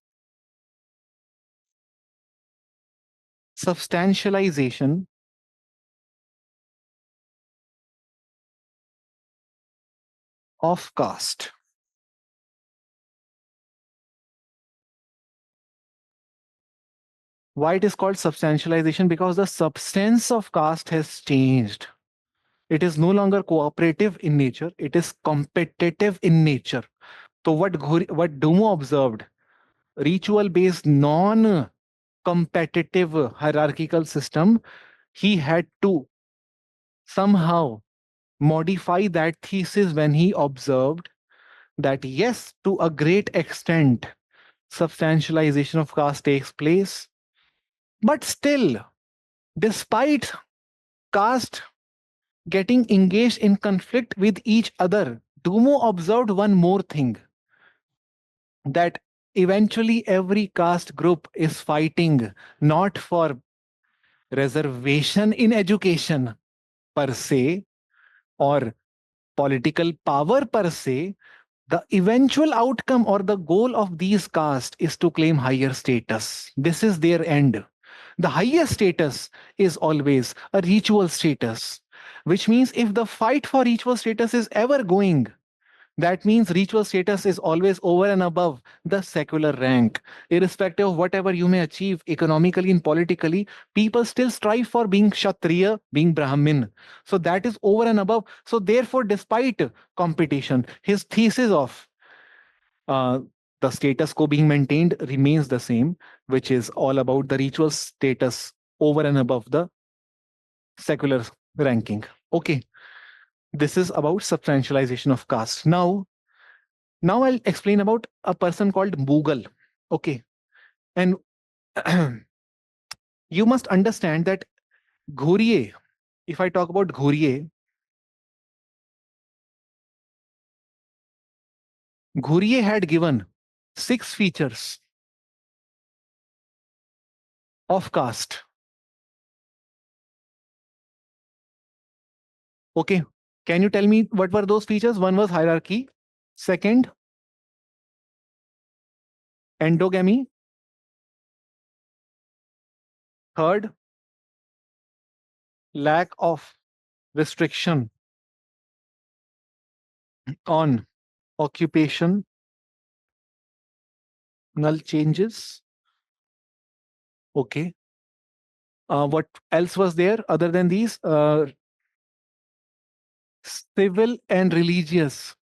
substantialization of caste. Why it is called substantialization? Because the substance of caste has changed. It is no longer cooperative in nature, it is competitive in nature. So what Dumo observed, ritual based non competitive hierarchical system, he had to somehow modify that thesis when he observed that yes, to a great extent, substantialization of caste takes place. But still, despite caste getting engaged in conflict with each other, Dumo observed one more thing, that eventually every caste group is fighting not for reservation in education per se or political power per se. The eventual outcome or the goal of these castes is to claim higher status. This is their end. The higher status is always a ritual status, which means if the fight for ritual status is ever going, that means ritual status is always over and above the secular rank. Irrespective of whatever you may achieve economically and politically, people still strive for being Kshatriya, being Brahmin. So that is over and above. So therefore, despite competition, his thesis of uh, the status quo being maintained remains the same, which is all about the ritual status over and above the secular ranking. Okay, this is about substantialization of caste. Now I'll explain about a person called Mughal. Okay. And you must understand that Ghuriye, if I talk about Ghuriye had given 6 features of caste. Okay. Can you tell me what were those features? One was hierarchy. Second, endogamy. Third, lack of restriction on occupational changes. Okay. What else was there other than these? Civil and religious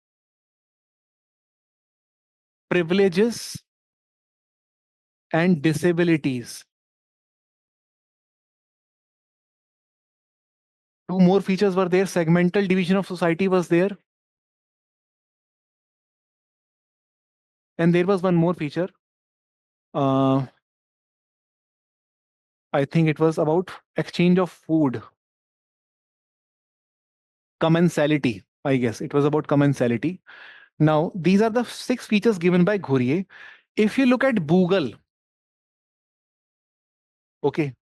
privileges and disabilities. Two more features were there. Segmental division of society was there. And there was one more feature. Uh, I think it was about exchange of food. Commensality. I guess it was about commensality. Now, these are the 6 features given by Ghurier. If you look at Bogle, okay,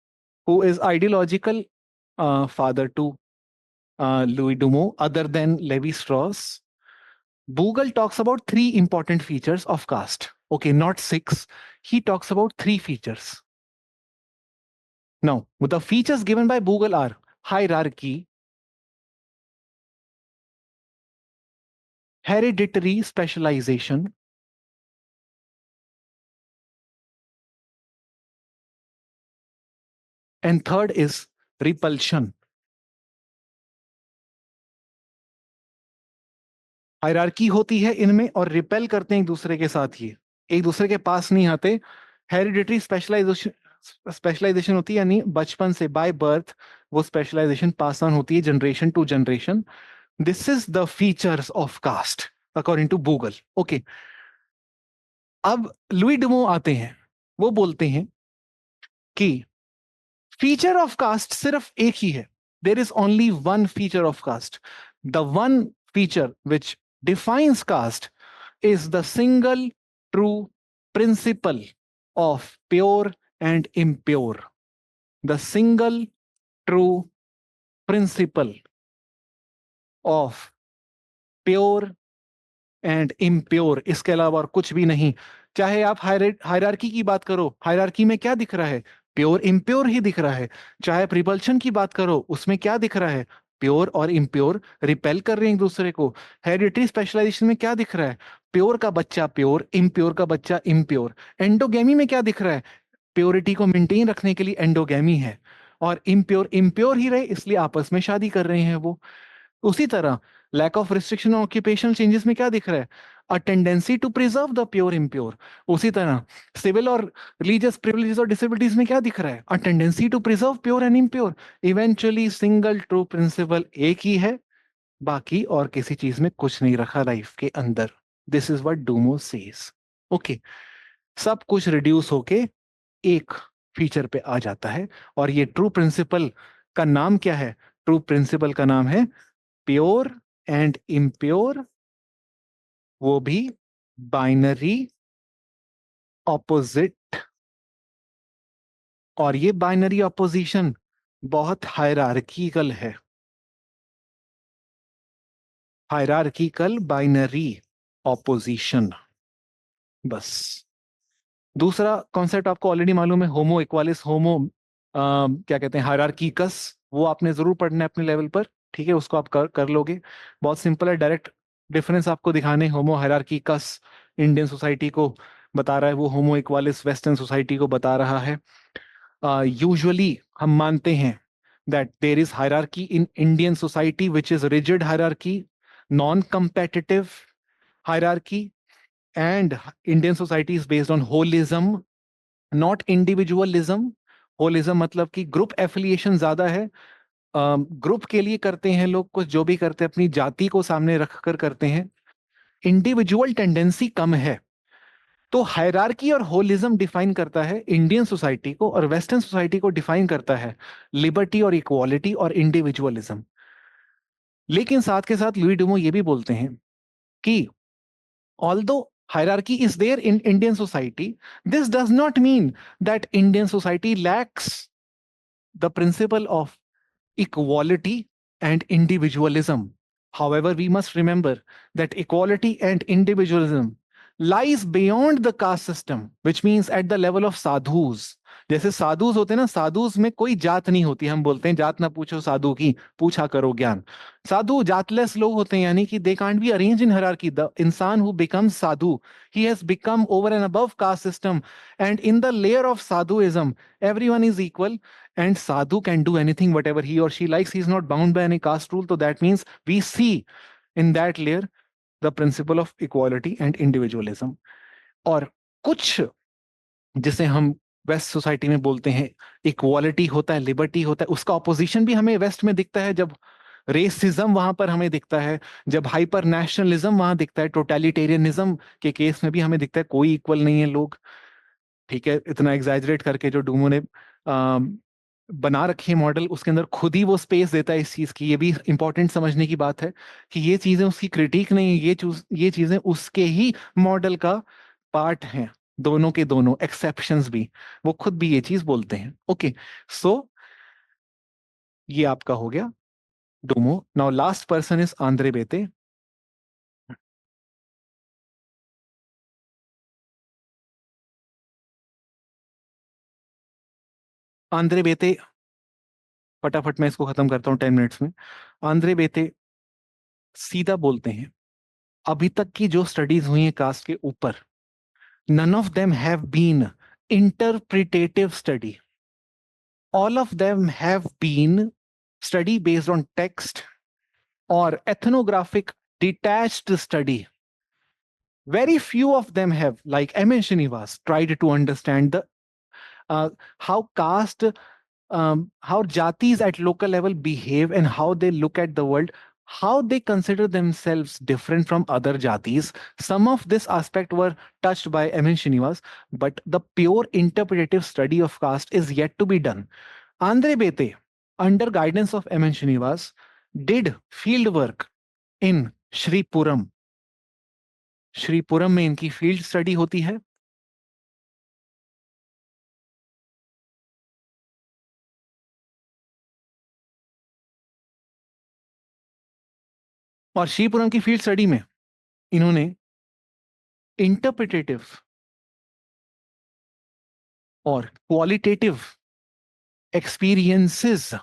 who is ideological father to Louis Dumo, other than Levi Strauss, Bogle talks about 3 important features of caste. Okay, not 6. He talks about 3 features. Now, the features given by Bogle are hierarchy, hereditary specialization, and third is repulsion. Hierarchy होती है इनमें और repel करते हैं एक दूसरे के साथ, ये एक दूसरे के पास नहीं आते. हेरिडिटरी स्पेशलाइजेशन होती है, यानी बचपन से बाय बर्थ वो स्पेशलाइजेशन पास ऑन होती है generation to generation. This is the features of caste according to Google. Okay, अब लुई डुमो आते हैं, वो बोलते हैं कि फीचर ऑफ कास्ट सिर्फ एक ही है. There is only one feature of caste. The one feature which defines caste is the single true principle of pure and impure. The single true principle of pure and impure. इसके अलावा और कुछ भी नहीं. चाहे आप हायरार्की की बात करो, हायरार्की में क्या दिख रहा है? प्योर इम्प्योर ही दिख रहा है. चाहे आप रिपल्शन की बात करो, उसमें क्या दिख रहा है? प्योर और इम्प्योर रिपेल कर रहे हैं एक दूसरे को. हेरिडिटरी स्पेशलाइजेशन में क्या दिख रहा है? प्योर का बच्चा प्योर, इम्प्योर का बच्चा इम्प्योर. एंडोगेमी में क्या दिख रहा है? प्योरिटी को मेंटेन रखने के लिए एंडोगेमी है, और इम्प्योर इम्प्योर ही रहे इसलिए आपस में शादी कर रहे हैं वो. उसी तरह lack of restriction occupational changes में क्या दिख रहा है? A tendency to preserve the pure impure. उसी तरह सिविल और रिलीजियस प्रिविलेजेस और डिसेबिलिटीज में क्या दिख रहा है? A tendency to preserve pure and impure. Eventually single true principle एक ही है, बाकी और किसी चीज में कुछ नहीं रखा लाइफ के अंदर. This is what Dumont says. Okay, सब कुछ रिड्यूस होके एक फीचर पे आ जाता है. और ये ट्रू प्रिंसिपल का नाम क्या है? ट्रू प्रिंसिपल का नाम है प्योर एंड इम्प्योर, वो भी बाइनरी ऑपोजिट. और ये बाइनरी ऑपोजिशन बहुत हायरार्किकल है. Hierarchical binary opposition. बस. दूसरा कॉन्सेप्ट आपको ऑलरेडी मालूम है, होमो इक्वालिस, होमो क्या कहते हैं, हायरार्किकस. वो आपने जरूर पढ़ना है अपने लेवल पर. ठीक है, उसको आप कर लोगे. बहुत सिंपल है. डायरेक्ट डिफरेंस आपको दिखाने. होमो हायरार्किकस इंडियन सोसाइटी को बता रहा है, वो होमो इक्वालिस वेस्टर्न सोसाइटी को बता रहा है. यूजुअली हम मानते हैं that there is hierarchy in Indian society, which is rigid hierarchy, non-competitive hierarchy, and Indian society is based on holism, not individualism. Holism मतलब कि ग्रुप एफिलिएशन ज्यादा है. ग्रुप के लिए करते हैं लोग कुछ, जो भी करते हैं अपनी जाति को सामने रखकर करते हैं. इंडिविजुअल टेंडेंसी कम है. तो हायरार्की और होलिज्म डिफाइन करता है इंडियन सोसाइटी को, और वेस्टर्न सोसाइटी को डिफाइन करता है लिबर्टी और इक्वालिटी और इंडिविजुअलिज्म. लेकिन साथ के साथ लुई डुमो ये भी बोलते हैं कि although hierarchy is there in Indian society, this does not mean that Indian society lacks the principle of equality and individualism. However, we must remember that equality and individualism lies beyond the caste system, which means at the level of sadhus. जैसे साधुज होते हैं ना, साधुज में कोई जात नहीं होती, हम बोलते हैं जात ना पूछो साधु की, पूछा करो ज्ञान। साधु जातलेस लोग होते हैं, यानी कि they can't be arrange in hierarchy. The इंसान who becomes sadhu, he has become over and above caste system, and in the layer of sadhuism everyone is equal, and sadhu can do anything whatever he or she likes. He is not bound by any caste rule. So that means we see in that layer the principle of equality and individualism. और कुछ जिसे हम waste society में बोलते हैं equality होता है, liberty होता है, उसका ऑपोजिशन भी हमें वेस्ट में दिखता है। जब रेसिज्म वहां पर हमें दिखता है, जब हाइपर नेशनलिज्म वहां दिखता है, टोटलिटेरियनिज्म के केस में भी हमें दिखता है कोई इक्वल नहीं है लोग। ठीक है, इतना एग्जैजरेट करके जो डूमो ने बना रखी है मॉडल, उसके अंदर खुद ही वो स्पेस देता है इस चीज की। ये भी इंपॉर्टेंट समझने की बात है कि ये चीजें उसकी क्रिटिक नहीं है, ये चीजें उसके ही मॉडल का पार्ट हैं। दोनों के दोनों एक्सेप्शंस भी, वो खुद भी ये चीज बोलते हैं। ओके, सो ये आपका हो गया Dumont. Now last person is Andre Beteille. Andre Beteille, फटाफट मैं इसको खत्म करता हूँ 10 मिनट्स में। आंद्रे बेते सीधा बोलते हैं, अभी तक की जो स्टडीज हुई हैं कास्ट के ऊपर, none of them have been interpretative study. All of them have been study based on text or ethnographic detached study. Very few of them have, like M.N. Srinivas, tried to understand the how caste, how jatis at local level behave and how they look at the world, how they consider themselves different from other jatis. Some of this aspect were touched by M.N. Srinivas, but the pure interpretative study of caste is yet to be done. Andre Bete, under guidance of M.N. Srinivas, did field work in Shripuram. Sripuram में इनकी field study होती है। और श्रीपुरम की field study में इन्होंने interpretative और qualitative experiences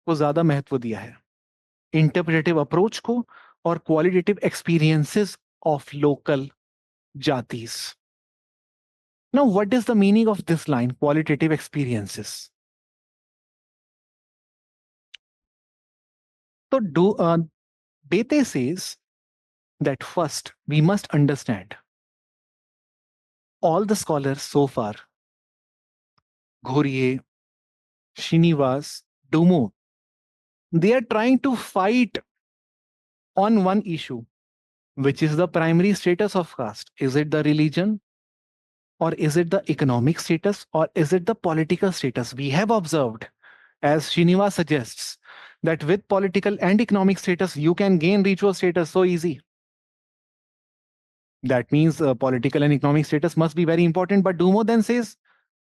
को ज्यादा महत्व दिया है, इंटरप्रिटेटिव अप्रोच को और qualitative experiences of local जातीज। Now what is the meaning of this line, qualitative experiences? तो Bete says that first we must understand all the scholars so far, Ghoriye, Srinivas, Dumo, they are trying to fight on one issue, which is the primary status of caste. Is it the religion, or is it the economic status, or is it the political status? We have observed, as Srinivas suggests, that with political and economic status, you can gain ritual status so easy. That means political and economic status must be very important. But Dumo then says,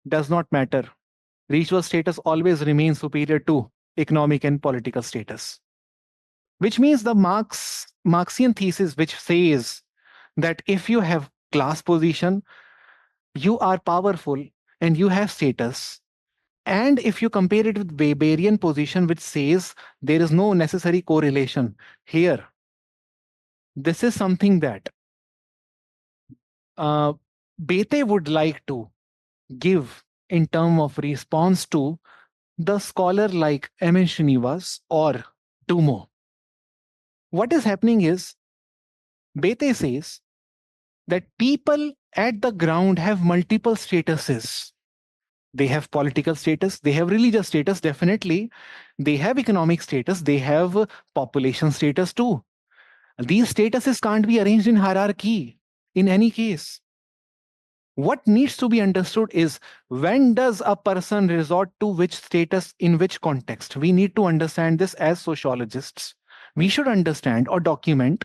does not matter. Ritual status always remains superior to economic and political status. Which means the Marxian thesis, which says that if you have class position, you are powerful and you have status. And if you compare it with Weberian position, which says there is no necessary correlation here, this is something that Bete would like to give in term of response to the scholar like M.N. Srinivas or Dumo. What is happening is, Bete says that people at the ground have multiple statuses. They have political status, they have religious status, definitely. They have economic status, they have population status too. These statuses can't be arranged in hierarchy in any case. What needs to be understood is, when does a person resort to which status in which context? We need to understand this as sociologists. We should understand or document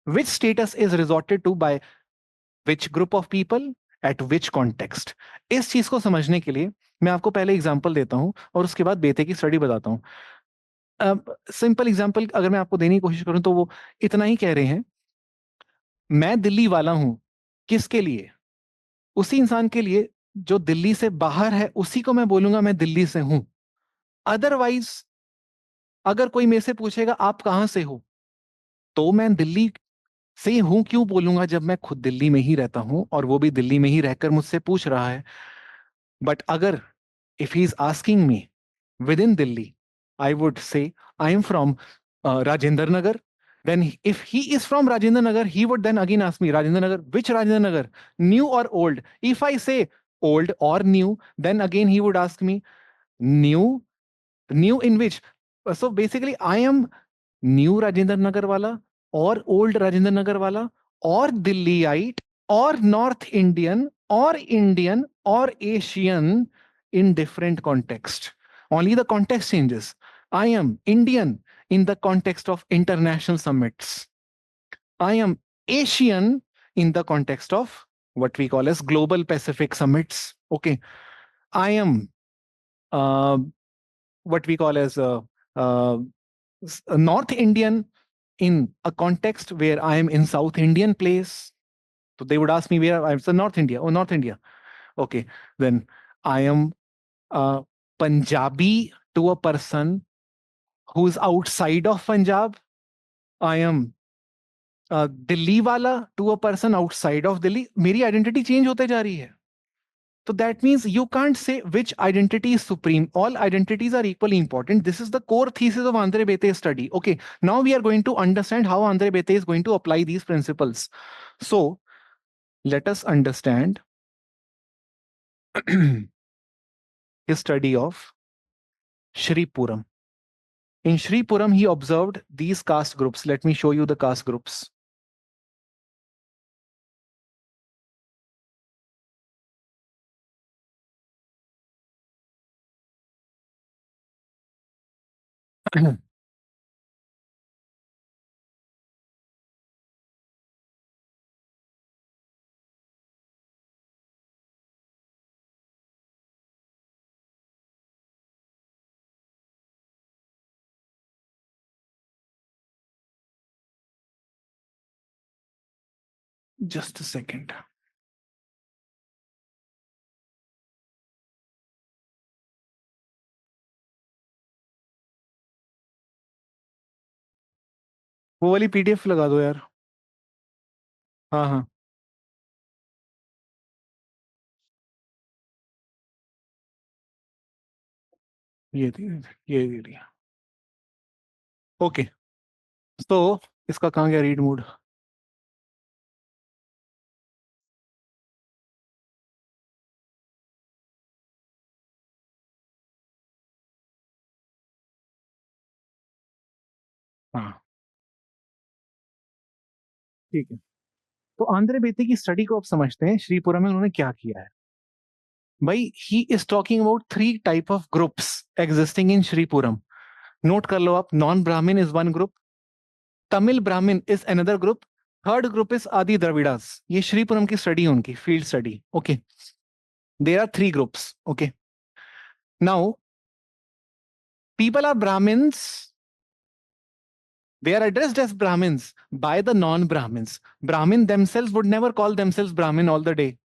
which status is resorted to by which group of people at which context. इस चीज को समझने के लिए मैं आपको पहले example देता हूं और उसके बाद बेटे की स्टडी बताता हूं। सिंपल एग्जांपल अगर मैं आपको देने की कोशिश करूं तो वो इतना ही कह रहे हैं मैं दिल्ली वाला हूं, किसके लिए? उसी इंसान के लिए जो दिल्ली से बाहर है, उसी को मैं बोलूंगा मैं दिल्ली से हूं। अदरवाइज अगर कोई मेरे से पूछेगा आप कहां से हो, तो मैं दिल्ली से हूं क्यों बोलूंगा जब मैं खुद दिल्ली में ही रहता हूं और वो भी दिल्ली में ही रहकर मुझसे पूछ रहा है। बट अगर if he is asking me within Delhi, I would say I am from Rajendra Nagar. Then if he is from Rajendra Nagar, he would then again ask me Rajendra Nagar, which Rajendra Nagar, new or old? If I say old or new, then again he would ask me new, new in which? So basically, I am new Rajendra Nagar वाला और old Rajendra Nagar वाला और दिल्लीite और north Indian और Indian और Asian in different context. Only the context changes. I am Indian in the context of international summits. I am Asian in the context of what we call as global Pacific summits. Okay. I am uh, what we call as uh, North Indian in a context where I am in South Indian place. So they would ask me where I'm. So North India. Oh, North India. Okay. Then I am Punjabi to a person who's outside of Punjab. I am Delhi wala to a person outside of Delhi. मेरी identity change होते जा रही है. So that means you can't say which identity is supreme. All identities are equally important. This is the core thesis of Andre Bete's study. Okay, now we are going to understand how Andre Bete is going to apply these principles. So let us understand his study of Shri Puram. In Shri Puram, he observed these caste groups. Let me show you the caste groups. Just a second. वो वाली PDF लगा दो यार. हाँ हाँ, ये थी, ये दे दिया. ओके, तो इसका कहाँ गया रीड मोड? हाँ, ठीक है. तो आंद्रे बेते की स्टडी को आप समझते हैं. श्रीपुरम में उन्होंने क्या किया है भाई? He is talking about three type of groups existing in Sripuram. Note कर लो आप. नॉन ब्राह्मण is one group, Tamil Brahmin is another group, third group is Adi Dravidas. ये श्रीपुरम की स्टडी है, उनकी field study. Okay, there are three groups. Okay, now people are brahmins. They are addressed as brahmins by the non-brahmins. Brahmin themselves would never call themselves brahmin all the day.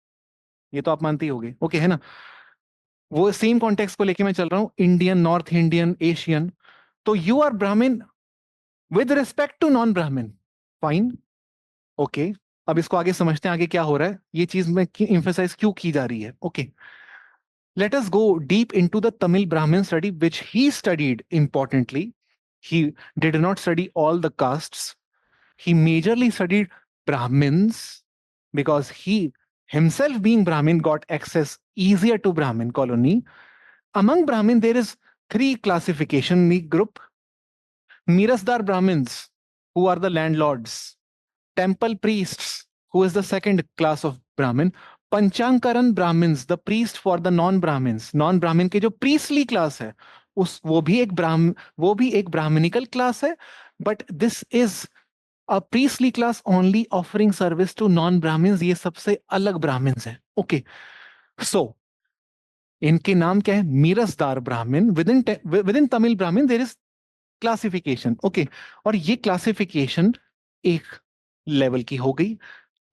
ये तो आप मानती होगे. Okay, है ना? वो same context को लेके मैं चल रहा हूं. Indian, north Indian, Asian. तो यू आर ब्राह्मण विद रिस्पेक्ट टू नॉन ब्राह्मण. फाइन. ओके, अब इसको आगे समझते हैं. आगे क्या हो रहा है, ये चीज में इंफेसाइज क्यों की जा रही है. Okay, let us go deep into the Tamil Brahmin study, which he studied importantly. He did not study all the castes. He majorly studied Brahmins because he himself, being Brahmin, got access easier to Brahmin colony. Among Brahmin, there is three classification group. Mirasdar Brahmins, who are the landlords. Temple priests, who is the second class of Brahmin. पंचांकरण Brahmins, the priest for the non Brahmins. Non Brahmin के जो priestly class है, उस वो भी एक brahminical class है. But this is a priestly class only offering service to non Brahmins. ये सबसे अलग ब्राह्मण्स है. ओके, सो इनके नाम क्या है? मीरसदार ब्राह्मण. विद इन तमिल ब्राह्मण देयर इज क्लासिफिकेशन. ओके, और ये क्लासिफिकेशन एक लेवल की हो गई।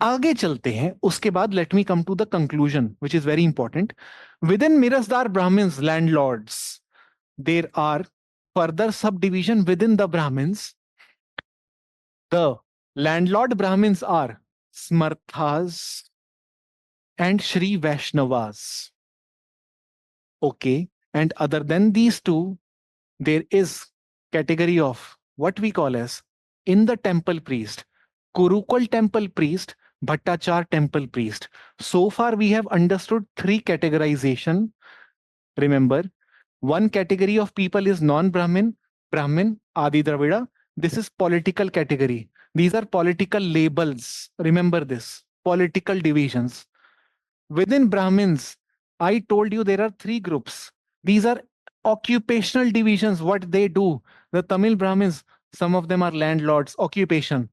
आगे चलते हैं, उसके बाद let me come to the conclusion which is very important. Within Mirasdar Brahmins landlords there are further subdivision within the Brahmins. The landlord Brahmins are Smarthas and Shri Vaishnavas. Okay. And other than these two, there is category of what we call as in the temple priest, Kurukul temple priest, Bhattachar temple priest. So far we have understood three categorization. Remember, one category of people is non-Brahmin, Brahmin, Adi Dravida. This is political category. These are political labels. Remember this. Political divisions. Within Brahmins, I told you there are three groups. These are occupational divisions, what they do. The Tamil Brahmins, some of them are landlords, occupation.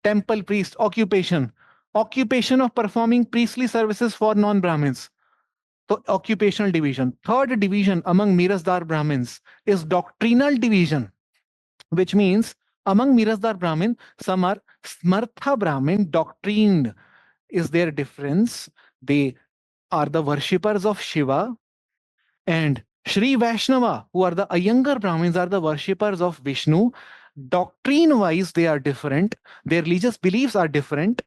Temple priest, occupation. Occupation of performing priestly services for non-Brahmins. So occupational division. Third division among Mirasdar Brahmins is doctrinal division, which means among Mirasdar Brahmin, some are Smartha Brahmin, doctrine is their difference. They are the worshippers of Shiva, and Sri Vaishnava, who are the younger Brahmins, are the worshippers of Vishnu. Doctrine wise, they are different. Their religious beliefs are different.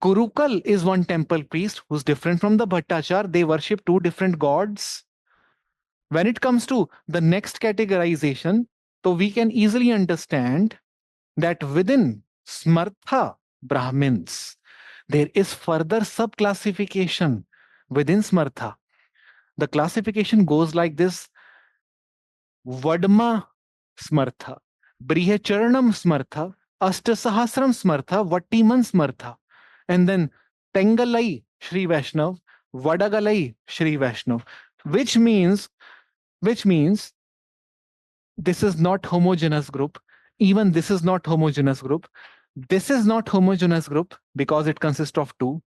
Kurukal is one temple priest who's different from the Bhattachar. They worship two different gods. When it comes to the next categorization, so we can easily understand that within Smartha Brahmins, there is further subclassification within Smartha. The classification goes like this: Vadma Smartha, Brihacharanam Smartha, Astasahasram Smartha, Vattiman Smartha, and then Tengalai Shri Vaishnav, Vadagalai Shri Vaishnav, which means which means this is not homogeneous group. Even this is not homogeneous group. This is not homogeneous group because it consists of two.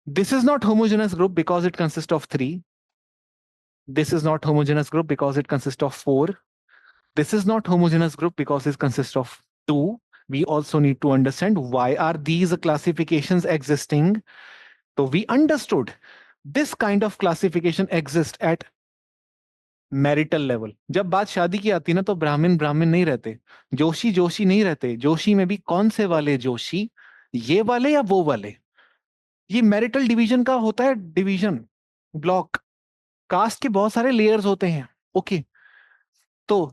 This is not homogeneous group because it consists of three. This is not homogeneous group because it consists of four. This is not homogeneous group because it consists of two. We also need to understand why are these classifications existing. So we understood this kind of classification exists at marital level. जब बात शादी की आती है ना, तो ब्राह्मण ब्राह्मण नहीं रहते, जोशी जोशी नहीं रहते। जोशी में भी कौन से वाले जोशी, ये वाले या वो वाले। ये मैरिटल डिवीजन का होता है डिवीजन ब्लॉक। कास्ट के बहुत सारे लेयर्स होते हैं। ओके, तो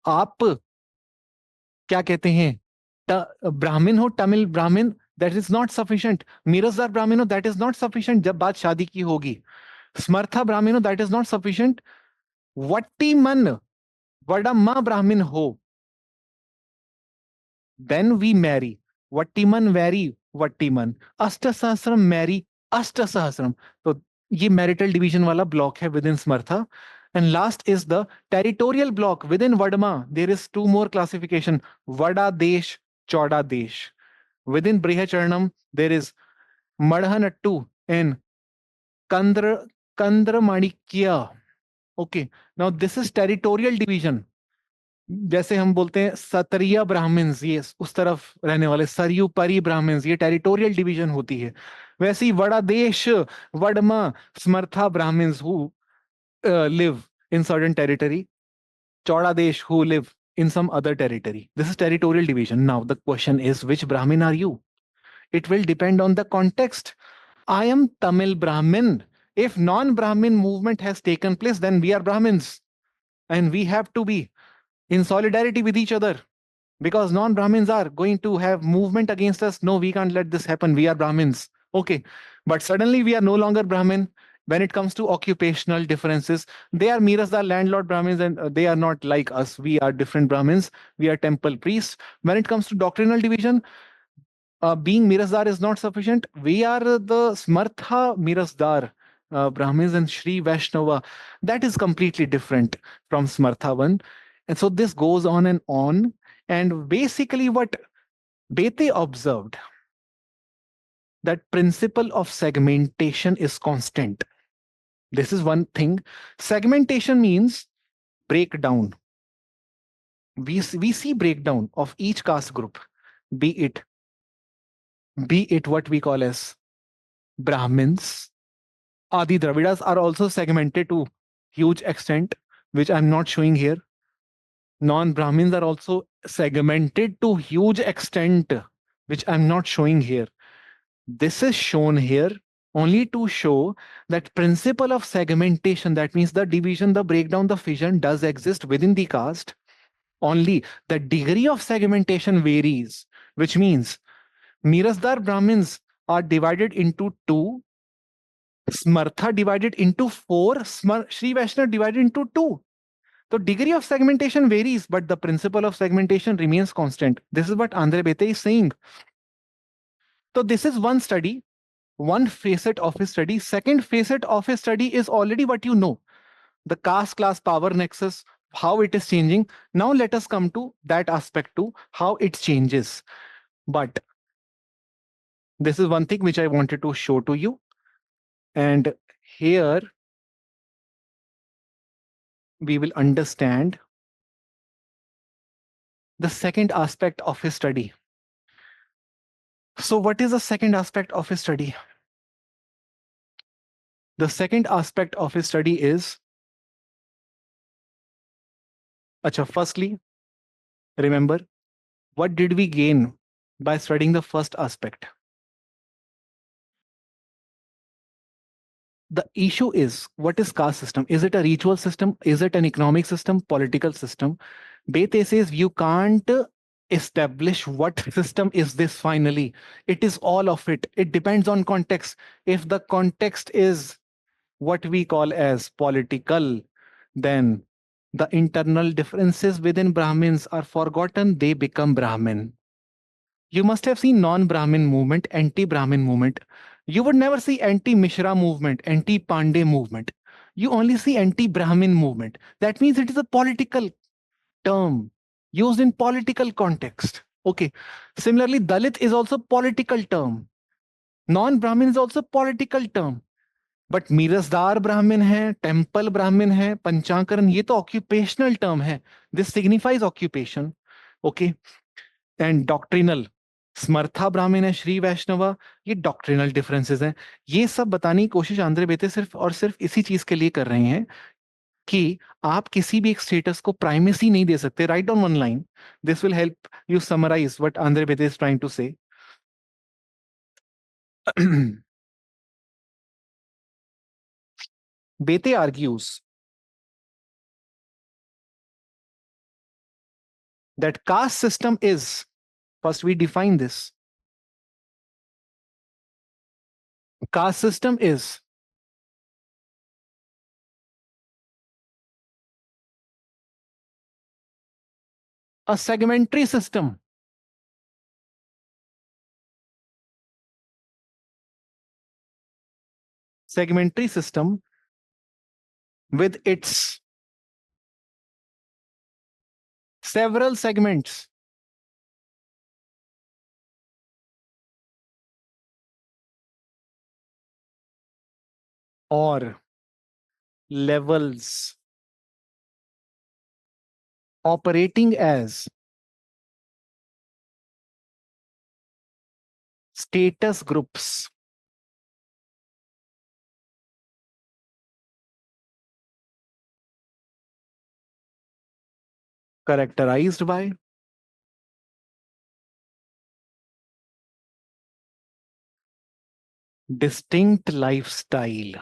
आप क्या कहते हैं, ब्राह्मण हो, तमिल ब्राह्मण, दैट इज नॉट सफिशिएंट। मिरजदार ब्राह्मण हो, दैट इज नॉट सफिशिएंट जब बात शादी की होगी। स्मर्था ब्राह्मण हो, दैट इज नॉट सफिशिएंट। वट्टी मन वडम्मा ब्राह्मण हो, then we marry. Vattiman marry Vattiman. Astasahasram marry Astasahasram. So ये marital division वाला block है within Smartha. And last is the territorial block within Vadma. There is two more classification: Vada Desh, Chauda Desh. Within Brihacharanam, there is Madhanattu and Kandra Manikya. Okay. Now this is territorial division. जैसे हम बोलते हैं सतरिया Brahmins, ये उस तरफ रहने वाले, सरयू परी ब्राह्मण्स, ये टेरिटोरियल डिवीजन होती है। वैसे ही वड़ा देश, Vadama, Smartha Brahmins who live in certain territory, चौड़ा देश who live in some other territory. This is territorial division. Now the question is, which Brahmin are you? It will depend on the context. I am Tamil Brahmin. If non-Brahmin movement has taken place, then we are Brahmins, and we have to be in solidarity with each other, because non-Brahmins are going to have movement against us. No, we can't let this happen. We are Brahmins. Okay. But suddenly we are no longer Brahmin. When it comes to occupational differences, they are Mirasdar landlord Brahmins, and they are not like us. We are different Brahmins. We are temple priests. When it comes to doctrinal division, being Mirasdar is not sufficient. We are the Smartha Mirasdar Brahmins and Shri Vaishnava. That is completely different from Smartha one. And so this goes on and on. And basically what Bete observed, that principle of segmentation is constant. This is one thing. Segmentation means breakdown. We see breakdown of each caste group, be it be it what we call as Brahmins. Adi Dravidas are also segmented to huge extent, which I'm not showing here. Non-Brahmins are also segmented to huge extent, which I'm not showing here. This is shown here only to show that principle of segmentation, that means the division, the breakdown, the fission does exist within the caste. Only the degree of segmentation varies, which means Mirasdar Brahmins are divided into two, Smartha divided into four, Sri Vaishnava divided into two. The degree of segmentation varies, but the principle of segmentation remains constant. This is what Andre Bete is saying. So this is one study, one facet of his study. Second facet of his study is already what you know, the caste class power nexus, how it is changing. Now let us come to that aspect too, how it changes. But this is one thing which I wanted to show to you. And here we will understand the second aspect of his study. So what is the second aspect of his study? The second aspect of his study is, firstly, remember, what did we gain by studying the first aspect? The issue is, what is caste system? Is it a ritual system? Is it an economic system, political system? Bete says you can't establish what system is this finally. It is all of it. It depends on context. If the context is what we call as political, then the internal differences within Brahmins are forgotten, they become Brahmin. You must have seen non-Brahmin movement, anti-Brahmin movement. You would never see anti-Mishra movement, anti-Pandey movement. You only see anti-Brahmin movement. That means it is a political term used in political context. Okay. Similarly, Dalit is also political term. Non-Brahmin is also political term. But Mirasdar Brahmin है, temple Brahmin है, पंचाकरण, ये तो occupational term है. This signifies occupation. Okay. And doctrinal, Smartha Brahmin है, श्री वैष्णवा, ये doctrinal differences हैं. ये सब बताने की कोशिश आंध्र बेते सिर्फ और सिर्फ इसी चीज के लिए कर रहे हैं कि आप किसी भी एक स्टेटस को प्राइमेसी नहीं दे सकते. Write down one line. This will help you summarise what Andre Beteille is trying to say. Bete argues that caste system is, first we define this, caste system is a segmentary system with its several segments or levels operating as status groups characterized by distinct lifestyle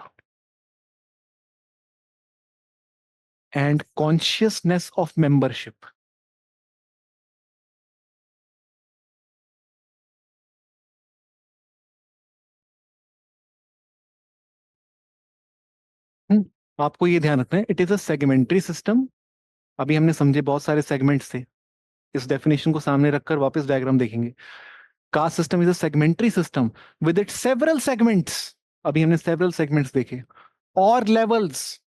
and consciousness of membership. आपको ये ध्यान रखना है, it is a segmentary system. अभी हमने समझे बहुत सारे सेगमेंट्स थे. इस डेफिनेशन को सामने रखकर वापस डायग्राम देखेंगे. Caste system is a segmentary system with it several segments. अभी हमने सेवरल सेगमेंट्स देखे और लेवल्स,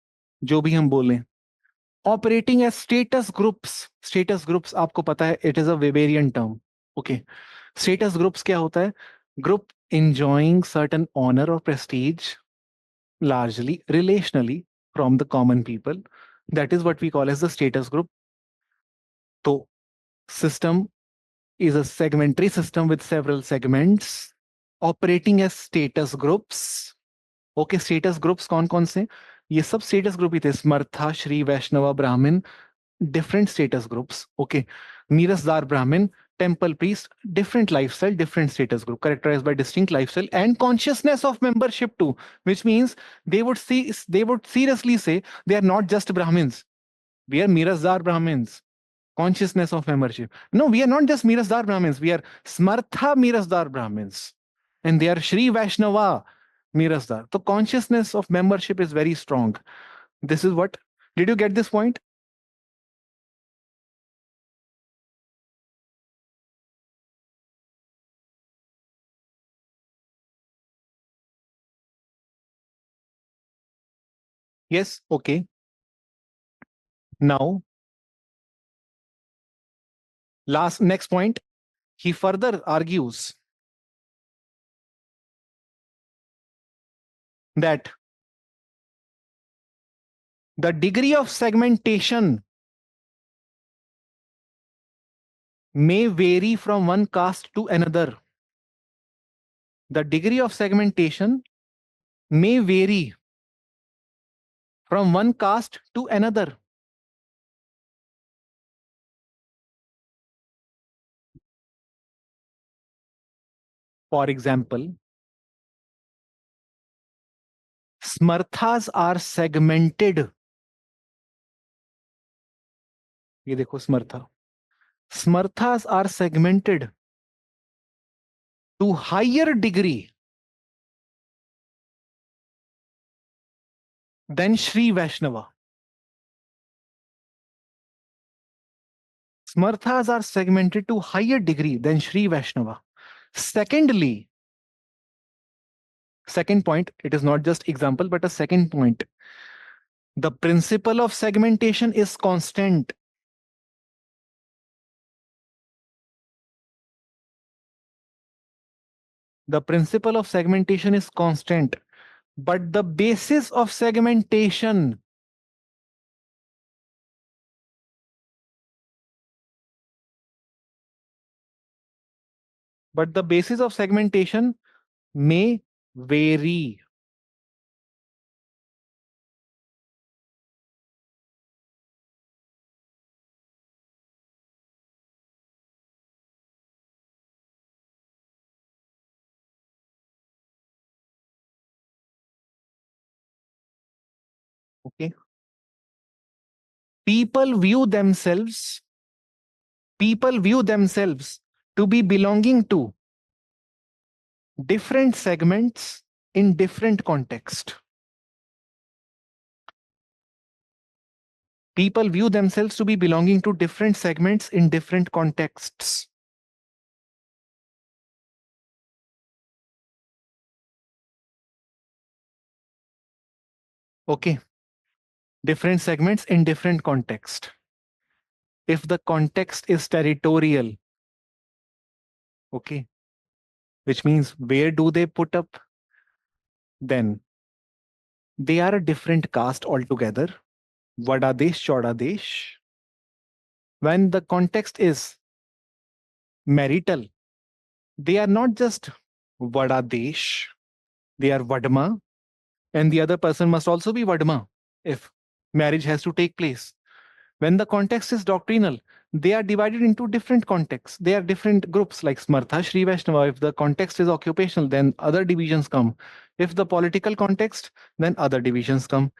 जो भी हम बोलें, operating as status groups. Status groups आपको पता है, it is a Weberian term. Okay. Status groups क्या होता है? Group enjoying certain honor or prestige, largely relationally, from the common people. That is what we call as the status group. So system is a segmentary system with several segments operating as status groups. Okay, status groups कौन कौन से? ये सब status group ही थे, स्मर्था, श्री वैष्णवा ब्राह्मण, different status groups. Okay, Mirasdar Brahmin, temple priest, different lifestyle, different status group, characterized by distinct lifestyle and consciousness of membership too, which means they would seriously say they are not just Brahmins. We are Mirasdar Brahmins. Consciousness of membership. No, we are not just Mirasdar Brahmins. We are Smartha Mirasdar Brahmins, and they are Shri Vaishnava Mirasdar. The consciousness of membership is very strong. This is what. Did you get this point? Yes. Okay. Now, next point, he further argues that the degree of segmentation may vary from one caste to another. The degree of segmentation may vary from one caste to another. For example, Smarthas are segmented. ये देखो Smartha. Smarthas are segmented to higher degree than Shri Vaishnava. Smarthas are segmented to higher degree than Shri Vaishnava. Secondly, second point, it is not just example, but a second point. The principle of segmentation is constant. The principle of segmentation is constant, but the basis of segmentation, may vary. Okay. People view themselves, people view themselves to be belonging to different segments in different context. People view themselves to be belonging to different segments in different contexts. Okay. Different segments in different context. If the context is territorial, okay, which means where do they put up, then they are a different caste altogether. Vadadesh, Chodadesh. When the context is marital, they are not just Vadadesh, they are Vadma, and the other person must also be Vadma if marriage has to take place. When the context is doctrinal, they are divided into different contexts. They are different groups like Smartha, Shri Vaishnava. If the context is occupational, then other divisions come. If the political context, then other divisions come.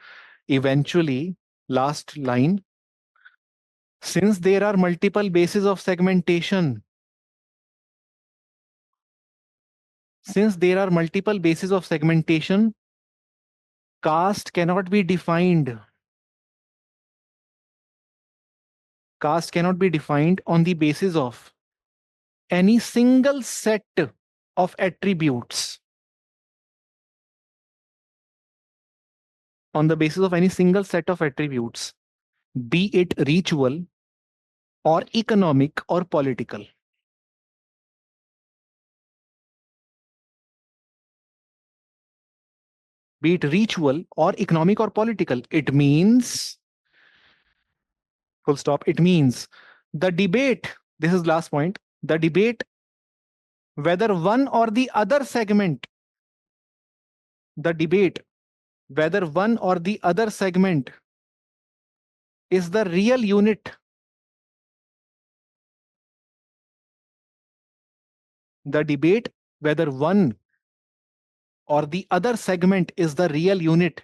Eventually, last line, since there are multiple bases of segmentation, since there are multiple bases of segmentation, caste cannot be defined. Caste cannot be defined on the basis of any single set of attributes. On the basis of any single set of attributes, be it ritual or economic or political. Be it ritual or economic or political. It means, full stop, it means the debate, this is last point, the debate whether one or the other segment, the debate, whether one or the other segment is the real unit, the debate, whether one or the other segment is the real unit,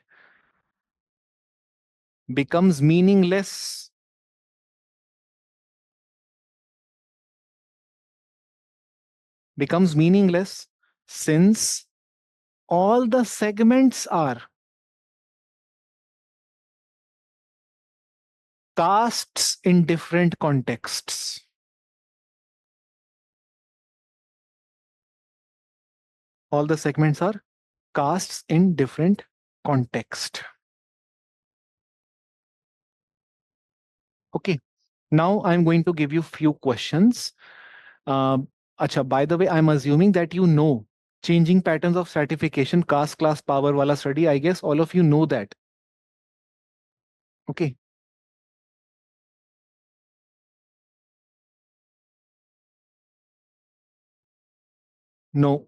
becomes meaningless. Becomes meaningless since all the segments are castes in different contexts. All the segments are castes in different context. Okay. Now I'm going to give you few questions. Acha, by the way, I'm assuming that you know changing patterns of stratification, caste, class, power wala study. I guess all of you know that. Okay. No.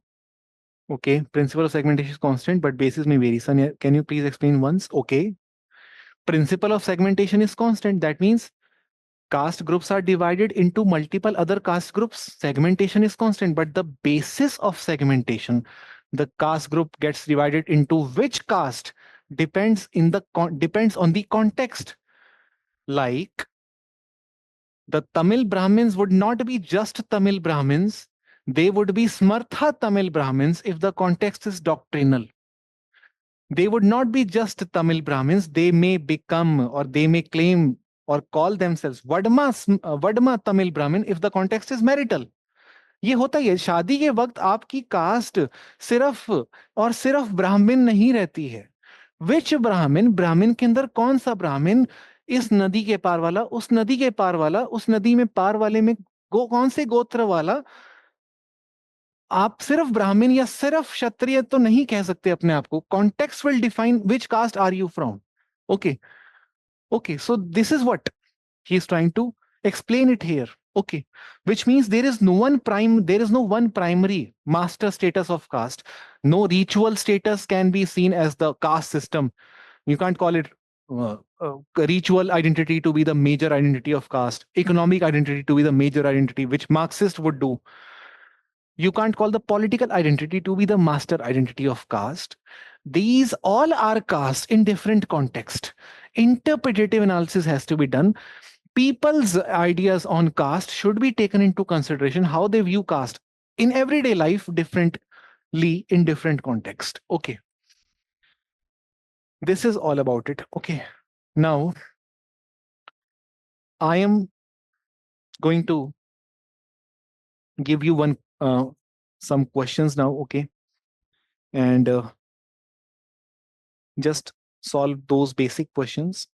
Okay. Principle of segmentation is constant, but basis may vary. Sanya, can you please explain once? Okay. Principle of segmentation is constant. That means caste groups are divided into multiple other caste groups. Segmentation is constant, but the basis of segmentation, the caste group gets divided into which caste, depends on the context. Like the Tamil Brahmins would not be just Tamil Brahmins, they would be Smartha Tamil Brahmins if the context is doctrinal. They would not be just Tamil Brahmins, they may become or they may claim or call themselves Vadma Tamil Brahmin if the context is marital. ये होता ही है शादी के वक्त आपकी cast सिर्फ और सिर्फ ब्राह्मण नहीं रहती है. विच ब्राह्मण, ब्राह्मण के अंदर कौन सा ब्राह्मण, इस नदी के पार वाला, उस नदी के पार वाला, उस नदी में पार वाले में कौन से गोत्र वाला. आप सिर्फ ब्राह्मण या सिर्फ क्षत्रिय तो नहीं कह सकते अपने आप को. Context will define which caste are you from. Okay. Okay, so this is what he is trying to explain it here. Okay, which means there is no one primary master status of caste. No ritual status can be seen as the caste system. You can't call it uh, uh, ritual identity to be the major identity of caste, economic identity to be the major identity, which Marxist would do. You can't call the political identity to be the master identity of caste. These all are caste in different context. Interpretative analysis has to be done. People's ideas on caste should be taken into consideration, how they view caste in everyday life differently in different context. Okay, this is all about it. Okay, now I am going to give you one some questions now. Okay, and just solve those basic questions.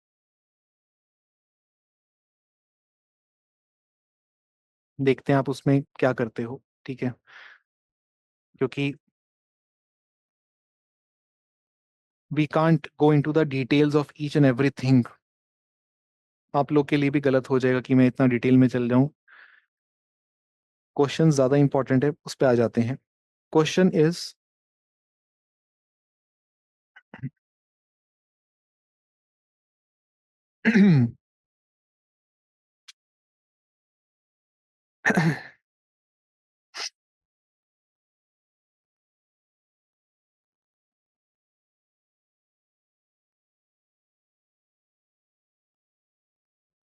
देखते हैं आप उसमें क्या करते हो. ठीक है, क्योंकि we can't go into the details of each and everything. आप लोग के लिए भी गलत हो जाएगा कि मैं इतना डिटेल में चल जाऊं. क्वेश्चन ज्यादा इंपॉर्टेंट है, उस पर आ जाते हैं. क्वेश्चन इज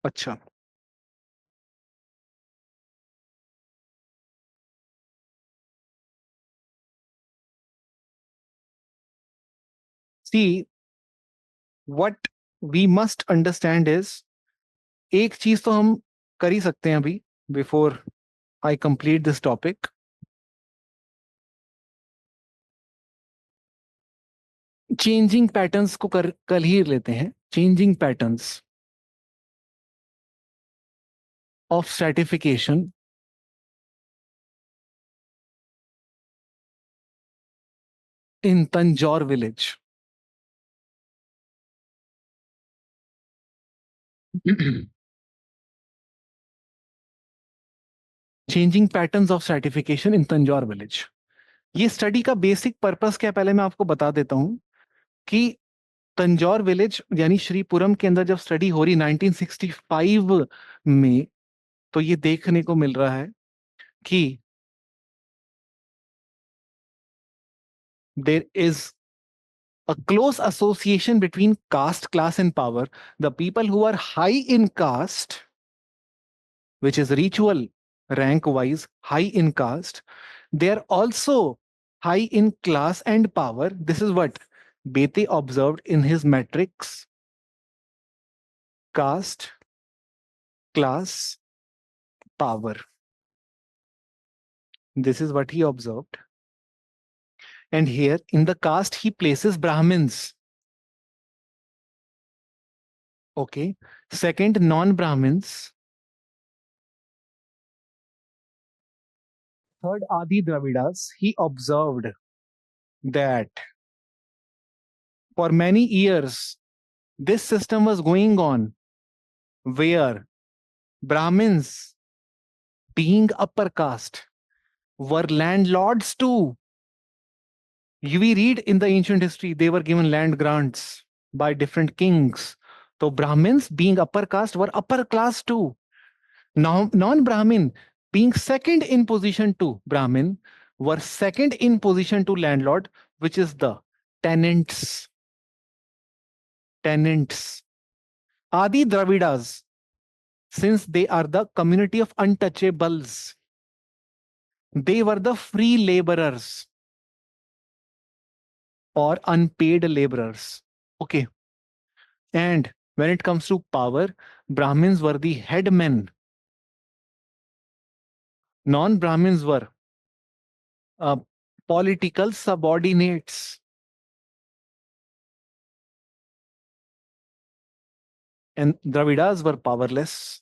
अच्छा, see what we must understand is, एक चीज तो हम कर ही सकते हैं अभी before I complete this topic. Changing patterns को कल ही लेते हैं. Changing patterns of stratification in Tanjore village. Changing patterns of stratification in Tanjore village. ये स्टडी का बेसिक पर्पस क्या, पहले मैं आपको बता देता हूं कि तंजौर विलेज यानी श्रीपुरम के अंदर जब स्टडी हो रही 1965 में, तो ये देखने को मिल रहा है कि there is a close association between caste, class, and power. The people who are high in caste, which is ritual rank wise high in caste, they are also high in class and power. This is what Bete observed in his matrix: caste, class, power. This is what he observed. And here in the caste, he places Brahmins. Okay. Second, non Brahmins. Third, Adi Dravidas. He observed that for many years, this system was going on where Brahmins, being upper caste, were landlords too. We read in the ancient history they were given land grants by different kings. So Brahmins, being upper caste, were upper class too. Now, non-Brahmin, being second in position to Brahmin, were second in position to landlord, which is the tenants. Tenants. Adi Dravidas, since they are the community of untouchables, they were the free laborers or unpaid laborers. Okay. And when it comes to power, Brahmins were the headmen. Non-Brahmins were uh, political subordinates. And Dravidas were powerless.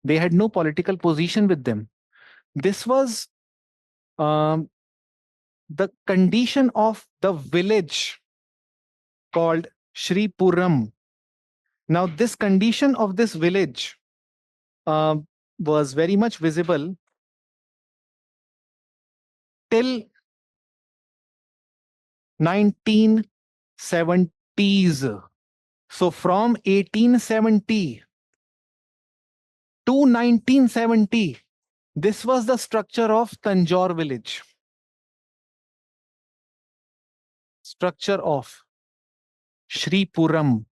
They had no political position with them. This was um, the condition of the village called Sri Puram. Now, this condition of this village uh, was very much visible till 1970s. So from 1870 to 1970, this was the structure of Tanjore village. Structure of Sri Puram,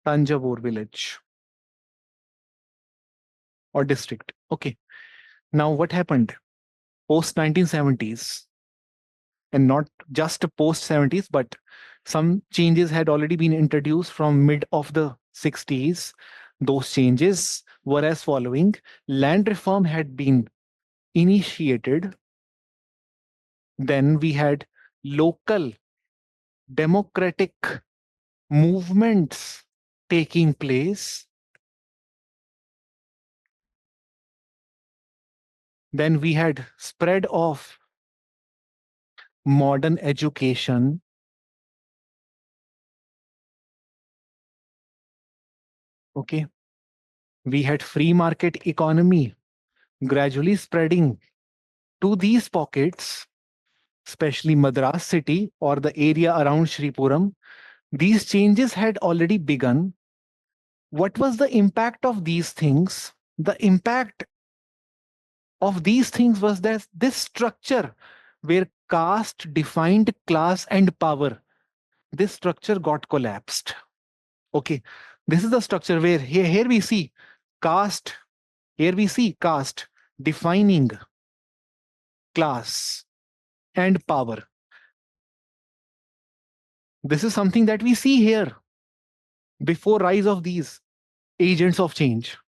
Tanjavur village or district. Okay. Now what happened post 1970s, and not just post 70s, but some changes had already been introduced from mid of the 60s. Those changes were as following: land reform had been initiated. Then we had local democratic movements taking place. Then we had spread of modern education. Okay. We had free market economy gradually spreading to these pockets, especially Madras city or the area around Shripuram. These changes had already begun. What was the impact of these things? The impact of these things was that this structure where caste defined class and power, this structure got collapsed. Okay, this is the structure where here we see caste, here we see caste defining class and power. This is something that we see here before rise of these agents of change,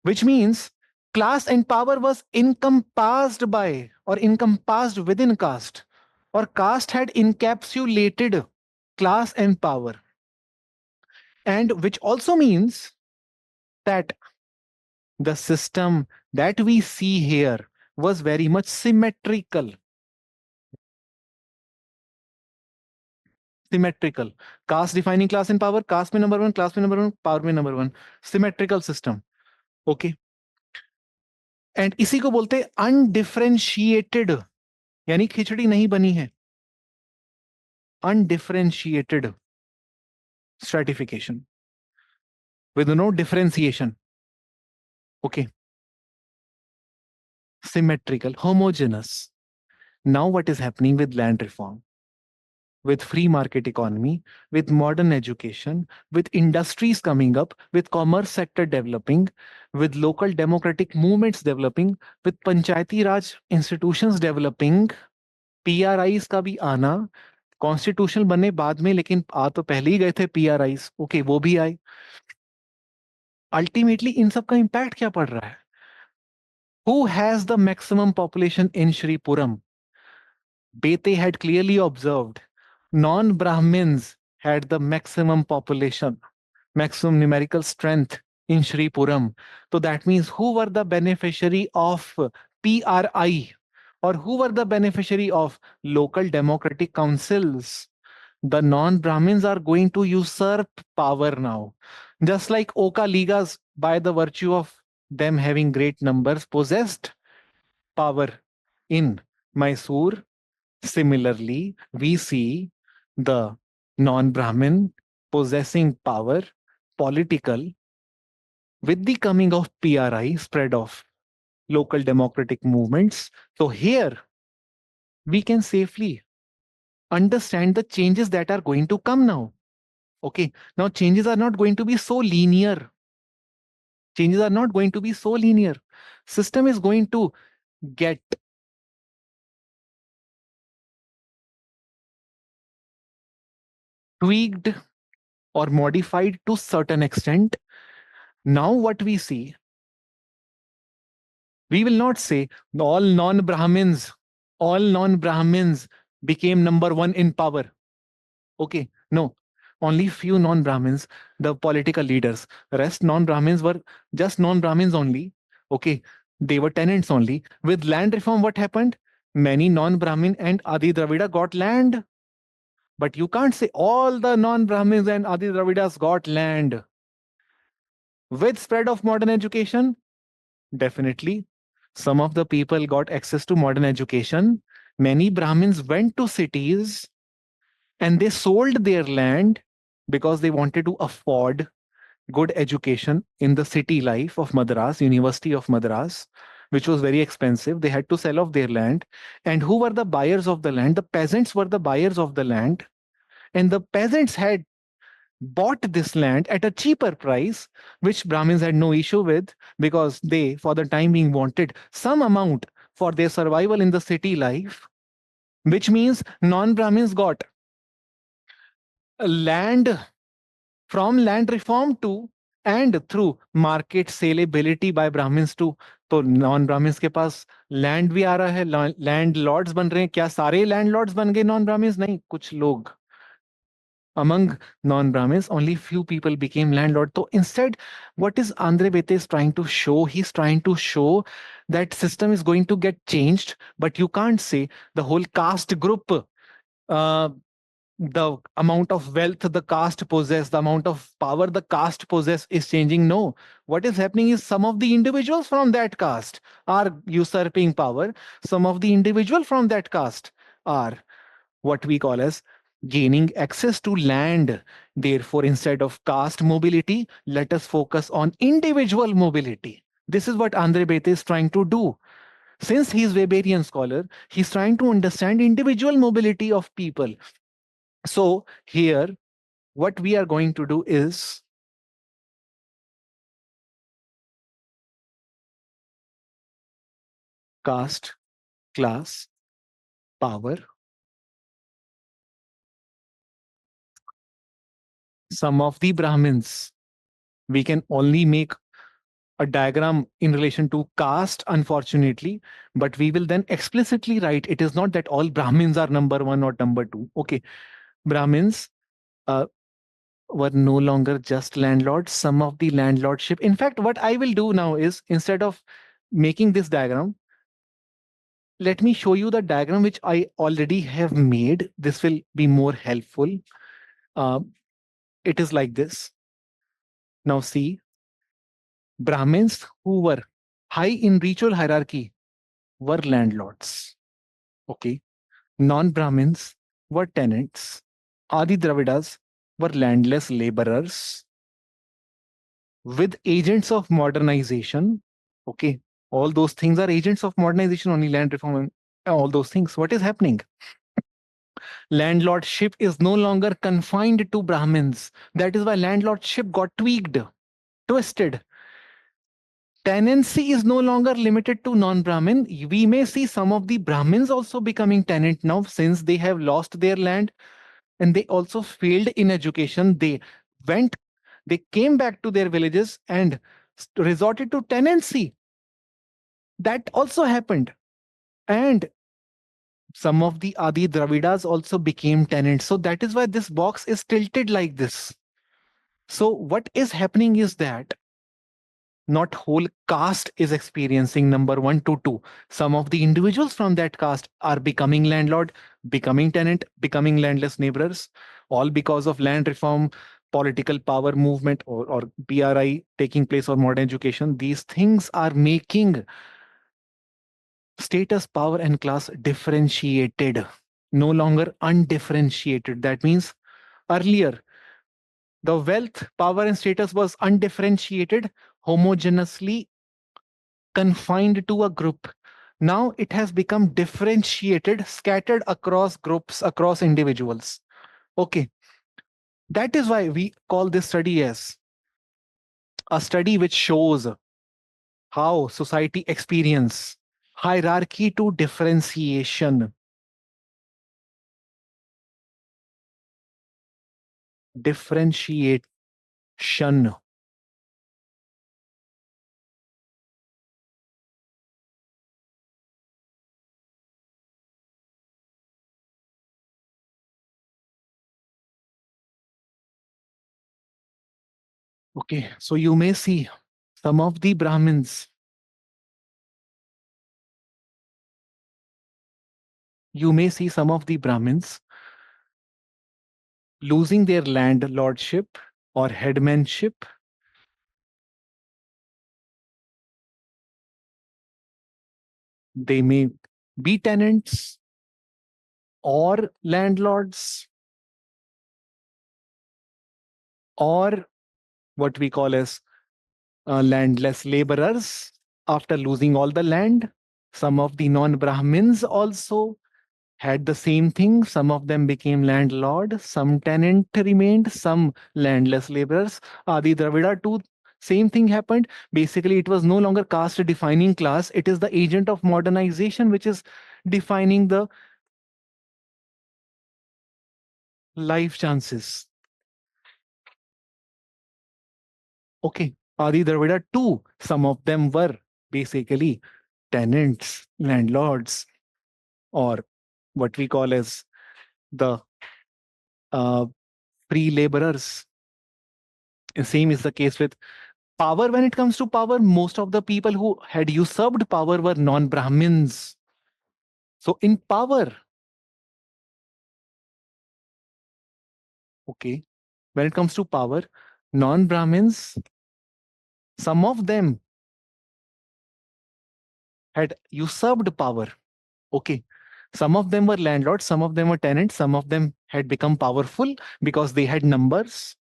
which means class and power was encompassed by or encompassed within caste, or caste had encapsulated class and power. And which also means that the system that we see here was very much symmetrical. Symmetrical. Caste defining class in power, caste में number one, class में number one, power में number one. Symmetrical system. Okay. And इसी को बोलते हैं undifferentiated, यानी खिचड़ी नहीं बनी है, undifferentiated stratification with no differentiation. Okay. Symmetrical, homogeneous. Now what is happening with land reform, with free market economy, with modern education, with industries coming up, with commerce sector developing, with local democratic movements developing, with panchayati raj institutions developing, PRIs का भी आना, constitution बनने बाद में, लेकिन आ तो पहले ही गए थे PRIs, ओके वो भी आए. अल्टीमेटली इन सब का इंपैक्ट क्या पड़ रहा है? Who has the maximum population in Shripuram? Bete had clearly observed non-Brahmins had the maximum population, maximum numerical strength in Shripuram. So that means who were the beneficiary of PRI, or who were the beneficiary of local democratic councils? The non-Brahmins are going to usurp power now. Just like Oka Ligas, by the virtue of them having great numbers, possessed power in Mysore. Similarly, we see the non-Brahmin possessing power, political, with the coming of PRI, spread of local democratic movements. So here we can safely understand the changes that are going to come now. Okay, now changes are not going to be so linear. Changes are not going to be so linear. System is going to get tweaked or modified to certain extent. Now what we see, we will not say all non-Brahmins became number one in power. Okay, no, only few non-Brahmins, the political leaders. Rest non-Brahmins were just non-Brahmins only. Okay, they were tenants only. With land reform, what happened? Many non-Brahmin and Adi Dravida got land. But you can't say all the non-Brahmins and Adi Dravidas got land. With spread of modern education, definitely some of the people got access to modern education. Many Brahmins went to cities and they sold their land because they wanted to afford good education in the city life of Madras, University of Madras, which was very expensive. They had to sell off their land. And who were the buyers of the land? The peasants were the buyers of the land. And the peasants had bought this land at a cheaper price, which Brahmins had no issue with because they, for the time being, wanted some amount for their survival in the city life, which means non-Brahmins got land from land reform to and through market saleability by Brahmins too. तो non Brahmins के पास land भी आ रहा है, land Lord's बन रहे हैं. क्या सारे लैंड लॉर्ड्स बन गए नॉन ब्राह्मिन्स? नहीं, कुछ लोग. Among non-Brahmins, only few people became landlord. So instead, what is Andre Bete is trying to show? He's trying to show that system is going to get changed, but you can't say the whole caste group, the amount of wealth the caste possess, the amount of power the caste possess is changing. No, what is happening is some of the individuals from that caste are usurping power. Some of the individual from that caste are what we call as gaining access to land. Therefore, instead of caste mobility, let us focus on individual mobility. This is what Andre Bete is trying to do. Since he is Weberian scholar, he's trying to understand individual mobility of people. So here, what we are going to do is caste, class, power. Some of the Brahmins, we can only make a diagram in relation to caste, unfortunately, but we will then explicitly write it is not that all Brahmins are number one or number two. Okay, Brahmins were no longer just landlords. Some of the landlordship. In fact, what I will do now is instead of making this diagram, let me show you the diagram which I already have made. This will be more helpful. Um, it is like this. Now, see, Brahmins who were high in ritual hierarchy were landlords. Okay. Non Brahmins were tenants. Adi Dravidas were landless laborers with agents of modernization. Okay. All those things are agents of modernization, only land reform and all those things. What is happening? Landlordship is no longer confined to Brahmins. That is why landlordship got tweaked, twisted. Tenancy is no longer limited to non-Brahmin. We may see some of the Brahmins also becoming tenant now since they have lost their land and they also failed in education. Went, they came back to their villages and resorted to tenancy. That also happened. And some of the Adi Dravidas also became tenants. So that is why this box is tilted like this. So what is happening is that not whole caste is experiencing number one to two. Some of the individuals from that caste are becoming landlord, becoming tenant, becoming landless neighbors, all because of land reform, political power movement, or BRI taking place, or modern education. These things are making status, power, and class differentiated, no longer undifferentiated. That means earlier the wealth, power, and status was undifferentiated, homogeneously confined to a group. Now it has become differentiated, scattered across groups, across individuals. Okay, that is why we call this study as a study which shows how society experience hierarchy to differentiation. Differentiation. Okay, so you may see some of the Brahmins, you may see some of the Brahmins losing their land lordship or headmanship. They may be tenants or landlords or what we call as landless laborers after losing all the land. Some of the non Brahmins also had the same thing. Some of them became landlord, some tenant remained, some landless laborers. Adi Dravida too, same thing happened. Basically, it was no longer caste defining class, it is the agent of modernization which is defining the life chances. Okay, Adi Dravida too, some of them were basically tenants, landlords, or what we call as the uh, free laborers. And same is the case with power. When it comes to power, most of the people who had usurped power were non-Brahmins. So in power, okay, when it comes to power, non-Brahmins, some of them had usurped power. Okay. Some of them were landlords, some of them were tenants, some of them had become powerful because they had numbers.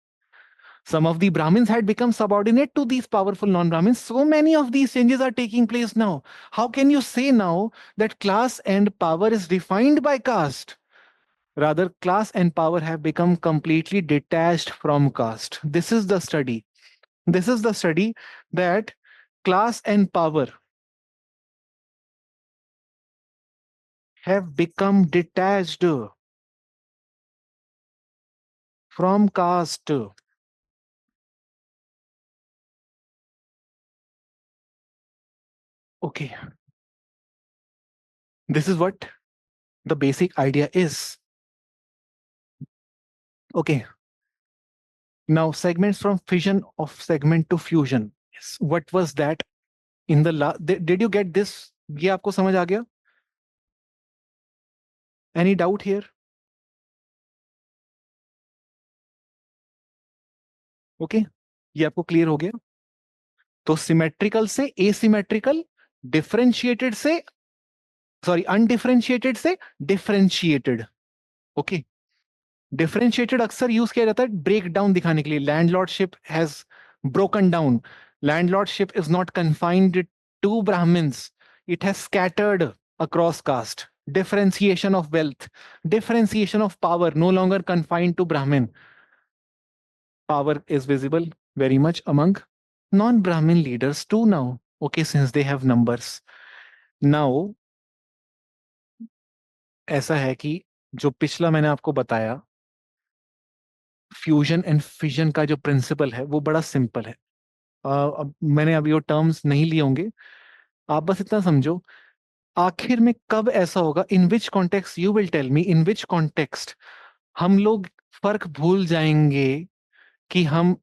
Some of the Brahmins had become subordinate to these powerful non Brahmins. So many of these changes are taking place now. How can you say now that class and power is defined by caste? Rather, class and power have become completely detached from caste. This is the study. This is the study that class and power have become detached from caste. Okay, this is what the basic idea is. Okay, now segments from fission of segment to fusion. Yes. What was that in the last? Did you get this? ये आपको समझ आ गया? Any doubt here? Okay, ये आपको clear हो गया? तो symmetrical से एसिमेट्रिकल, डिफरेंशिएटेड से, सॉरी, अनडिफरेंशिएटेड से डिफरेंशिएटेड। ओके, डिफरेंशिएटेड अक्सर यूज किया जाता है ब्रेक डाउन दिखाने के लिए। Landlordship has broken down, landlordship is not confined to Brahmins, it has scattered across caste. Differentiation of wealth, differentiation of power, no longer confined to Brahmin. Power is visible very much among non-Brahmin leaders too now. Okay, since they have numbers. Now, ऐसा है कि जो पिछला मैंने आपको बताया, fusion and fission का जो प्रिंसिपल है वो बड़ा सिंपल है। अब मैंने अभी वो टर्म्स नहीं लिए होंगे, आप बस इतना समझो, आखिर में कब ऐसा होगा, in which context, you will tell me in which context हम लोग फर्क भूल जाएंगे कि हम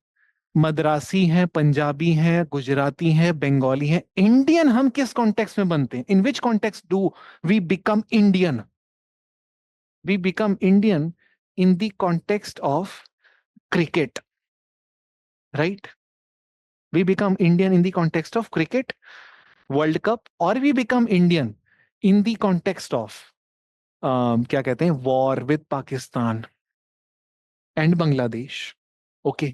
मद्रासी हैं, पंजाबी हैं, गुजराती हैं, बंगाली हैं, इंडियन हम किस कॉन्टेक्स्ट में बनते हैं? In which context do we become Indian? We become Indian in the context of cricket, right? We become Indian in the context of cricket, World Cup, or we become Indian in the context of क्या कहते हैं, war with Pakistan and Bangladesh. Okay,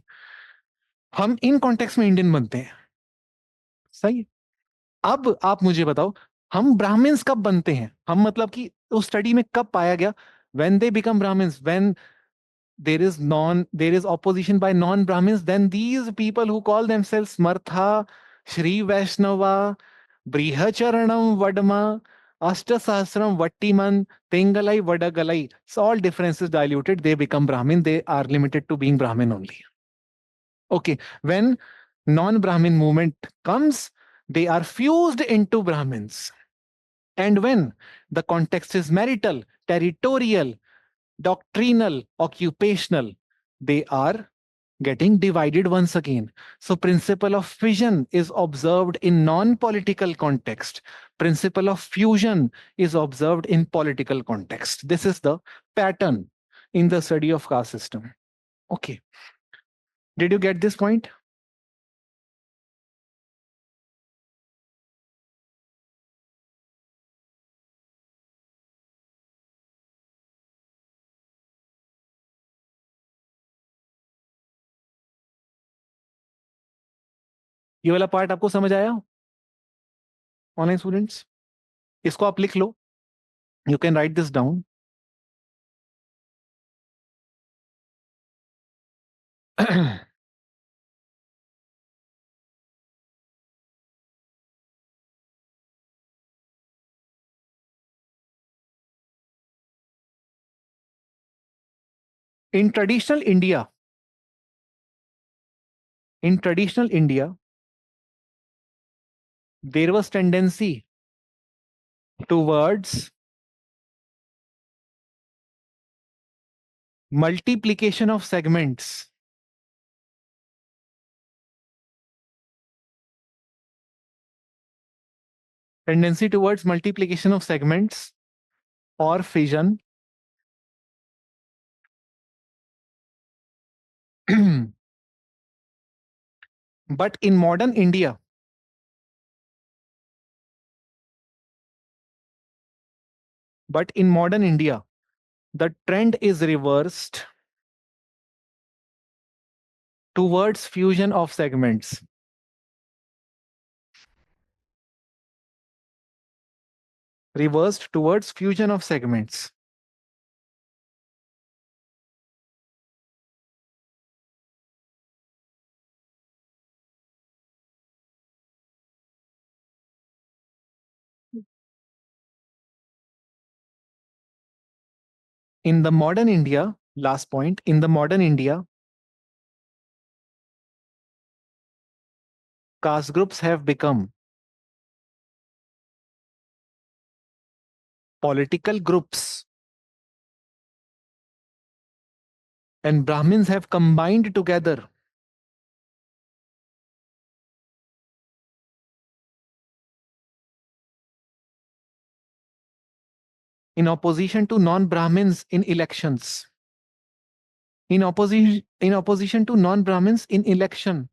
हम in context में Indian बनते हैं, सही। अब आप मुझे बताओ, हम ब्राह्मण्स कब बनते हैं? हम मतलब कि उस स्टडी में कब पाया गया, when they become Brahmins, when there is opposition by non Brahmins, then these people who call themselves Martha, Shri Vaishnava, Brihacharanam Vadma, Ashtasahasram Vattiman, Tengalai Vadagalai, so all differences diluted, they become Brahmin, they are limited to being Brahmin only. Okay, when non Brahmin movement comes, they are fused into Brahmins. And when the context is marital, territorial, doctrinal, occupational, they are getting divided once again. So principle of fission is observed in non-political context. Principle of fusion is observed in political context. This is the pattern in the study of caste system. Okay. Did you get this point? ये वाला part आपको समझ आया online students? इसको आप लिख लो, you can write this down. in traditional india in traditional India, there was tendency towards multiplication of segments, tendency towards multiplication of segments or fission. But in modern India, but in modern India, the trend is reversed towards fusion of segments. Reversed towards fusion of segments. In the modern India, last point, in the modern India, caste groups have become political groups, and Brahmins have combined together in opposition to non-Brahmins in elections. in opposition to non-Brahmins in election.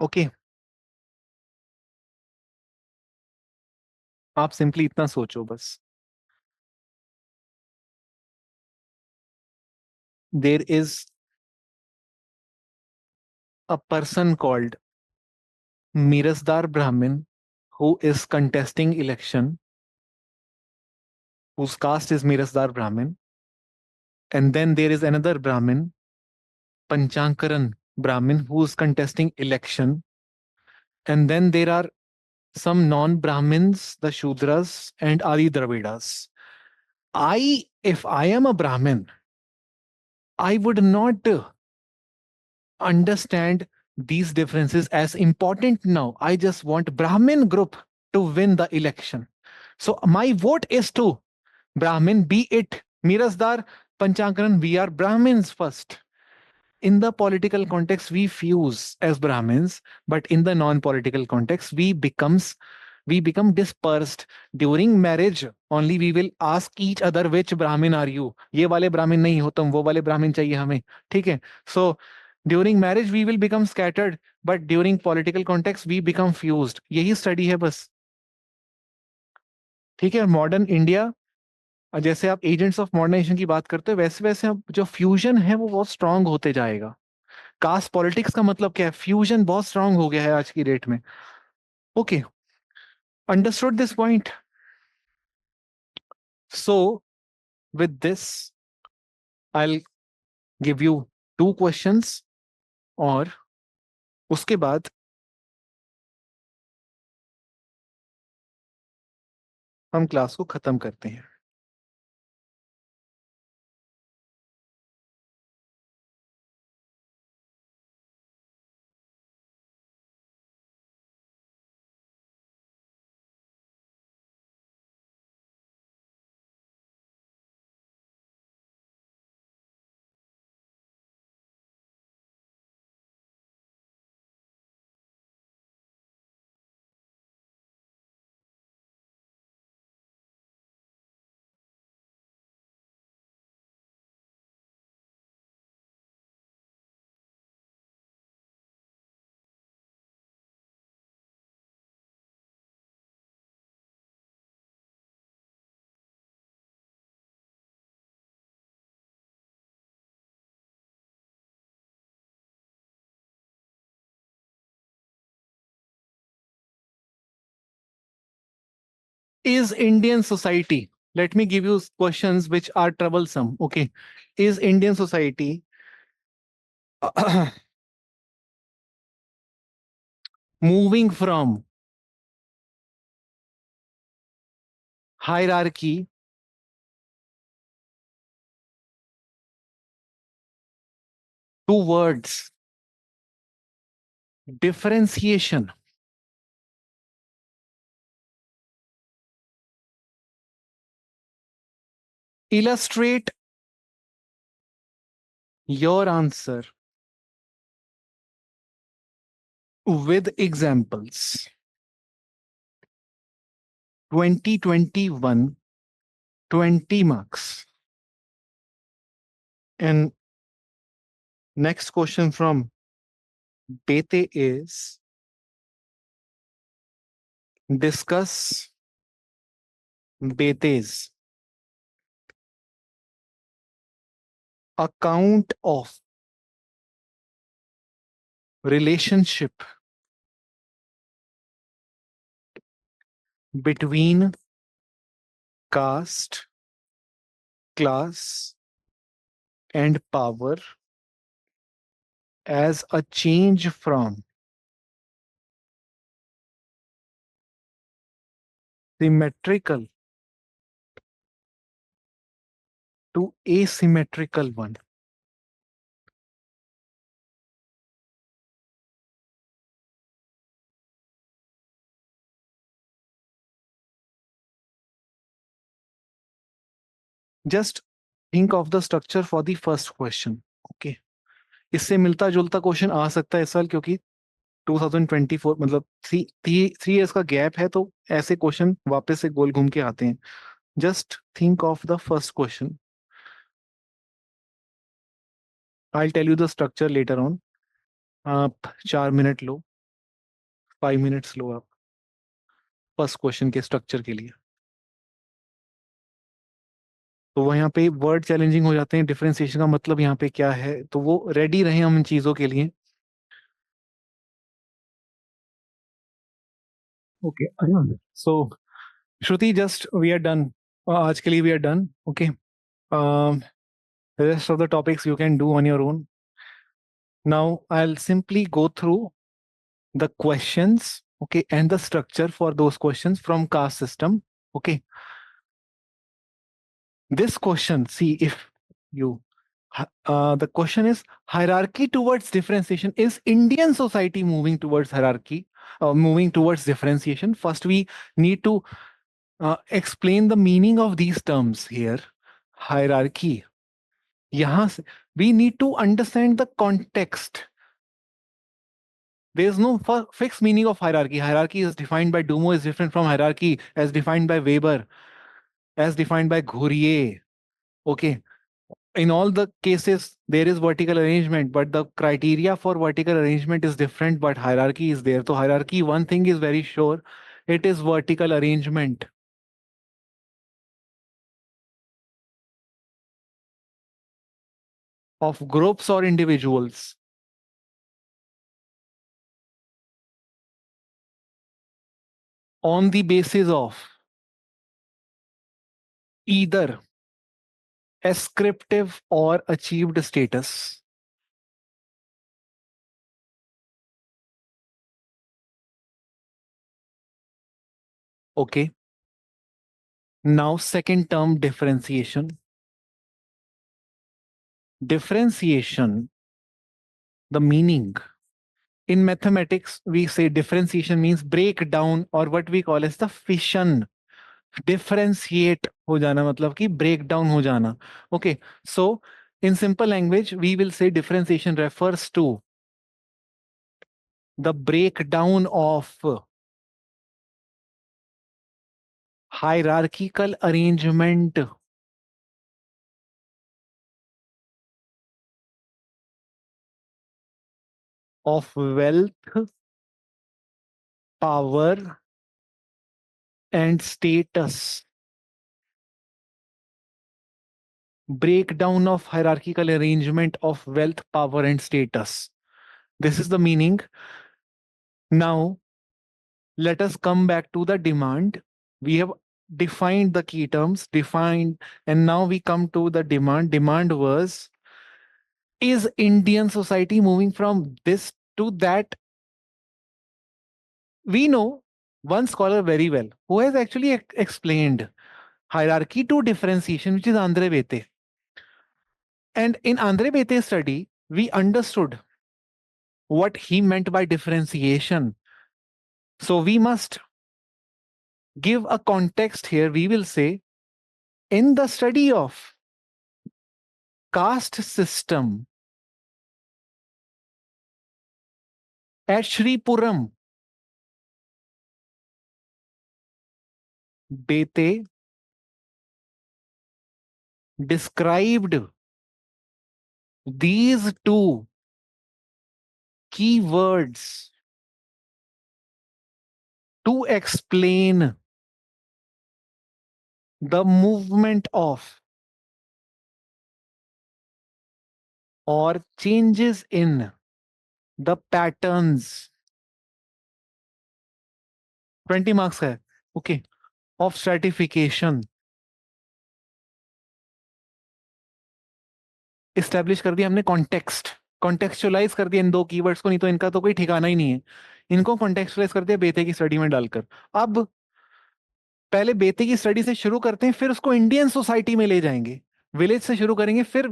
Okay, आप simply इतना सोचो बस. There is a person called Mirasdar Brahmin who is contesting election, whose caste is Mirasdar Brahmin. And then there is another Brahmin, Panchankaran Brahmin, who is contesting election. And then there are some non-Brahmins, the Shudras and Adi Dravidas. If I am a Brahmin, I would not understand these differences as important now. I just want Brahmin group to win the election. So my vote is to Brahmin, be it Mirasdar, Panchankaran, we are Brahmins first. In the political context, we fuse as Brahmins, but in the non-political context, we become dispersed. During marriage, only we will ask each other which Brahmin are you. ये वाले Brahmin नहीं हो तुम, वो वाले Brahmin चाहिए हमें. ठीक है? So during marriage we will become scattered, but during political context we become fused. यही study है बस. ठीक है? मॉडर्न इंडिया, जैसे आप एजेंट्स ऑफ मॉडर्नाइजेशन की बात करते हो, वैसे वैसे अब जो फ्यूजन है वो बहुत स्ट्रांग होते जाएगा. कास्ट पॉलिटिक्स का मतलब क्या है? फ्यूजन बहुत स्ट्रांग हो गया है आज की डेट में. Okay, understood this point. So with this I give you 2 questions और उसके बाद हम क्लास को खत्म करते हैं. Is Indian society, let me give you questions which are troublesome. Okay, is Indian society moving from hierarchy towards differentiation? Illustrate your answer with examples. 2021, 20 marks. And next question from Bete is, discuss Bete's account of relationship between caste, class, and power as a change from symmetrical to asymmetrical one. Just think of the structure for the first question. Okay, इससे मिलता जुलता question आ सकता है इस साल, क्योंकि 2024 मतलब three years का गैप है, तो ऐसे क्वेश्चन वापस से गोल घूम के आते हैं. Just think of the first question. I'll tell you the structure later on. आप 4 मिनट लो, 5 मिनट्स लो आप फर्स्ट क्वेश्चन के स्ट्रक्चर के लिए. तो वो यहाँ पे वर्ड चैलेंजिंग हो जाते हैं. डिफरेंशिएशन का मतलब यहाँ पे क्या है, तो वो रेडी रहे हम इन चीजों के लिए. Okay. So Shruti, just we are done. आज के लिए we are done. Okay. Rest of the topics you can do on your own. Now I'll simply go through the questions, okay, and the structure for those questions from caste system. Okay. This question, see if you, the question is hierarchy towards differentiation. Is Indian society moving towards hierarchy, moving towards differentiation? First, we need to explain the meaning of these terms here. Hierarchy. यहाँ से, we need to understand the context. There is no fixed meaning of hierarchy. Hierarchy is defined by Dumo is different from hierarchy as defined by Weber, as defined by Ghourier. Okay. In all the cases, there is vertical arrangement, but the criteria for vertical arrangement is different, but hierarchy is there. So hierarchy, one thing is very sure, it is vertical arrangement of groups or individuals on the basis of either ascriptive or achieved status. Okay. Now, second term, differentiation. Differentiation, the meaning. In mathematics, we say differentiation means breakdown, or what we call as the fission. Differentiate हो जाना मतलब कि break down हो जाना. Okay. So, in simple language, we will say differentiation refers to the breakdown of hierarchical arrangement of wealth, power, and status. Breakdown of hierarchical arrangement of wealth, power, and status. This is the meaning. Now, let us come back to the demand. We have defined the key terms, defined, and now we come to the demand. Demand was, is Indian society moving from this to that? We know one scholar very well who has actually explained hierarchy to differentiation, which is Andre Bete. And in Andre Bete's study, we understood what he meant by differentiation. So we must give a context here. We will say, in the study of caste system at Sri Puram, Bete described these two keywords to explain the movement of or changes in the patterns. 20 marks है. Okay. Of stratification. Establish कर दिया हमने context. Contextualise कर दिया इन दो keywords को, नहीं तो इनका तो कोई ठिकाना ही नहीं है. इनको कॉन्टेक्चुअलाइज कर दिया बेते की स्टडी में डालकर. अब पहले बेते की स्टडी से शुरू करते हैं, फिर उसको इंडियन सोसाइटी में ले जाएंगे. विलेज से शुरू करेंगे, फिर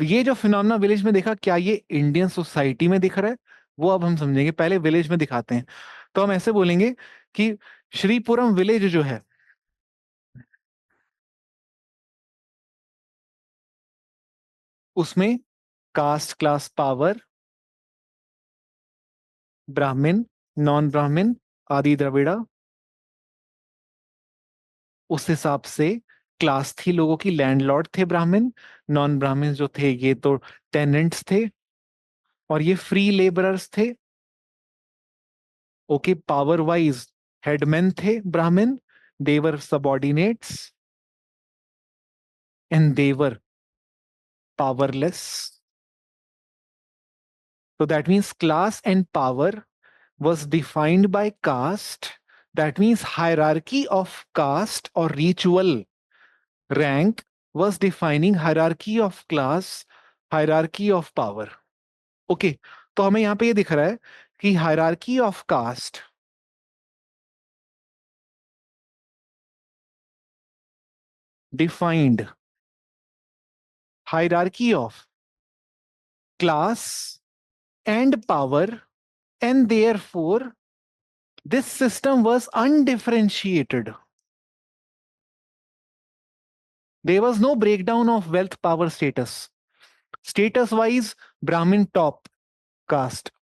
ये जो फिनोमेना विलेज में देखा, क्या ये इंडियन सोसाइटी में दिख रहा है, वो अब हम समझेंगे. पहले विलेज में दिखाते हैं. तो हम ऐसे बोलेंगे कि श्रीपुरम विलेज जो है, उसमें कास्ट, क्लास, पावर, ब्राह्मण, नॉन ब्राह्मण, आदि द्रविड़ा, उस हिसाब से क्लास थी लोगों की, लैंडलॉर्ड थे ब्राह्मण, नॉन ब्राह्मण जो थे ये तो टेनेंट्स थे, और ये फ्री लेबरर्स थे। ओके, पावर वाइज हेडमैन थे Brahmin, Thevar subordinates and Thevar powerless. So that means class and power was defined by caste. That means hierarchy of caste or ritual rank was defining hierarchy of class, hierarchy of power. Okay, तो हमें यहां पे ये दिख रहा है कि hierarchy of caste defined hierarchy of class and power, and therefore this system was undifferentiated. There was no breakdown of wealth, power, status. Status wise, Brahmin top caste.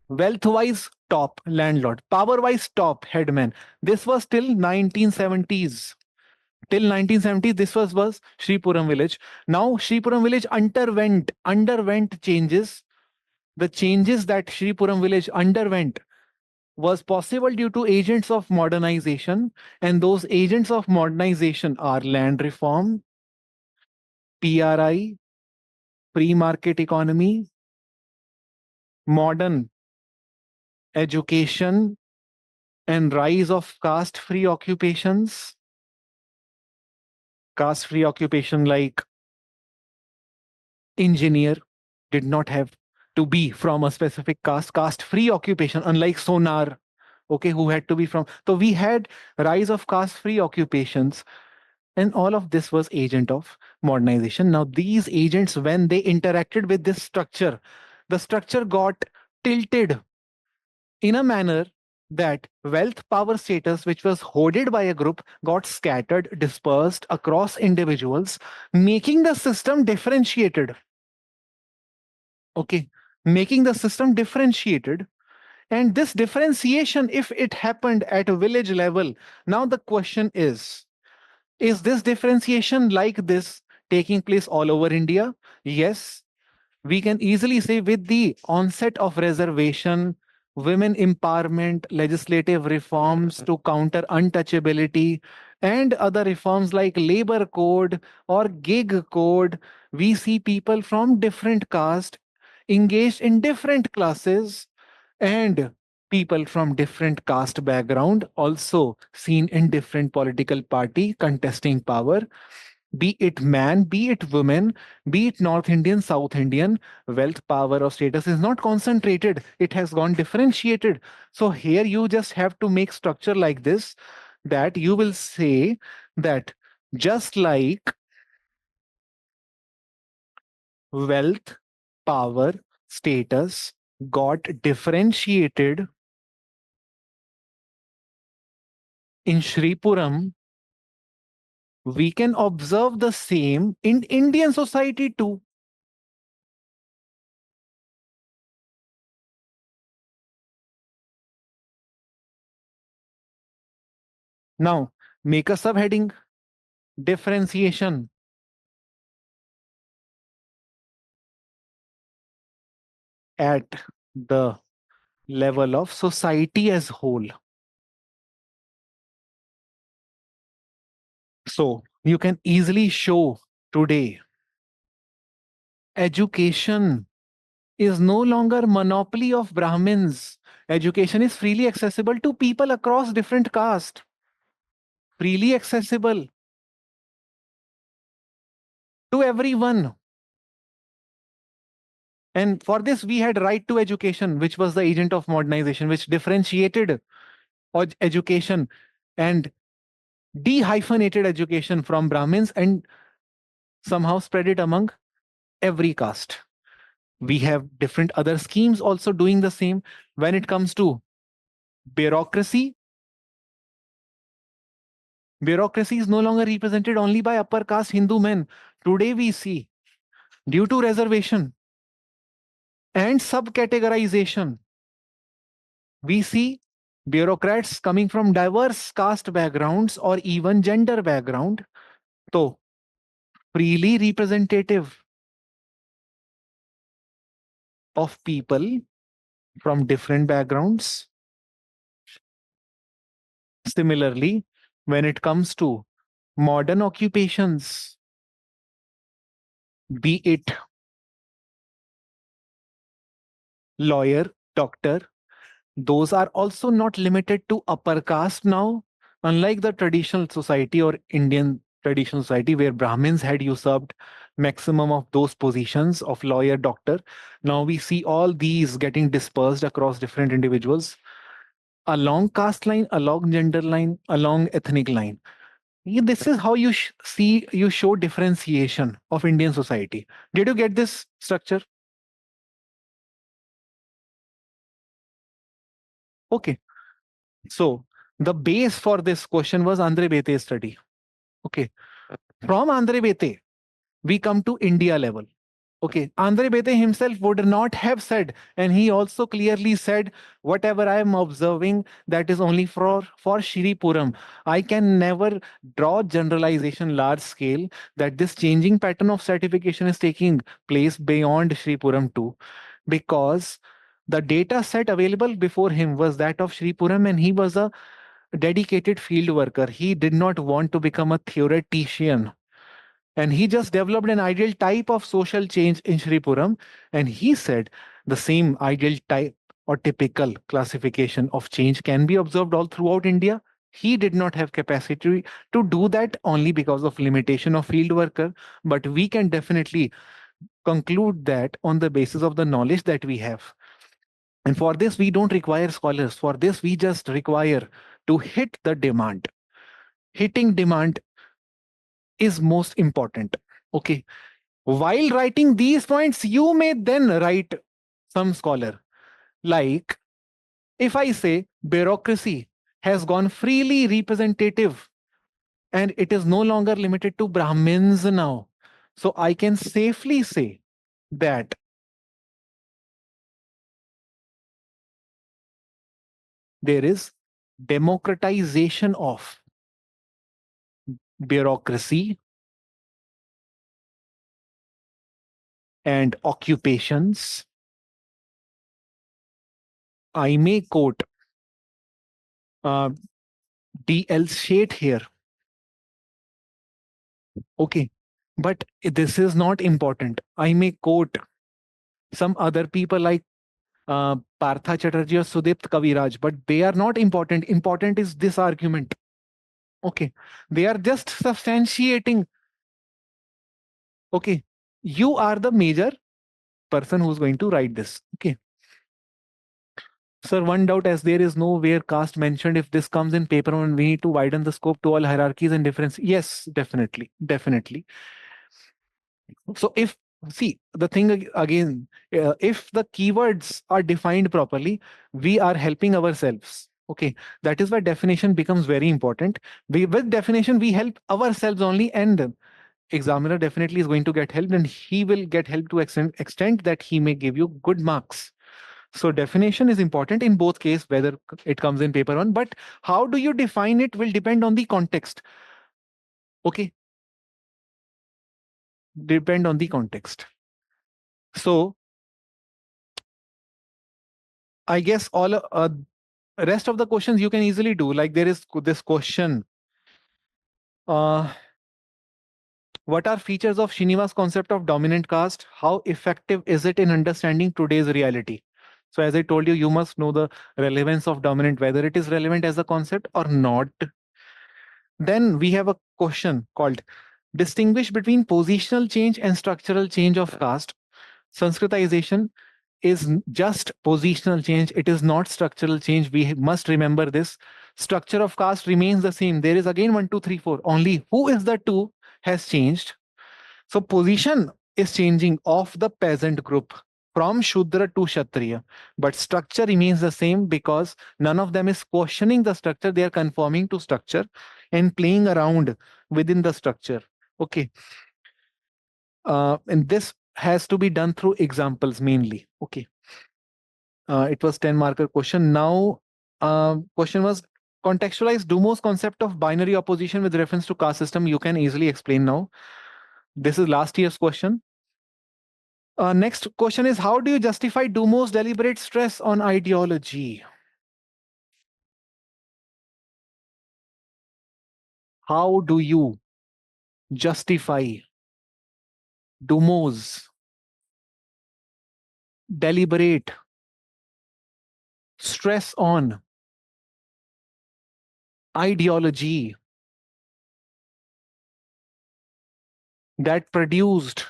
Wealth wise, top landlord. Power wise, top headman. This was till 1970s. Till 1970s, this was Shripuram village. Now Shripuram village underwent changes. The changes that Shripuram village underwent was possible due to agents of modernization, and those agents of modernization are land reform, PRI, free market economy, modern education, and rise of caste free occupations. Caste free occupation like engineer did not have to be from a specific caste free occupation, unlike sonar, okay, who had to be from. So we had rise of caste free occupations, and all of this was agent of modernization. Now these agents, when they interacted with this structure, the structure got tilted in a manner that wealth, power, status, which was hoarded by a group, got scattered, dispersed across individuals, making the system differentiated. Okay, making the system differentiated. And this differentiation, if it happened at a village level, now the question is this differentiation like this taking place all over India? Yes, we can easily say with the onset of reservation, women empowerment, legislative reforms to counter untouchability, and other reforms like labor code or gig code, we see people from different caste engaged in different classes, and people from different caste background also seen in different political party contesting power, be it man, be it woman, be it North Indian, South Indian. Wealth, power, or status is not concentrated, it has gone differentiated. So here you just have to make structure like this, that you will say that just like wealth, power, status got differentiated in Shripuram, we can observe the same in Indian society too. Now, make a subheading: differentiation. At the level of society as whole. So you can easily show today education is no longer monopoly of Brahmins. Education is freely accessible to people across different caste. Freely accessible to everyone. And for this, we had right to education, which was the agent of modernization, which differentiated education and dehyphenated education from Brahmins and somehow spread it among every caste. We have different other schemes also doing the same. When it comes to bureaucracy, bureaucracy is no longer represented only by upper caste Hindu men. Today we see, due to reservation and subcategorization, we see bureaucrats coming from diverse caste backgrounds or even gender background, So, freely representative of people from different backgrounds. Similarly, when it comes to modern occupations, be it lawyer, doctor, those are also not limited to upper caste now, unlike the traditional society or Indian traditional society where Brahmins had usurped maximum of those positions of lawyer, doctor. Now we see all these getting dispersed across different individuals along caste line, along gender line, along ethnic line. Yeah, this is how you see you show differentiation of Indian society. Did you get this structure? Okay. So the base for this question was Andre Bete's study. Okay. From Andre Bete, we come to India level. Okay. Andre Bete himself would not have said, and he also clearly said, whatever I am observing, that is only for Shri Puram. I can never draw generalization large scale that this changing pattern of certification is taking place beyond Shri Puram too, because the data set available before him was that of Shri Puram, and he was a dedicated field worker. He did not want to become a theoretician. And he just developed an ideal type of social change in Sri Puram. And he said the same ideal type or typical classification of change can be observed all throughout India. He did not have capacity to do that only because of limitation of field worker. But we can definitely conclude that on the basis of the knowledge that we have. And for this, we don't require scholars. For this, we just require to hit the demand. Hitting demand is most important. Okay. While writing these points, you may then write some scholar. Like if I say bureaucracy has gone freely representative and it is no longer limited to Brahmins now. So I can safely say that there is democratization of bureaucracy and occupations. I may quote uh, D.L. Shade here. Okay. But this is not important. I may quote some other people like Partha Chatterjee or Sudipt Kaviraj, but they are not important. Important is this argument. Okay. They are just substantiating. Okay. You are the major person who's going to write this. Okay. Sir, one doubt as there is nowhere caste mentioned. If this comes in paper and we need to widen the scope to all hierarchies and difference. Yes, definitely. Definitely. So if see the thing again, if the keywords are defined properly, we are helping ourselves. Okay, that is why definition becomes very important. We with definition we help ourselves only, and examiner definitely is going to get helped, and he will get help to extent that he may give you good marks. So definition is important in both case, whether it comes in paper one, but how do you define it will depend on the context. Okay, depend on the context. So I guess all rest of the questions you can easily do. Like there is this question. Uh, what are features of Shiniva's concept of dominant caste? How effective is it in understanding today's reality? So as I told you, you must know the relevance of dominant, whether it is relevant as a concept or not. Then we have a question called distinguish between positional change and structural change of caste. Sanskritization is just positional change. It is not structural change. We must remember this. Structure of caste remains the same. There is again one, two, three, four. Only who is the two has changed. So position is changing of the peasant group from Shudra to Kshatriya. But structure remains the same because none of them is questioning the structure. They are conforming to structure and playing around within the structure. Okay. And this has to be done through examples mainly. Okay. It was 10 marker question. Now, question was contextualize Dumo's concept of binary opposition with reference to caste system? You can easily explain now. This is last year's question. Next question is, how do you justify Dumo's deliberate stress on ideology? How do you justify Dumo's deliberate stress on ideology that produced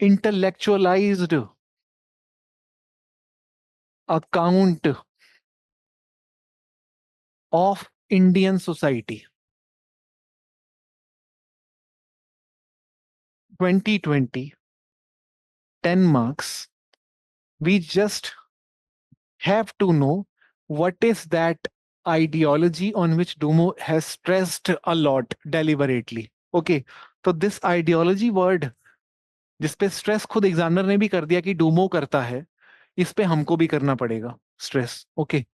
intellectualized account of Indian society? 2020, 10 marks. We just have to know what is that ideology on which Dumo has stressed a lot deliberately. Okay, तो this ideology word जिस पे stress खुद examiner ने भी कर दिया कि Duomo करता है, इस पे हमको भी करना पड़ेगा स्ट्रेस. ओके,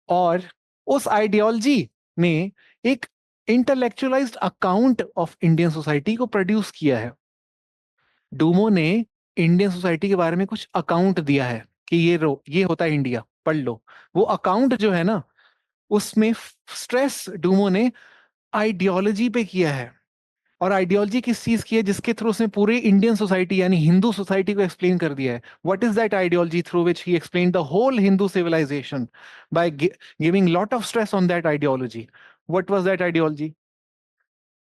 और उस आइडियोलॉजी ने एक इंटेलेक्चुअलाइज्ड अकाउंट ऑफ इंडियन सोसाइटी को प्रोड्यूस किया है. डूमो ने इंडियन सोसाइटी के बारे में कुछ अकाउंट दिया है कि ये होता है इंडिया, पढ़ लो. वो अकाउंट जो है ना, उसमें स्ट्रेस डूमो ने आइडियोलॉजी पे किया है. और आइडियोलॉजी किस चीज की है? जिसके थ्रू उसने पूरी इंडियन सोसाइटी यानी हिंदू सोसाइटी को एक्सप्लेन कर दिया है. What is that ideology through which he explain the whole Hindu civilization by giving lot of stress on that ideology? What was that ideology?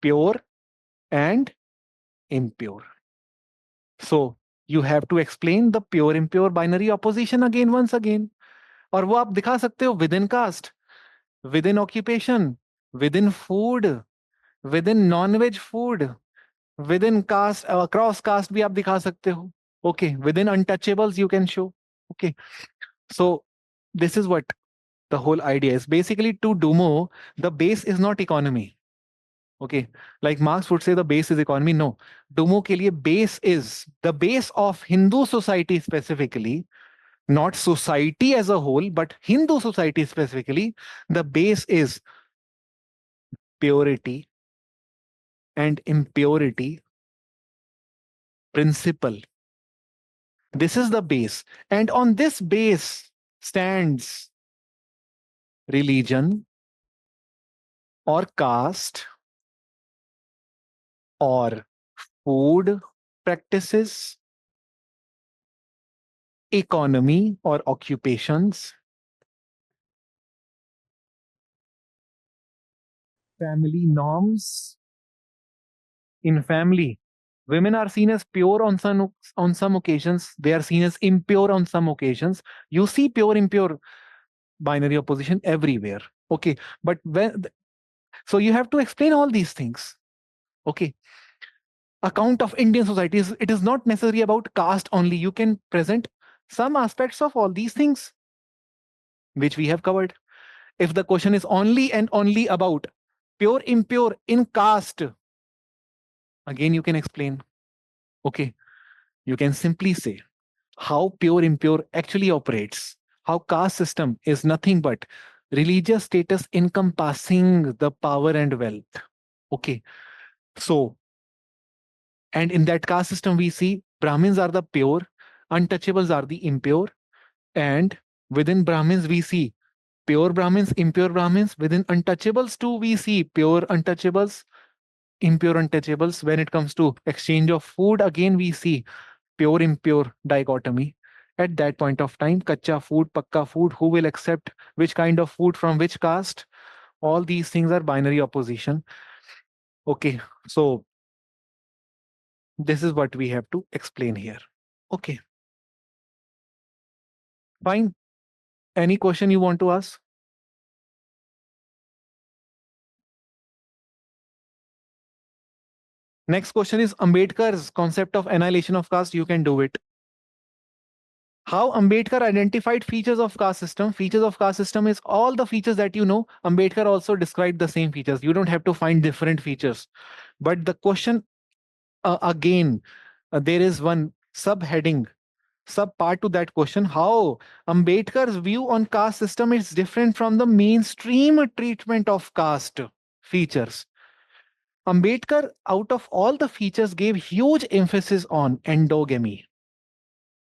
Pure and impure. So you have to explain the pure impure binary opposition again once again. और वो आप दिखा सकते हो within caste, within occupation, within food, within non veg food, within caste, cross caste भी आप दिखा सकते हो. Okay, within untouchables you can show. Okay, so this is what the whole idea is. Basically to Dumont the base is not economy. Okay, like Marx would say the base is economy. No, Dumo ke liye base is the base of Hindu society specifically, not society as a whole, but Hindu society specifically. The base is purity and impurity principle. This is the base, and on this base stands religion or caste or food practices, economy or occupations, family norms. In family, women are seen as pure on some occasions. They are seen as impure on some occasions. You see pure impure binary opposition everywhere. Okay, but so you have to explain all these things. Okay, account of Indian societies. It is not necessarily about caste only. You can present some aspects of all these things which we have covered. If the question is only and only about pure impure in caste, again you can explain. Okay, you can simply say how pure impure actually operates, how caste system is nothing but religious status encompassing the power and wealth. Okay, so, and in that caste system we see Brahmins are the pure, untouchables are the impure, and within Brahmins we see pure Brahmins, impure Brahmins. Within untouchables too we see pure untouchables, impure untouchables. When it comes to exchange of food, again we see pure impure dichotomy. At that point of time, kacha food, pakka food, who will accept which kind of food from which caste? All these things are binary opposition. Okay, so this is what we have to explain here. Okay, fine. Any question you want to ask? Next question is Ambedkar's concept of annihilation of caste. You can do it. How Ambedkar identified features of caste system? Features of caste system is all the features that you know. Ambedkar also described the same features. You don't have to find different features. But the question again, there is one subheading sub part to that question, how Ambedkar's view on caste system is different from the mainstream treatment of caste features. Ambedkar, out of all the features, gave huge emphasis on endogamy.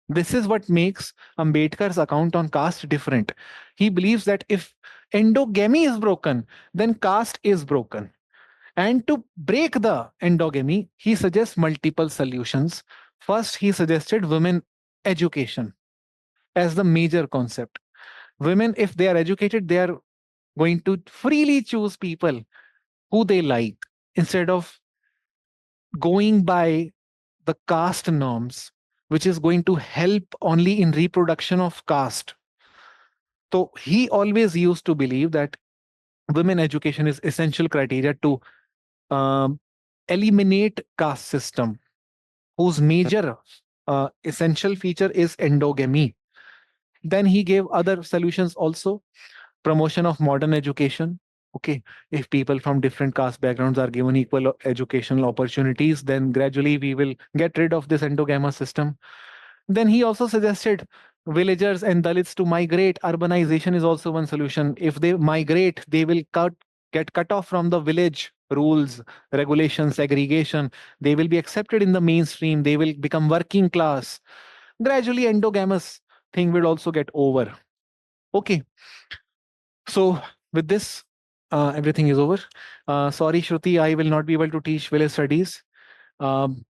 This is what makes Ambedkar's account on caste different. He believes that if endogamy is broken, then caste is broken. And to break the endogamy, he suggests multiple solutions. First, he suggested women education as the major concept. Women, if they are educated, they are going to freely choose people who they like instead of going by the caste norms, which is going to help only in reproduction of caste. So he always used to believe that women education is essential criteria to um, eliminate caste system, whose major essential feature is endogamy. Then he gave other solutions also: promotion of modern education. Okay, if people from different caste backgrounds are given equal educational opportunities, then gradually we will get rid of this endogamy system. Then he also suggested villagers and Dalits to migrate. Urbanization is also one solution. If they migrate, they will get cut off from the village rules, regulations, segregation. They will be accepted in the mainstream. They will become working class. Gradually, endogamous thing will also get over. Okay, so with this, everything is over. Sorry, Shruti, I will not be able to teach village studies. Um,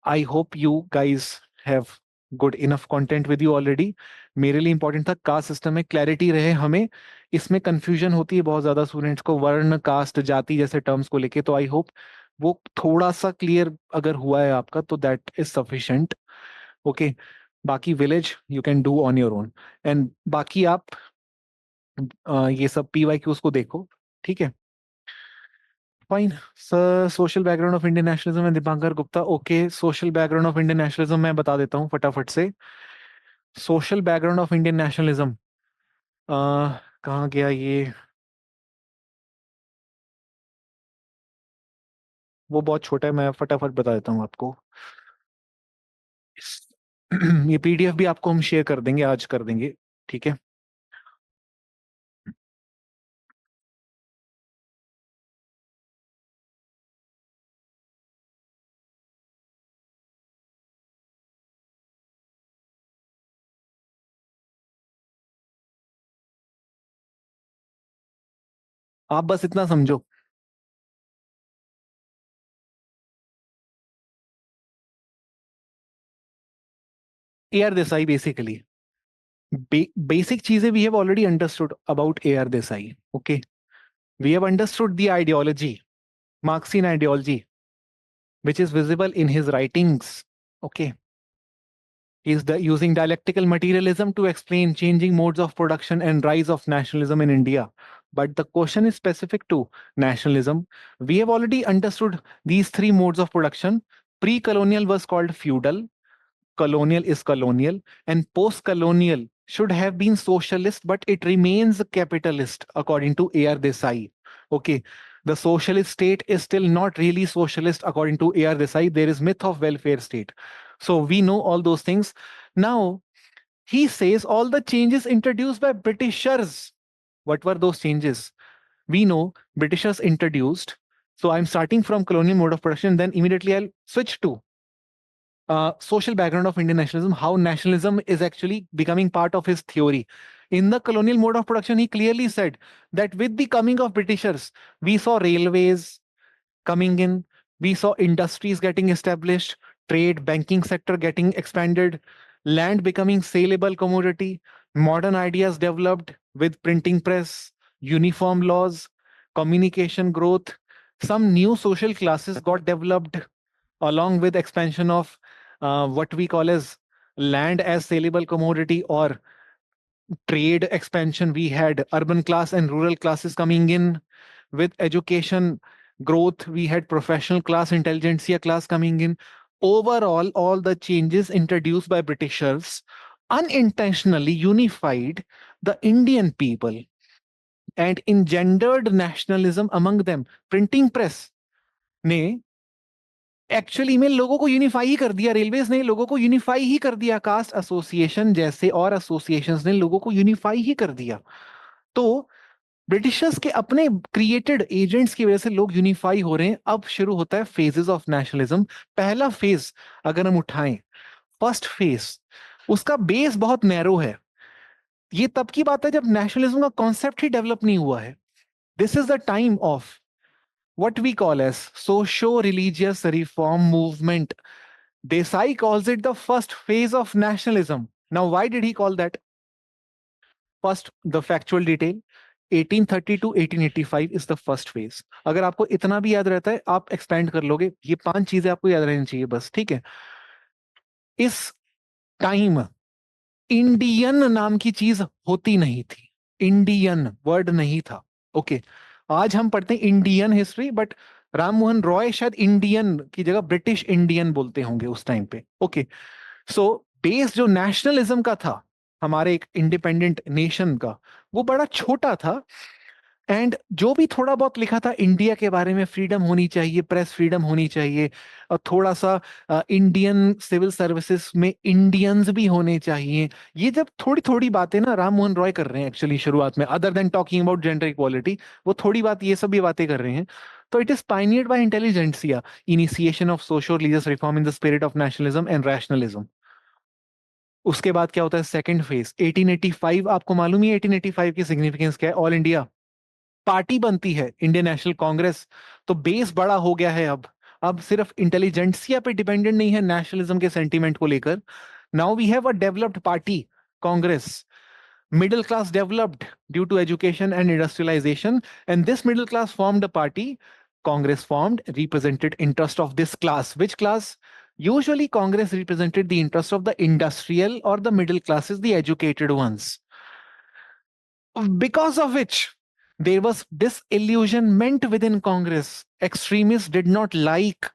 I hope you guys have good enough content with you already. मेरे लिए important था caste system में clarity रहे हमें. इसमें confusion होती है बहुत ज्यादा स्टूडेंट्स को वर्ण कास्ट जाति जैसे टर्म्स को लेके. तो आई होप वो थोड़ा सा क्लियर अगर हुआ है आपका तो दैट इज सफिशिएंट. ओके, बाकी village you can do on your own. And बाकी आप ये सब PYQs को देखो. ठीक है, fine sir. Social background of Indian nationalism and Dipankar Gupta. Okay, social background of Indian nationalism मैं बता देता हूँ फटाफट से. Social background of Indian nationalism कहाँ गया ये. वो बहुत छोटा है, मैं फटाफट बता देता हूँ आपको. ये PDF भी आपको हम शेयर कर देंगे, आज कर देंगे. ठीक है, आप बस इतना समझो. AR Desai basically. बेसिक चीजें we have already understood about AR Desai. Okay, we have understood the ideology, Marxian ideology, which is visible in his writings. Okay, he is using dialectical materialism to explain changing modes of production and rise of nationalism in India. But the question is specific to nationalism. We have already understood these three modes of production. Pre-colonial was called feudal, colonial is colonial, and post-colonial should have been socialist, but it remains capitalist according to AR Desai. Okay, the socialist state is still not really socialist according to AR Desai. There is myth of welfare state. So we know all those things. Now he says all the changes introduced by Britishers. What were those changes? We know Britishers introduced. So I'm starting from colonial mode of production, then immediately I'll switch to social background of Indian nationalism, how nationalism is actually becoming part of his theory. In the colonial mode of production, he clearly said that with the coming of Britishers, we saw railways coming in, we saw industries getting established, trade, banking sector getting expanded, land becoming saleable commodity, modern ideas developed with printing press, uniform laws, communication growth. Some new social classes got developed along with expansion of what we call as land as saleable commodity or trade expansion. We had urban class and rural classes coming in. With education growth, we had professional class, intelligentsia class coming in. Overall, all the changes introduced by Britishers unintentionally unified the Indian people and engendered nationalism among them. Printing press ने actually में लोगों को unify ही कर दिया, railways ने लोगों को unify ही कर दिया, कास्ट एसोसिएशन जैसे और एसोसिएशंस ने लोगों को यूनिफाई ही कर दिया। तो ब्रिटिशर्स के अपने क्रिएटेड एजेंट्स की वजह से लोग यूनिफाई हो रहे हैं। अब शुरू होता है फेजेस ऑफ नेशनलिज्म। पहला फेज अगर हम उठाएं, फर्स्ट फेज, उसका बेस बहुत नैरो है। ये तब की बात है जब नेशनलिज्म का कॉन्सेप्ट ही डेवलप नहीं हुआ है। This is the time of what we call as socio-religious reform movement. Desai calls it the first phase of nationalism. Now, why did he call that? First, the factual detail. 1830 to 1885 is the first phase. अगर आपको इतना भी याद रहता है, आप expand कर लोगे। ये 5 चीजें आपको याद रहनी चाहिए बस, ठीक है। इस टाइम इंडियन नाम की चीज होती नहीं थी, इंडियन वर्ड नहीं था। ओके, आज हम पढ़ते हैं Indian history, but Ram Mohan Roy शायद इंडियन की जगह ब्रिटिश इंडियन बोलते होंगे उस टाइम पे। ओके, सो बेस जो नेशनलिज्म का था, हमारे एक इंडिपेंडेंट नेशन का, वो बड़ा छोटा था। एंड जो भी थोड़ा बहुत लिखा था इंडिया के बारे में, फ्रीडम होनी चाहिए, प्रेस फ्रीडम होनी चाहिए, और थोड़ा सा इंडियन सिविल सर्विसेज में इंडियंस भी होने चाहिए, ये जब थोड़ी थोड़ी बातें ना राम मोहन रॉय कर रहे हैं एक्चुअली शुरुआत में, other than talking about gender equality, वो थोड़ी बात ये सब भी बातें कर रहे हैं। तो it is pioneered by intelligentsia, initiation of social religious reform in the spirit of nationalism and rationalism. उसके बाद क्या होता है, सेकंड फेज 1885। आपको मालूम ही है 1885 की सिग्निफिकेंस क्या है? ऑल इंडिया पार्टी बनती है इंडियन नेशनल कांग्रेस। तो बेस बड़ा हो गया है। अब सिर्फ इंटेलिजेंसिया पे डिपेंडेंट नहीं है नेशनलिज्म के सेंटीमेंट को लेकर। Now we have a developed party, Congress. Middle class developed due to education and industrialization, and this middle class formed a party, Congress formed, represented interest of this class. Which class? Usually Congress represented the interest of the industrial or the middle classes, the educated ones, because of which there was disillusionment within Congress. Extremists did not like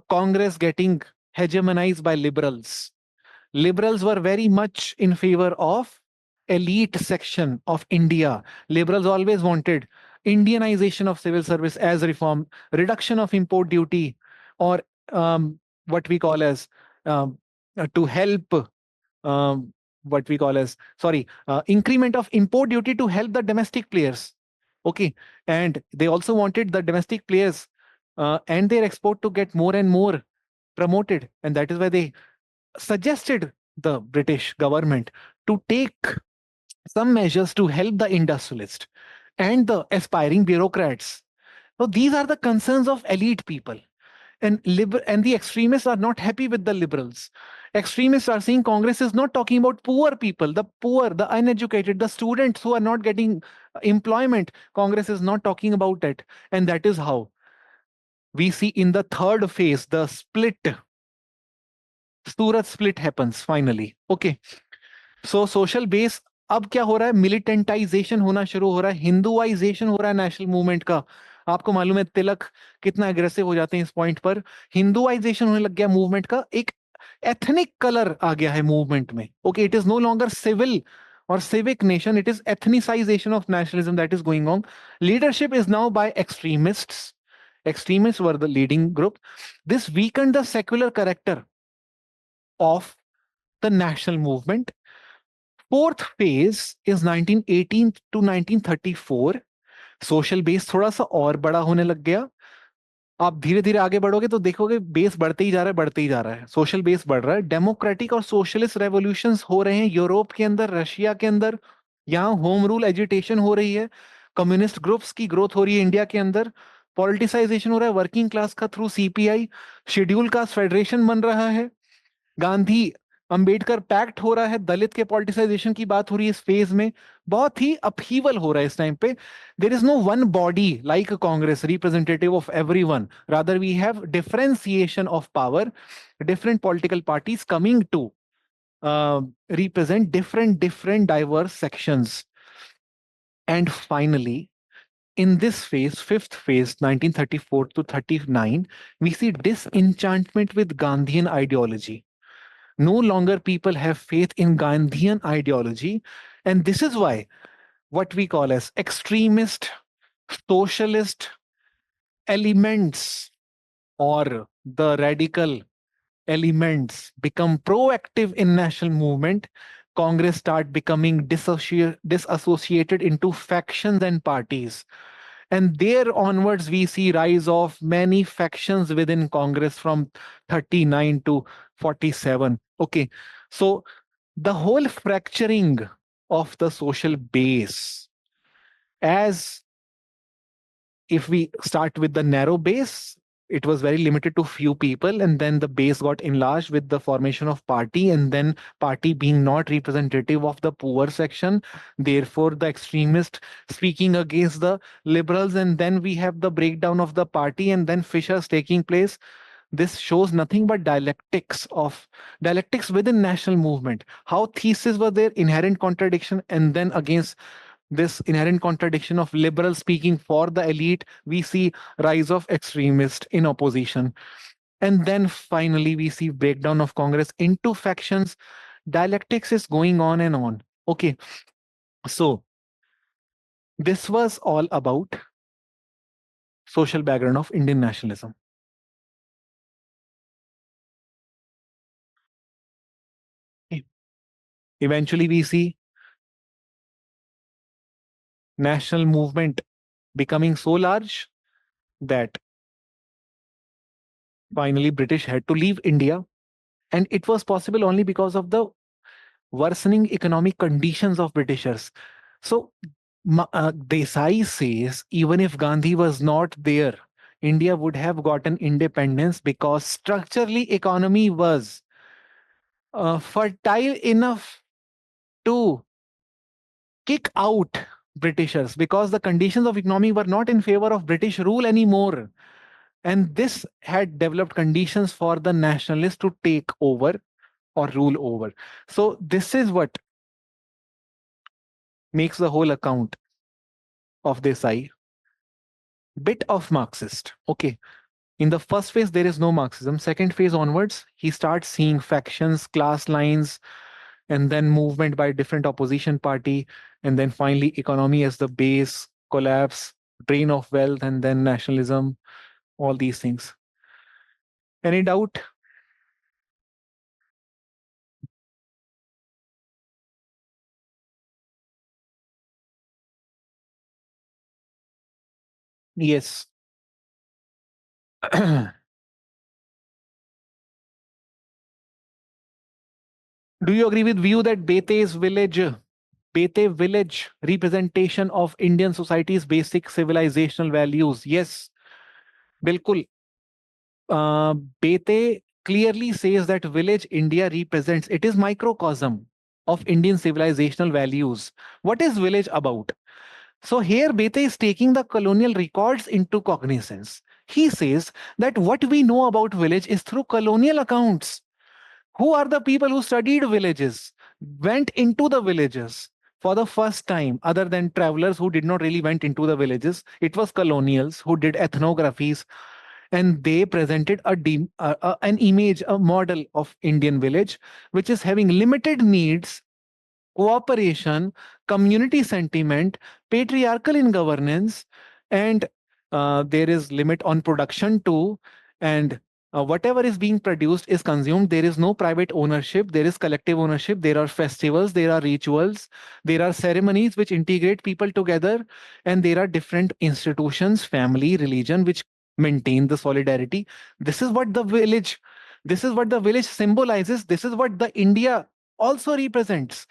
Congress getting hegemonized by liberals. Liberals were very much in favor of elite section of India. Liberals always wanted Indianization of civil service as reform, reduction of import duty, or what we call as um, to help what we call as sorry increment of import duty to help the domestic players. Okay, and they also wanted the domestic players and their export to get more and more promoted, and that is why they suggested the British government to take some measures to help the industrialist and the aspiring bureaucrats. So these are the concerns of elite people. And the extremists are not happy with the liberals. Extremists are saying Congress is not talking about poor people, the poor, the uneducated, the students who are not getting employment. Congress is not talking about it. And that is how we see in the third phase the split. Surat split happens finally. Okay. So social base अब क्या हो रहा है, मिलिटेंटाइजेशन होना शुरू हो रहा है, हिंदुआइजेशन हो रहा है नेशनल मूवमेंट का। आपको मालूम है तिलक कितना अग्रेसिव हो जाते हैं इस पॉइंट पर। हिंदुआइजेशन होने लग गया मूवमेंट का, एक एथनिक कलर आ गया है मूवमेंट में। Okay, it is no longer civil और civic nation, it is ethnicization of nationalism that is going on. Leadership is now by extremists. Extremists were the leading group. This weakened the secular character of the national movement. Fourth phase is 1918 to 1934। Social base थोड़ा सा और बड़ा होने लग गया। आप धीरे धीरे आगे बढ़ोगे तो देखोगे बेस बढ़ते ही जा रहा है, बढ़ते ही जा रहा है, सोशल बेस बढ़ रहा है। डेमोक्रेटिक और सोशलिस्ट रेवोल्यूशंस हो रहे हैं यूरोप के अंदर, रशिया के अंदर। यहाँ होम रूल एजिटेशन हो रही है, कम्युनिस्ट ग्रुप्स की ग्रोथ हो रही है इंडिया के अंदर, पॉलिटिसाइजेशन हो रहा है वर्किंग क्लास का through CPI, schedule caste federation बन रहा है, गांधी अंबेडकर पैक्ट हो रहा है, दलित के पॉलिटिसाइजेशन की बात हो रही है इस फेज में। बहुत ही अपहीवल हो रहा है इस टाइम पे। There is no one body like Congress representative of everyone, rather we have differentiation of power, different political parties coming to represent different diverse sections. And finally, in this phase, fifth phase, 1934 to 39, we see disenchantment with Gandhian ideology. No longer people have faith in Gandhian ideology. And this is why what we call as extremist, socialist elements or the radical elements become proactive in national movement, Congress start becoming disassociated into factions and parties. And there onwards, we see rise of many factions within Congress from 39 to 47. Okay. So the whole fracturing of the social base, as if we start with the narrow base, it was very limited to few people, and then the base got enlarged with the formation of party, and then party being not representative of the poor section, therefore the extremist speaking against the liberals, and then we have the breakdown of the party and then fissures taking place. This shows nothing but dialectics within national movement, how theses were there, inherent contradiction, and then against this inherent contradiction of liberal speaking for the elite, we see rise of extremist in opposition. And then finally we see breakdown of Congress into factions. Dialectics is going on and on. Okay, so this was all about social background of Indian nationalism. Okay. Eventually we see national movement becoming so large that finally British had to leave India, and it was possible only because of the worsening economic conditions of Britishers. So Desai says even if Gandhi was not there, India would have gotten independence because structurally economy was fertile enough to kick out Britishers, because the conditions of economy were not in favor of British rule anymore. And this had developed conditions for the nationalists to take over or rule over. So this is what makes the whole account of Desai bit of Marxist. Okay. In the first phase, there is no Marxism. Second phase onwards, he starts seeing factions, class lines, and then movement by different opposition party, and then finally economy as the base, collapse, drain of wealth, and then nationalism, all these things. Any doubt? Yes. Do you agree with view that Bete village representation of Indian society's basic civilizational values? Yes, bilkul. uh, Bete clearly says that village India represents, it is microcosm of Indian civilizational values. What is village about? So here Bete is taking the colonial records into cognizance. He says that what we know about village is through colonial accounts. Who are the people who studied villages, went into the villages for the first time, other than travelers who did not really went into the villages? It was colonials who did ethnographies, and they presented an image, a model of Indian village, which is having limited needs, cooperation, community sentiment, patriarchal in governance, and there is limit on production too. And whatever is being produced is consumed. There is no private ownership. There is collective ownership. There are festivals. There are rituals. There are ceremonies which integrate people together, and there are different institutions, family, religion, which maintain the solidarity. This is what the village. This is what the village symbolizes. This is what the India also represents,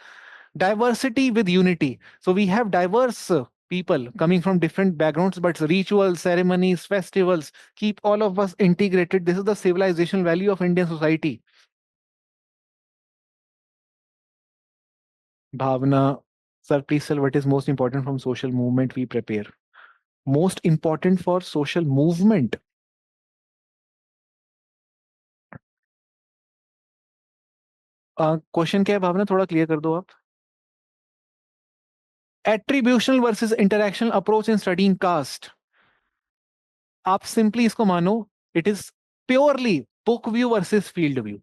diversity with unity. So we have diverse people coming from different backgrounds, but rituals, ceremonies, festivals keep all of us integrated. This is the civilizational value of Indian society. Bhavna, sir, please tell what is most important from social movement we prepare. Most important for social movement. Question क्या है भावना, थोड़ा clear कर दो आप. Attributional versus interactional approach in studying caste. आप simply इसको मानो, it is purely book view versus field view.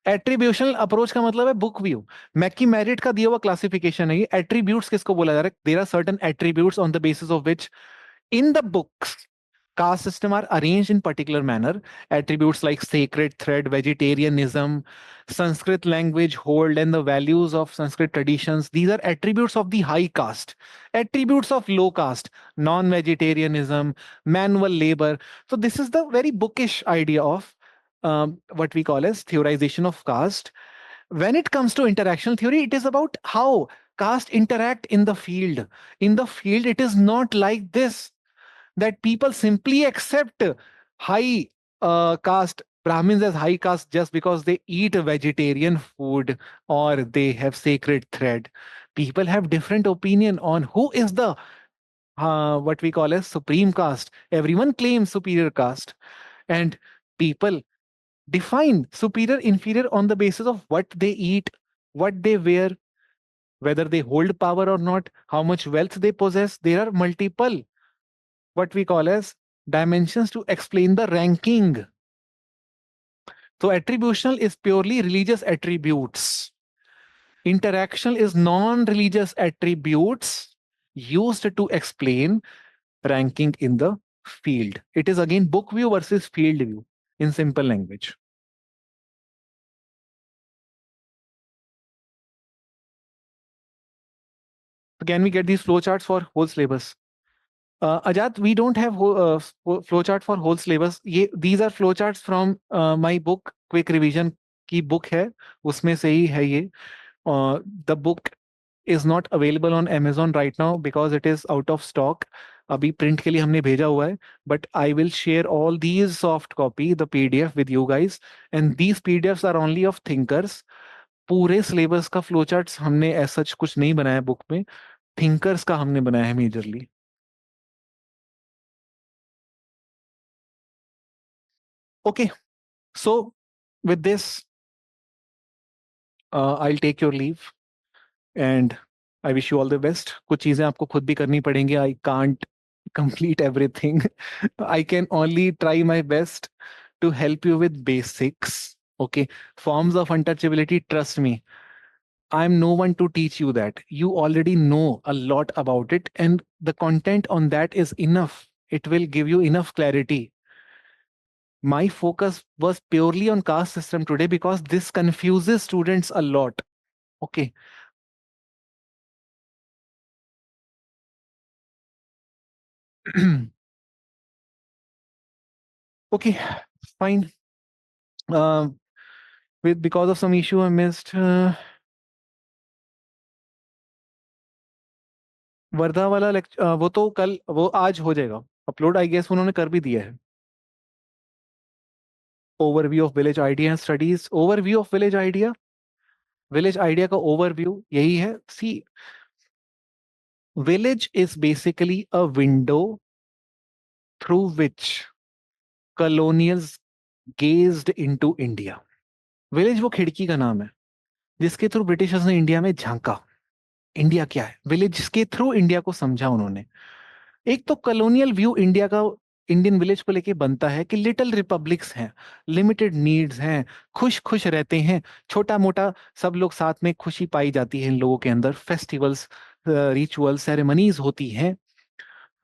Attributional approach का मतलब है बुक व्यू. मैकी मेरिट का दिया हुआ क्लासिफिकेशन है. एट्रीब्यूट्स किसको बोला जा रहा है? There are certain attributes on the basis of which in the books caste system are arranged in particular manner. Attributes like sacred thread, vegetarianism, Sanskrit language hold, and the values of Sanskrit traditions. These are attributes of the high caste. Attributes of low caste, non-vegetarianism, manual labor. So this is the very bookish idea of what we call as theorization of caste. When it comes to interactional theory, it is about how caste interact in the field. In the field, it is not like this, that people simply accept high caste Brahmins as high caste just because they eat a vegetarian food or they have sacred thread. People have different opinion on who is the what we call as supreme caste. Everyone claims superior caste, and people define superior inferior on the basis of what they eat, what they wear, whether they hold power or not, how much wealth they possess. There are multiple what we call as dimensions to explain the ranking. So attributional is purely religious attributes. Interactional is non-religious attributes used to explain ranking in the field. It is again book view versus field view in simple language. So can we get these flowcharts for whole syllabus? Ajat, we don't have flowchart for whole syllabus. These are flowcharts from my book Quick Revision की book है, उसमें से ही है ये. The book is not available on Amazon right now because it is out of stock. अभी print के लिए हमने भेजा हुआ है. But I will share all these soft copy, the PDF with you guys. And these PDFs are only of thinkers. पूरे syllabus का flowcharts हमने as such कुछ नहीं बनाया book में. Thinkers का हमने बनाया है majorly. Okay, so with this, I'll take your leave and I wish you all the best. कुछ चीजें आपको खुद भी करनी पड़ेंगी. I can't complete everything. I can only try my best to help you with basics. Okay, forms of untouchability, trust me. I'm no one to teach you that. You already know a lot about it, and the content on that is enough. It will give you enough clarity. My focus was purely on caste system today because this confuses students a lot. Okay. Okay, fine. With because of some issue I missed. Wardha वाला lecture वो तो कल वो आज हो जाएगा upload I guess उन्होंने कर भी दिया है. Overview of village idea and studies. Overview of village idea, village idea का ओवरव्यू यही है. See, village is basically a window through which colonials gazed into India. Village वो खिड़की का नाम है जिसके थ्रू ब्रिटिशर्स ने इंडिया में झांका. इंडिया क्या है, विलेज के थ्रू इंडिया को समझा उन्होंने. एक तो कॉलोनियल व्यू इंडिया का इंडियन विलेज को लेके बनता है कि लिटिल रिपब्लिक्स हैं, लिमिटेड नीड्स हैं, खुश खुश रहते हैं, छोटा मोटा सब लोग साथ में खुशी पाई जाती है इन लोगों के अंदर. फेस्टिवल्स, रिचुअल, सेरेमनीज होती हैं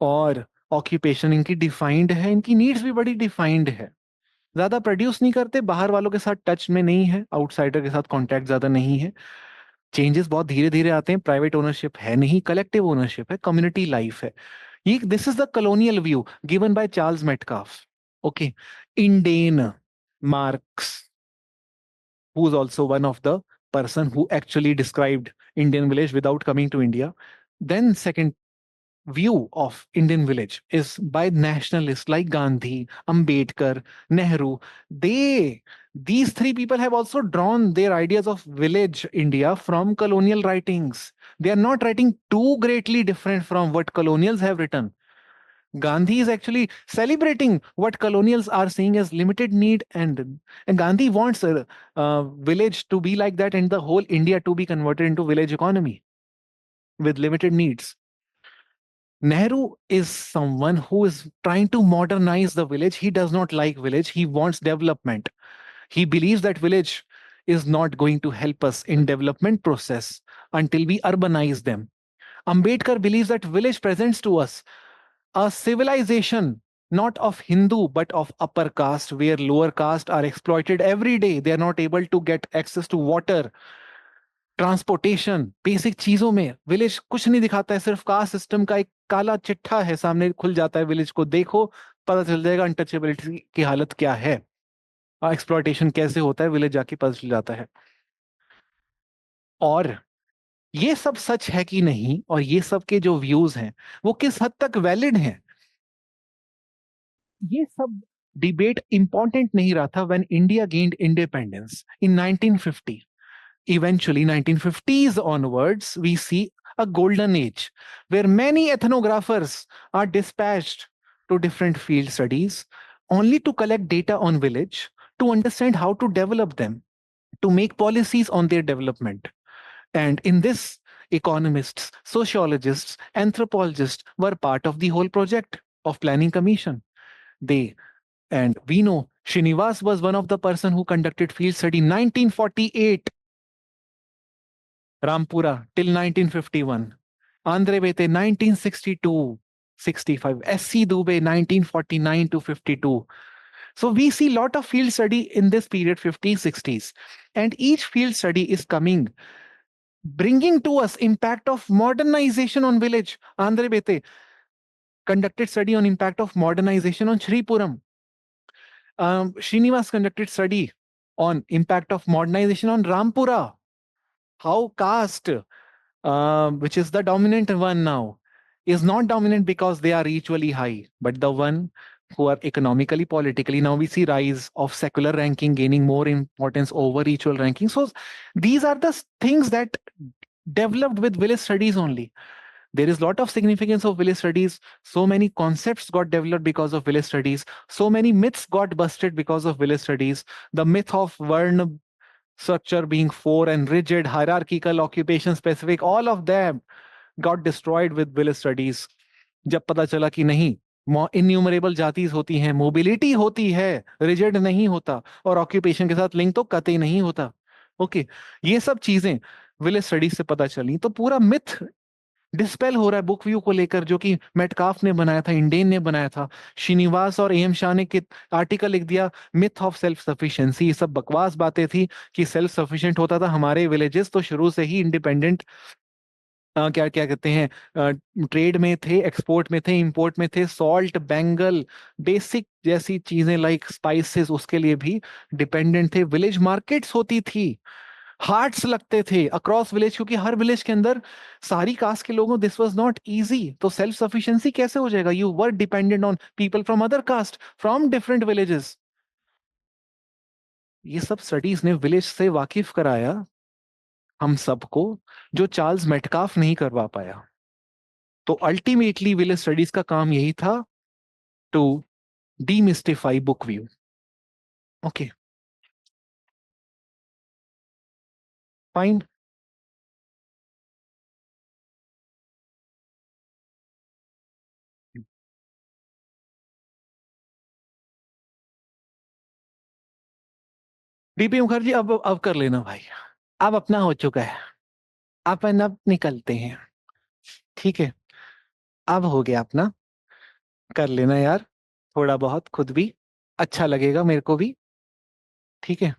और ऑक्यूपेशन इनकी डिफाइंड है, इनकी नीड्स भी बड़ी डिफाइंड है. ज्यादा प्रोड्यूस नहीं करते, बाहर वालों के साथ टच में नहीं है, आउटसाइडर के साथ कांटेक्ट ज्यादा नहीं है. चेंजेस बहुत धीरे धीरे आते हैं. प्राइवेट ओनरशिप है नहीं, कलेक्टिव ओनरशिप है, कम्युनिटी लाइफ है. ये this is the colonial view given by Charles Metcalfe. Okay, Indane marks, who is also one of the person who actually described Indian village without coming to India. Then second view of Indian village is by nationalists like Gandhi, Ambedkar, Nehru. These three people have also drawn their ideas of village India from colonial writings. They are not writing too greatly different from what colonials have written. Gandhi is actually celebrating what colonials are seeing as limited need, and Gandhi wants a village to be like that and the whole India to be converted into village economy with limited needs. Nehru is someone who is trying to modernize the village. He does not like village. He wants development. He believes that village is not going to help us in development process until we urbanize them. Ambedkar believes that village presents to us a civilization not of Hindu, but of upper caste, where lower caste are exploited every day. They are not able to get access to water, transportation, basic चीजों में village कुछ नहीं दिखाता है, सिर्फ cast system का एक काला चिट्ठा है सामने खुल जाता है, विलेज को देखो पता चल जाएगा अनटचेबिलिटी की हालत क्या है, एक्सप्लॉयटेशन कैसे होता है, विलेज जाके पता चल जाता है। और ये सब सच है कि नहीं, और ये सब के जो व्यूज हैं वो किस हद तक वैलिड हैं, ये सब डिबेट इंपॉर्टेंट नहीं रहा था when India gained independence in 1950। Eventually, 1950s onwards, we see a golden age where many ethnographers are dispatched to different field studies only to collect data on village, to understand how to develop them, to make policies on their development. And in this, economists, sociologists, anthropologists were part of the whole project of planning commission. They, and we know Srinivas was one of the person who conducted field study 1948 Rampura till 1951, Andre Bete 1962, 65, SC Dubey 1949 to 52. So we see lot of field study in this period, 50s, 60s, and each field study is coming, bringing to us impact of modernization on village. Andre Bete conducted study on impact of modernization on Shripuram. Srinivas conducted study on impact of modernization on Rampura. How caste, which is the dominant one now, is not dominant because they are ritually high, but the one who are economically, politically. Now we see rise of secular ranking gaining more importance over ritual ranking. So these are the things that developed with village studies only. There is a lot of significance of village studies. So many concepts got developed because of village studies. So many myths got busted because of village studies. The myth of Varna structure being four and rigid, hierarchical, occupation specific, all of them got destroyed with village studies. जब पता चला कि नहीं, innumerable जातीज होती हैं, mobility होती है, rigid नहीं होता, और ऑक्यूपेशन के साथ लिंक तो कतई नहीं होता। ओके, ये सब चीजें विलेज स्टडीज से पता चली, तो पूरा मिथ डिस्पेल हो रहा है बुक व्यू को लेकर, जो कि मेटकाफ ने बनाया था, इंडेन ने बनाया था, श्रीनिवास और एम शाह ने आर्टिकल लिख दिया मिथ ऑफ सेल्फ सफिशिएंसी। ये सब बकवास बातें थी कि सेल्फ सफिशिएंट होता था हमारे विलेजेस, तो शुरू से ही इंडिपेंडेंट, क्या क्या कहते हैं, ट्रेड में थे, एक्सपोर्ट में थे, इंपोर्ट में थे, सॉल्ट, बैंगल, बेसिक जैसी चीजें लाइक स्पाइसेस, उसके लिए भी डिपेंडेंट थे। विलेज मार्केट्स होती थी, हार्ट्स लगते थे अक्रॉस विलेज, क्योंकि हर विलेज के अंदर सारी कास्ट के लोगों, दिस वाज नॉट इजी। तो सेल्फ सफिशिएंसी कैसे हो जाएगा? You were dependent on people from other caste, from different villages. ये सब स्टडीज ने विलेज से वाकिफ कराया हम सबको, जो चार्ल्स मेटकाफ नहीं करवा पाया। तो अल्टीमेटली विलेज स्टडीज का काम यही था, to demystify book view. Okay, fine. D P Mukherjee, अब कर लेना भाई, अब अपना हो चुका है, अपन अब निकलते हैं, ठीक है? अब हो गया अपना, कर लेना यार, थोड़ा बहुत खुद भी, अच्छा लगेगा मेरे को भी, ठीक है?